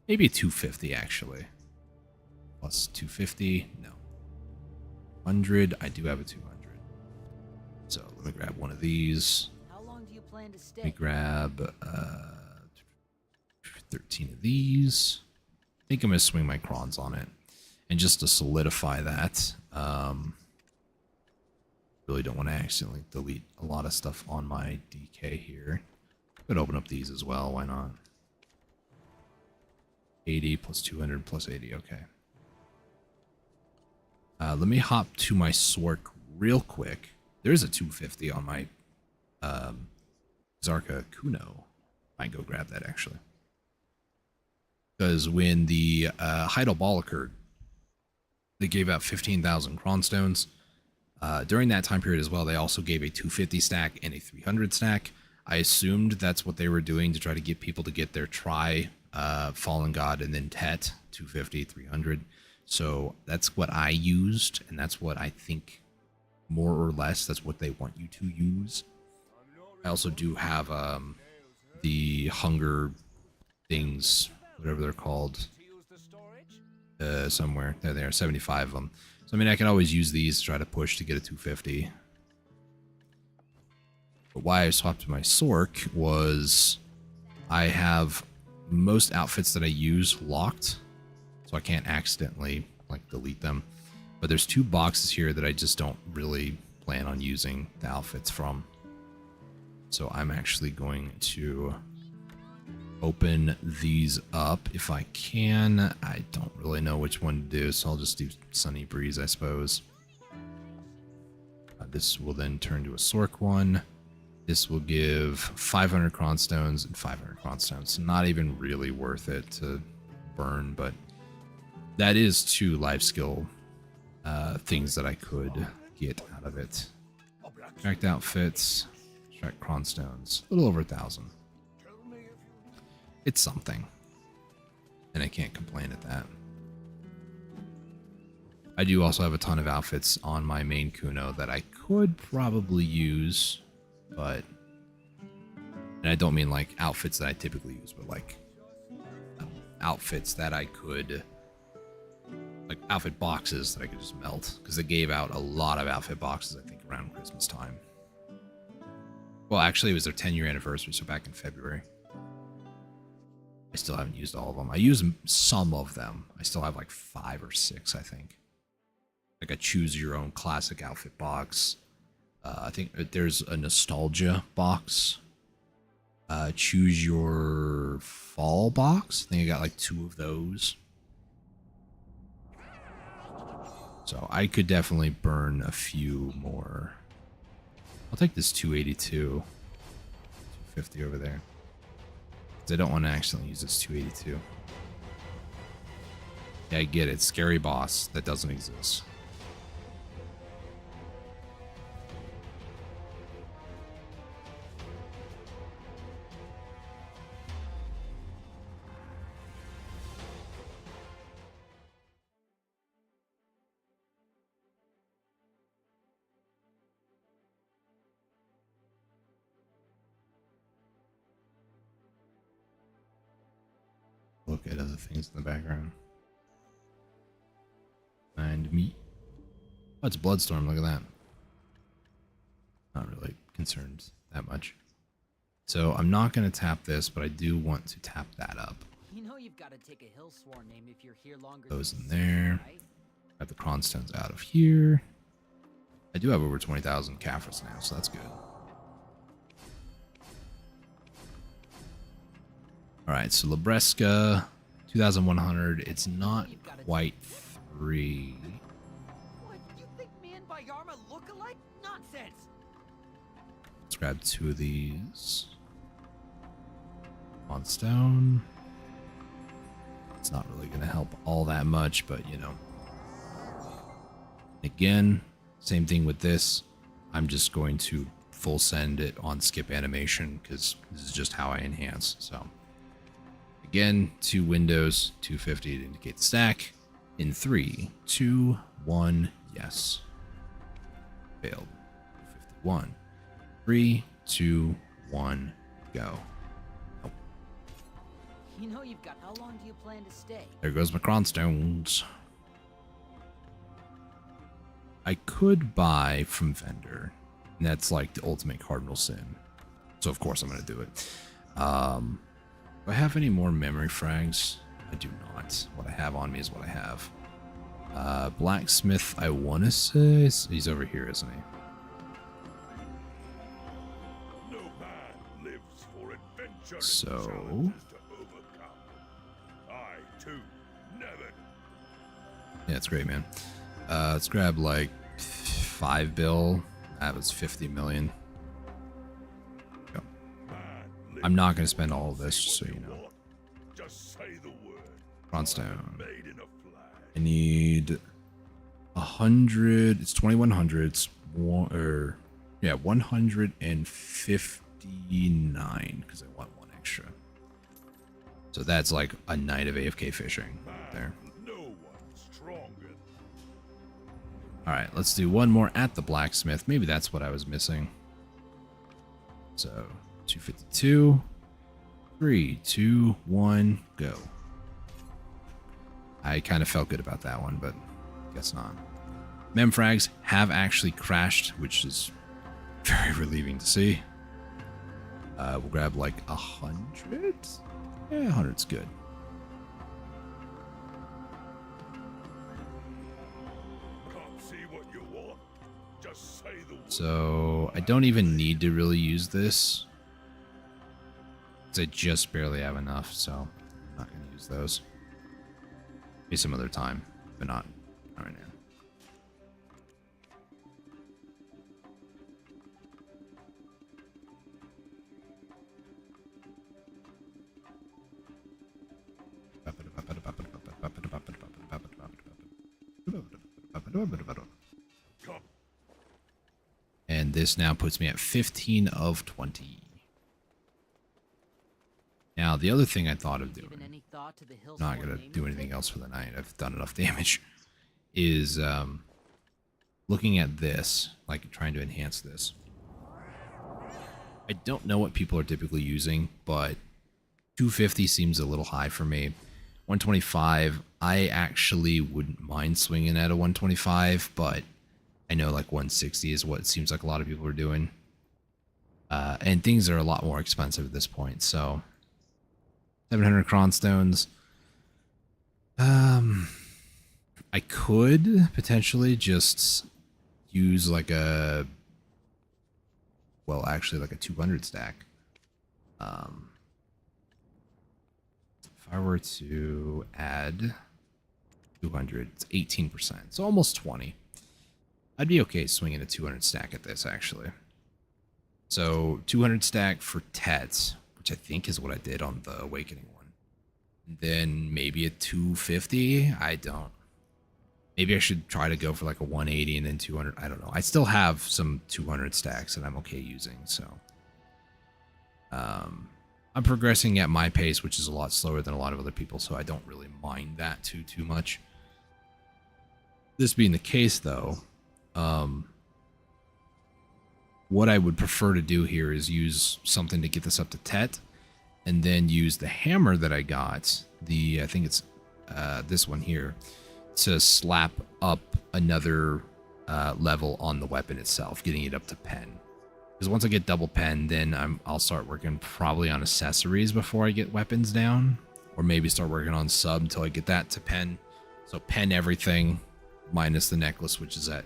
250 actually. Plus 250, no. 100, I do have a 200. So let me grab one of these. How long do you plan to stay? Let me grab 13 of these. I think I'm going to swing my crons on it. And just to solidify that, really don't want to accidentally delete a lot of stuff on my DK here. Could open up these as well, why not? 80 plus 200 plus 80, okay. Let me hop to my Sork real quick. There's a 250 on my Zarka Kuno. Might go grab that actually. Because when the Heidel Ball occurred, they gave out 15,000 Cronstones. During that time period as well, they also gave a 250 stack and a 300 stack. I assumed that's what they were doing to try to get people to get their try Fallen God and then Tet 250, 300. So that's what I used, and that's what I think more or less that's what they want you to use. I also do have the hunger things, whatever they're called, somewhere. There they are, 75 of them. So I mean, I can always use these to try to push to get a 250. But why I swapped to my Sork was I have most outfits that I use locked, so I can't accidentally like delete them. But there's 2 boxes here that I just don't really plan on using the outfits from. So I'm actually going to open these up if I can. I don't really know which one to do, so I'll just do Sunny Breeze, I suppose. This will then turn to a Sork one. This will give 500 Cronstones and 500 Cronstones. Not even really worth it to burn, but that is 2 life skill things that I could get out of it. Extract outfits, extract Cronstones. A little over 1,000. It's something. And I can't complain at that. I do also have a ton of outfits on my main Kuno that I could probably use, but... And I don't mean like outfits that I typically use, but like outfits that I could... Like outfit boxes that I could just melt. Because they gave out a lot of outfit boxes, I think, around Christmas time. Well, actually, it was their 10-year anniversary, so back in February. I still haven't used all of them. I used some of them. I still have like 5 or 6, I think. Like a choose your own classic outfit box. I think there's a nostalgia box. Choose your fall box. I think I got like 2 of those. So I could definitely burn a few more. I'll take this 282. 250 over there. I don't want to accidentally use this 282. Yeah, I get it. Scary boss. That doesn't exist. Look at other things in the background. Find me. Oh, it's Bloodstorm. Look at that. Not really concerned that much. So I'm not going to tap this, but I do want to tap that up. You know you've got to take a hill sworn name if you're here longer. Those than in 6 there. months, right? Got the Cronstones out of here. I do have over 20,000 Caphras now, so that's good. Alright, so Libresca, 2,100. It's not quite 3. What? You think me and Bayarma look alike? Nonsense! Let's grab 2 of these. On stone. It's not really going to help all that much, but you know. Again, same thing with this. I'm just going to full send it on skip animation because this is just how I enhance. So again, 2 windows, 250 to indicate the stack. In 3, 2, 1, yes. Failed. 51. 3, 2, 1, go. Oh. You know you've got. How long do you plan to stay? There goes my Cronstones. I could buy from vendor. And that's like the ultimate cardinal sin. So of course I'm going to do it. Do I have any more memory frags? I do not. What I have on me is what I have. Blacksmith, I want to say he's over here, isn't he? No man lives for adventure So and challenges to overcome. I too never. yeah, it's great, man. Let's grab like 5 bill. That was 50 million. Go. I'm not going to spend all of this, just so you know. Just say the word. Cronstone. Made in a flash. I need 100. It's 2100. It's one, or yeah, 159 because I want 1 extra. So that's like a night of AFK fishing right there. No one stronger. All right, let's do one more at the blacksmith. Maybe that's what I was missing. So 252. 3, 2, 1, go. I kind of felt good about that one, but guess not. Memfrags have actually crashed, which is very relieving to see. We'll grab like 100. Yeah, 100's good. Can't see what you want. Just say the word. So I don't even need to really use this. Because I just barely have enough, so I'm not going to use those. Maybe some other time, but not right now. And this now puts me at 15 of 20. Now, the other thing I thought of doing, Given any thought to the not going to do anything else for the night, I've done enough damage, is looking at this, like trying to enhance this. I don't know what people are typically using, but 250 seems a little high for me. 125, I actually wouldn't mind swinging at a 125, but I know like 160 is what it seems like a lot of people are doing. And things are a lot more expensive at this point, so 700 Cronstones. I could potentially just use like a, well, actually like a 200 stack. If I were to add 200, it's 18%. So almost 20. I'd be okay swinging a 200 stack at this, actually. So 200 stack for Tets, which I think is what I did on the Awakening one. And then maybe a 250. I don't. Maybe I should try to go for like a 180 and then 200. I don't know. I still have some 200 stacks that I'm okay using, so. I'm progressing at my pace, which is a lot slower than a lot of other people, so I don't really mind that too much. This being the case, though, what I would prefer to do here is use something to get this up to Tet, and then use the hammer that I got, I think it's this one here, to slap up another level on the weapon itself, getting it up to Pen. Because once I get double pen, then I'll start working probably on accessories before I get weapons down. Or maybe start working on sub until I get that to pen. So pen everything minus the necklace, which is at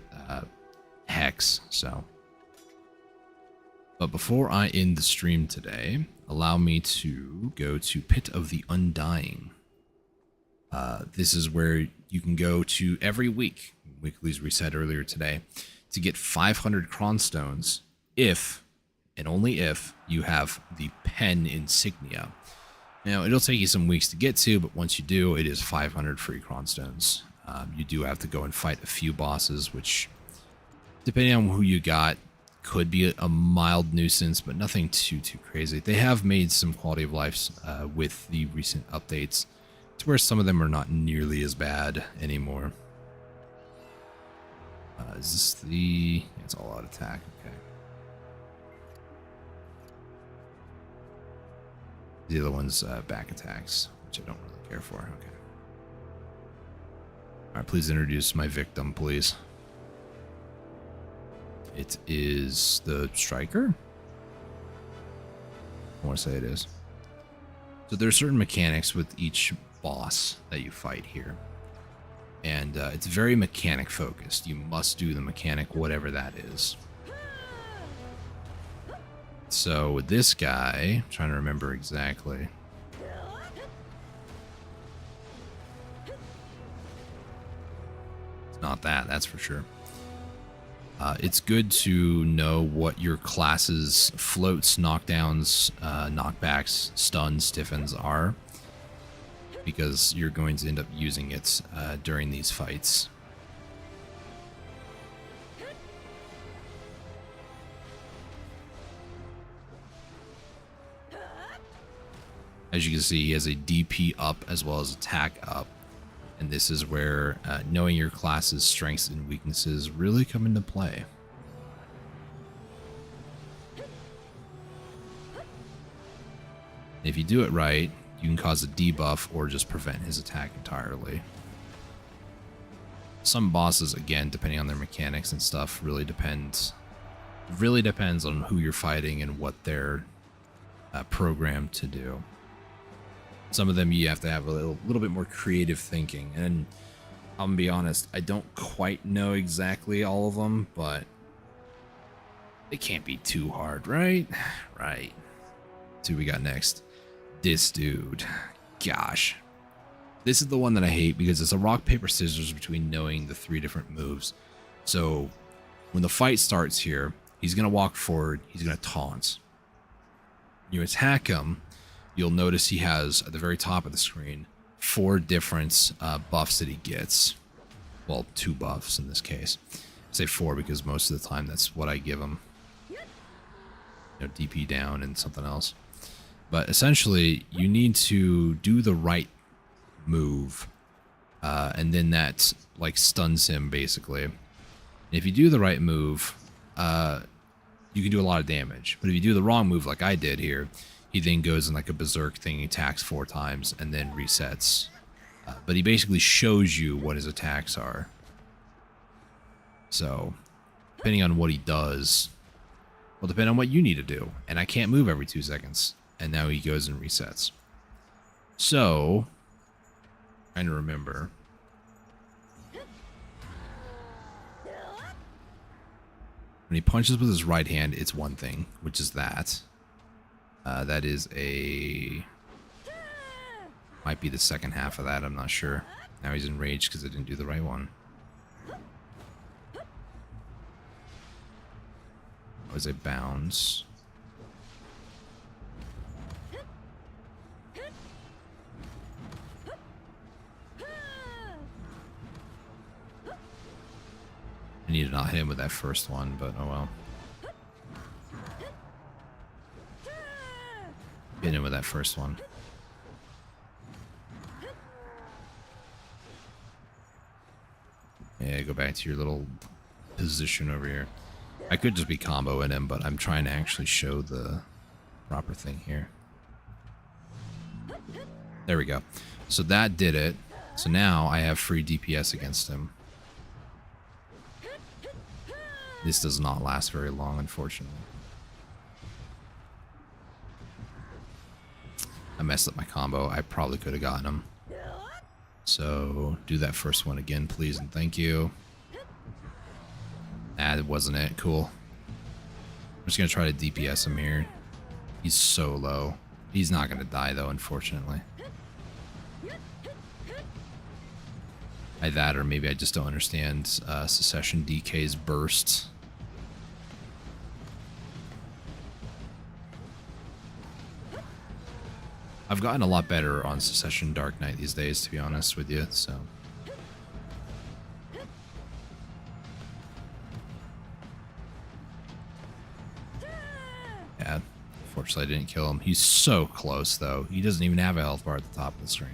hex. So, but before I end the stream today, allow me to go to Pit of the Undying. This is where you can go to every week. Weeklies reset earlier today to get 500 cronstones if and only if you have the pen insignia. Now, it'll take you some weeks to get to, but once you do, it is 500 free cronstones. You do have to go and fight a few bosses, which, depending on who you got, could be a mild nuisance, but nothing too crazy. They have made some quality of life with the recent updates to where some of them are not nearly as bad anymore. Is this the... It's all out attack, okay. The other one's back attacks, which I don't really care for, okay. Alright, please introduce my victim, please. It is the striker? I want to say it is. So there are certain mechanics with each boss that you fight here. And it's very mechanic focused. You must do the mechanic, whatever that is. So with this guy, I'm trying to remember exactly. It's not that, that's for sure. It's good to know what your class's floats, knockdowns, knockbacks, stuns, stiffens are, because you're going to end up using it during these fights. As you can see, he has a DP up as well as attack up. And this is where knowing your class's strengths and weaknesses really come into play. If you do it right, you can cause a debuff or just prevent his attack entirely. Some bosses, again, depending on their mechanics and stuff, really depends on who you're fighting and what they're programmed to do. Some of them you have to have a little bit more creative thinking, and I'm gonna be honest, I don't quite know exactly all of them, but it can't be too hard, right? Right. Let's see what we got next. This dude. Gosh. This is the one that I hate because it's a rock, paper, scissors between knowing the 3 different moves. So when the fight starts here, he's gonna walk forward, he's gonna taunt. You attack him. You'll notice he has, at the very top of the screen, 4 different buffs that he gets. Well, 2 buffs in this case. I say 4 because most of the time that's what I give him. You know, DP down and something else. But essentially, you need to do the right move. And then that, like, stuns him, basically. And if you do the right move, you can do a lot of damage. But if you do the wrong move, like I did here, he then goes in like a berserk thing, he attacks 4 times, and then resets. But he basically shows you what his attacks are. So, depending on what he does, will depend on what you need to do. And I can't move every 2 seconds. And now he goes and resets. So, trying to remember. When he punches with his right hand, it's one thing, which is that. That is a... Might be the second half of that, I'm not sure. Now he's enraged because I didn't do the right one. Was it bounce? I need to not hit him with that first one, but oh well. Hit him with that first one. Yeah, go back to your little position over here. I could just be comboing him, but I'm trying to actually show the proper thing here. There we go. So that did it. So now I have free DPS against him. This does not last very long, unfortunately. messed up my combo. I probably could have gotten him. So do that first one again, please, and thank you. Ah, that wasn't it. Cool. I'm just going to try to DPS him here. He's so low. He's not going to die, though, unfortunately. Either that, or maybe I just don't understand Secession DK's burst. I've gotten a lot better on Secession Dark Knight these days, to be honest with you, so... Yeah, unfortunately I didn't kill him. He's so close, though. He doesn't even have a health bar at the top of the screen.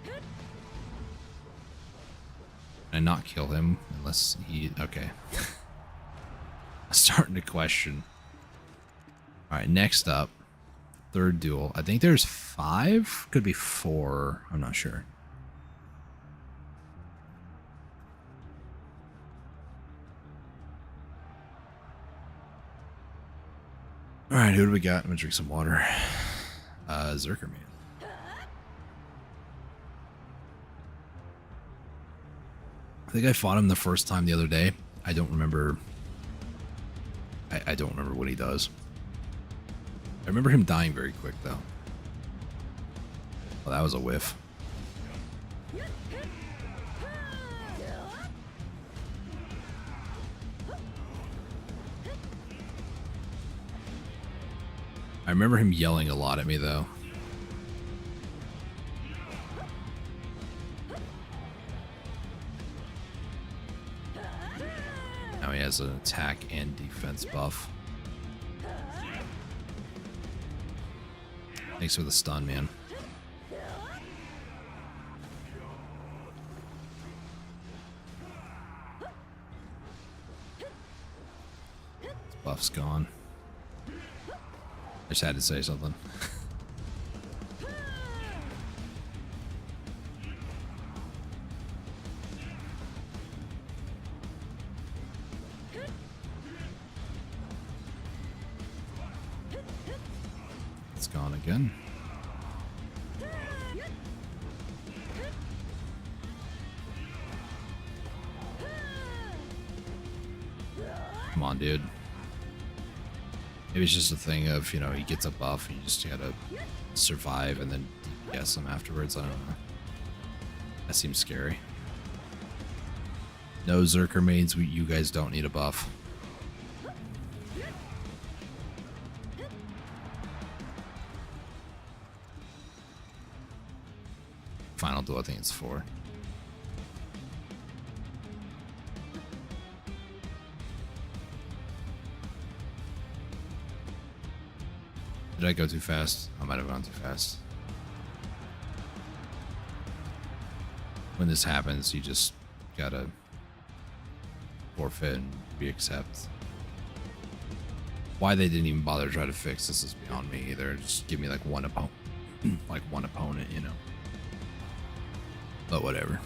Can I not kill him unless he... Okay. I'm starting to question. Alright, next up. Third duel. I think there's 5? Could be 4. I'm not sure. Alright, who do we got? I'm gonna drink some water. Zerker Man. I think I fought him the first time the other day. I don't remember. I don't remember what he does. I remember him dying very quick, though. Well, that was a whiff. I remember him yelling a lot at me, though. Now he has an attack and defense buff. Thanks for the stun, man. His buff's gone. I just had to say something. It's gone again. Come on, dude. Maybe it's just a thing of, you know, he gets a buff and you just gotta survive and then DPS him afterwards. I don't know. That seems scary. No, Zerker mains, you guys don't need a buff. Final duel, I think it's 4. Did I go too fast? I might have gone too fast. When this happens, you just gotta forfeit and re-accept. Why they didn't even bother to try to fix this is beyond me either. Just give me like one opponent, you know. But whatever.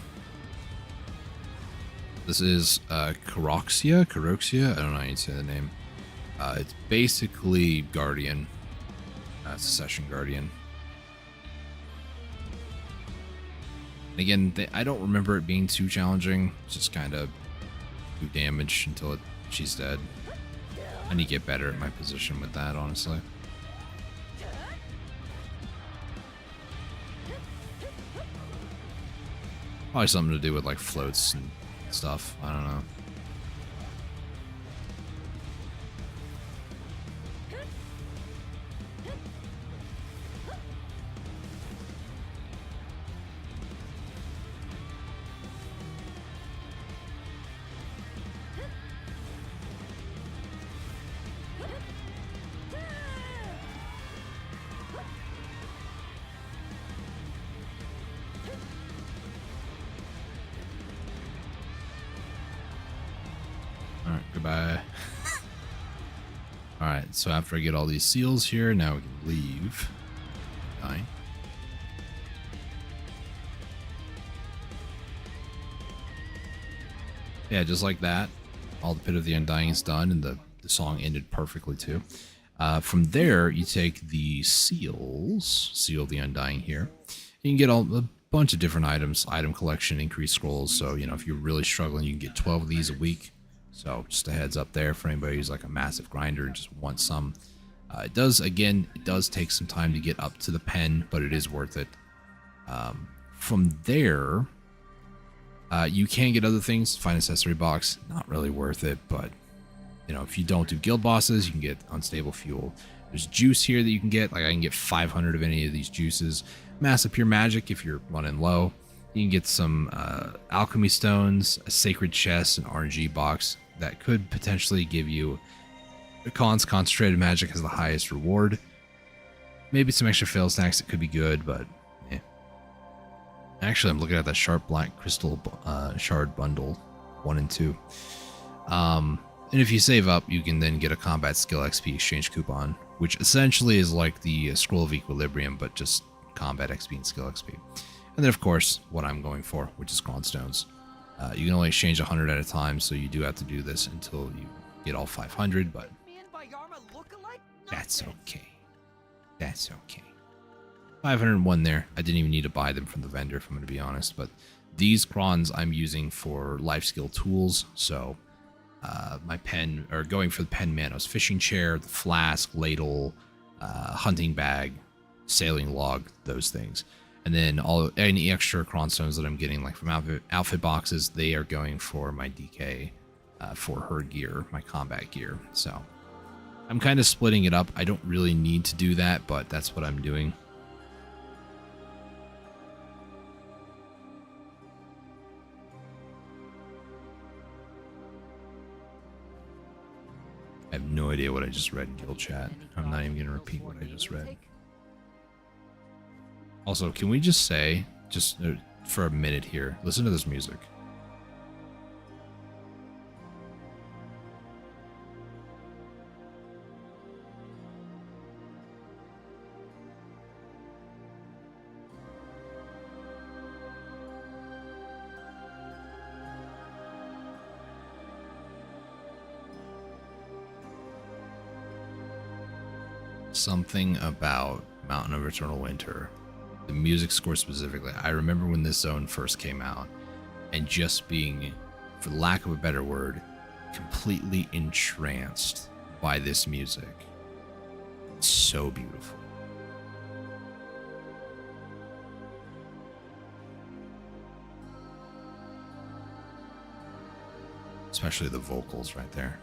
This is Karoxia? I don't know how you say the name. It's basically Guardian. Secession Guardian. And again, I don't remember it being too challenging. It's just kind of do damage until she's dead. I need to get better at my position with that, honestly. Probably something to do with like floats and stuff. I don't know. Alright, goodbye. Alright, so after I get all these seals here, now we can leave. Fine. Yeah, just like that. all the Pit of the Undying is done, and the song ended perfectly too. From there, you take the seals, Seal of the Undying here. You can get a bunch of different items, item collection, increased scrolls. So, you know, if you're really struggling, you can get 12 of these a week. So just a heads up there for anybody who's like a massive grinder and just wants some. It does take some time to get up to the pen, but it is worth it. From there, you can get other things. Fine accessory box, not really worth it, but you know, if you don't do guild bosses, you can get unstable fuel. There's juice here that you can get. Like I can get 500 of any of these juices. Massive pure magic if you're running low. You can get some alchemy stones, a sacred chest, an RNG box that could potentially give you concentrated magic has the highest reward. Maybe some extra fail stacks that could be good, but yeah. Actually, I'm looking at that sharp black crystal shard bundle 1 and 2. And if you save up, you can then get a combat skill XP exchange coupon, which essentially is like the Scroll of Equilibrium, but just combat XP and skill XP. And then, of course, what I'm going for, which is Cron Stones. You can only exchange 100 at a time, so you do have to do this until you get all 500, but that's okay. That's okay. 501 there. I didn't even need to buy them from the vendor, if I'm going to be honest, but these crons I'm using for life skill tools, so my pen, or going for the pen manos, fishing chair, the flask, ladle, hunting bag, sailing log, those things. And then any extra cron stones that I'm getting, like from outfit boxes, they are going for my DK for her gear, my combat gear. So I'm kind of splitting it up. I don't really need to do that, but that's what I'm doing. I have no idea what I just read in guild chat. I'm not even going to repeat what I just read. Also, can we just say, just for a minute here, listen to this music. Something about Mountain of Eternal Winter, the music score specifically. I remember when this zone first came out and just being, for lack of a better word, completely entranced by this music. It's so beautiful. Especially the vocals right there.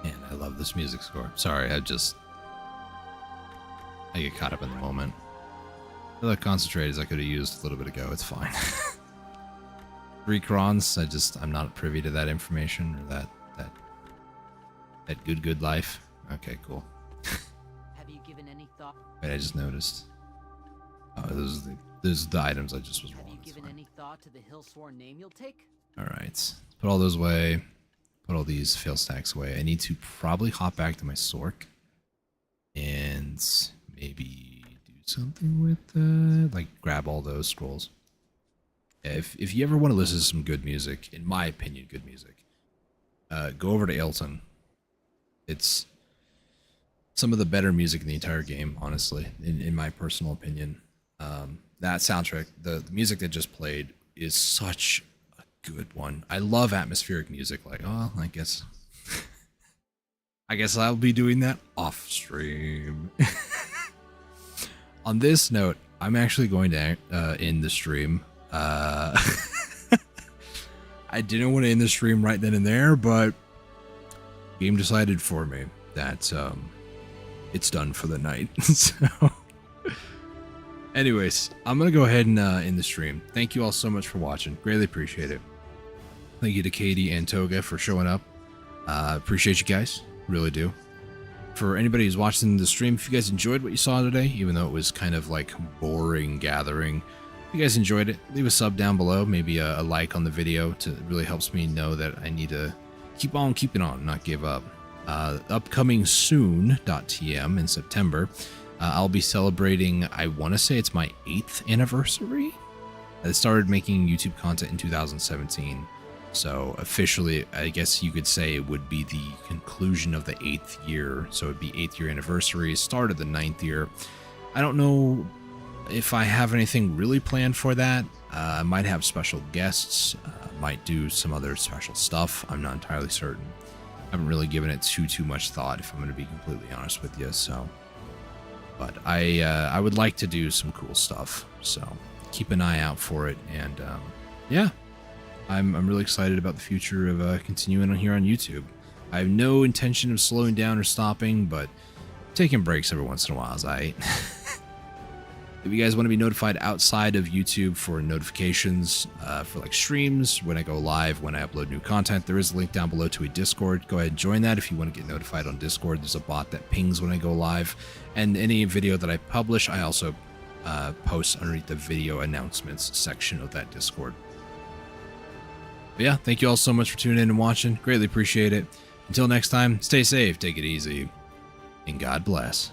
Man, I love this music score. Sorry, I get caught up in the moment. I feel like concentrate as I could have used a little bit ago. It's fine. 3 crons. I'm not privy to that information or that good life. Okay, cool. Have you given any thought? Wait, I just noticed. Oh, those are the items I just was Have rolling. you given any thought to the hill-sworn name you'll take? All right, let's put all those away. Put all these fail stacks away. I need to probably hop back to my Sork and maybe do something with like grab all those scrolls. If you ever want to listen to some good music, in my opinion, good music, go over to Ailton. It's some of the better music in the entire game, honestly, in my personal opinion. That soundtrack, the music that just played, is such a good one. I love atmospheric music. Like, oh, I guess I guess I'll be doing that off stream. On this note, I'm actually going to end the stream. I didn't want to end the stream right then and there, but game decided for me that it's done for the night. So, anyways, I'm gonna go ahead and end the stream. Thank you all so much for watching. Greatly appreciate it. Thank you to Katie and Toga for showing up. Appreciate you guys. Really do. For anybody who's watching the stream, if you guys enjoyed what you saw today, even though it was kind of like boring gathering, if you guys enjoyed it, leave a sub down below, maybe a like on the video. It really helps me know that I need to keep on keeping on, not give up. Upcoming soon.tm in September, I'll be celebrating, I want to say it's my 8th anniversary. I started making YouTube content in 2017. So officially, I guess you could say it would be the conclusion of the 8th year. So it'd be 8th year anniversary, start of the 9th year. I don't know if I have anything really planned for that. I might have special guests, might do some other special stuff. I'm not entirely certain. I haven't really given it too much thought, if I'm going to be completely honest with you. So, but I would like to do some cool stuff. So keep an eye out for it. And yeah. I'm really excited about the future of continuing on here on YouTube. I have no intention of slowing down or stopping, but taking breaks every once in a while is alright. If you guys want to be notified outside of YouTube for notifications for like streams, when I go live, when I upload new content, there is a link down below to a Discord. Go ahead and join that if you want to get notified on Discord. There's a bot that pings when I go live. And any video that I publish, I also post underneath the video announcements section of that Discord. But yeah, thank you all so much for tuning in and watching. Greatly appreciate it. Until next time, stay safe, take it easy, and God bless.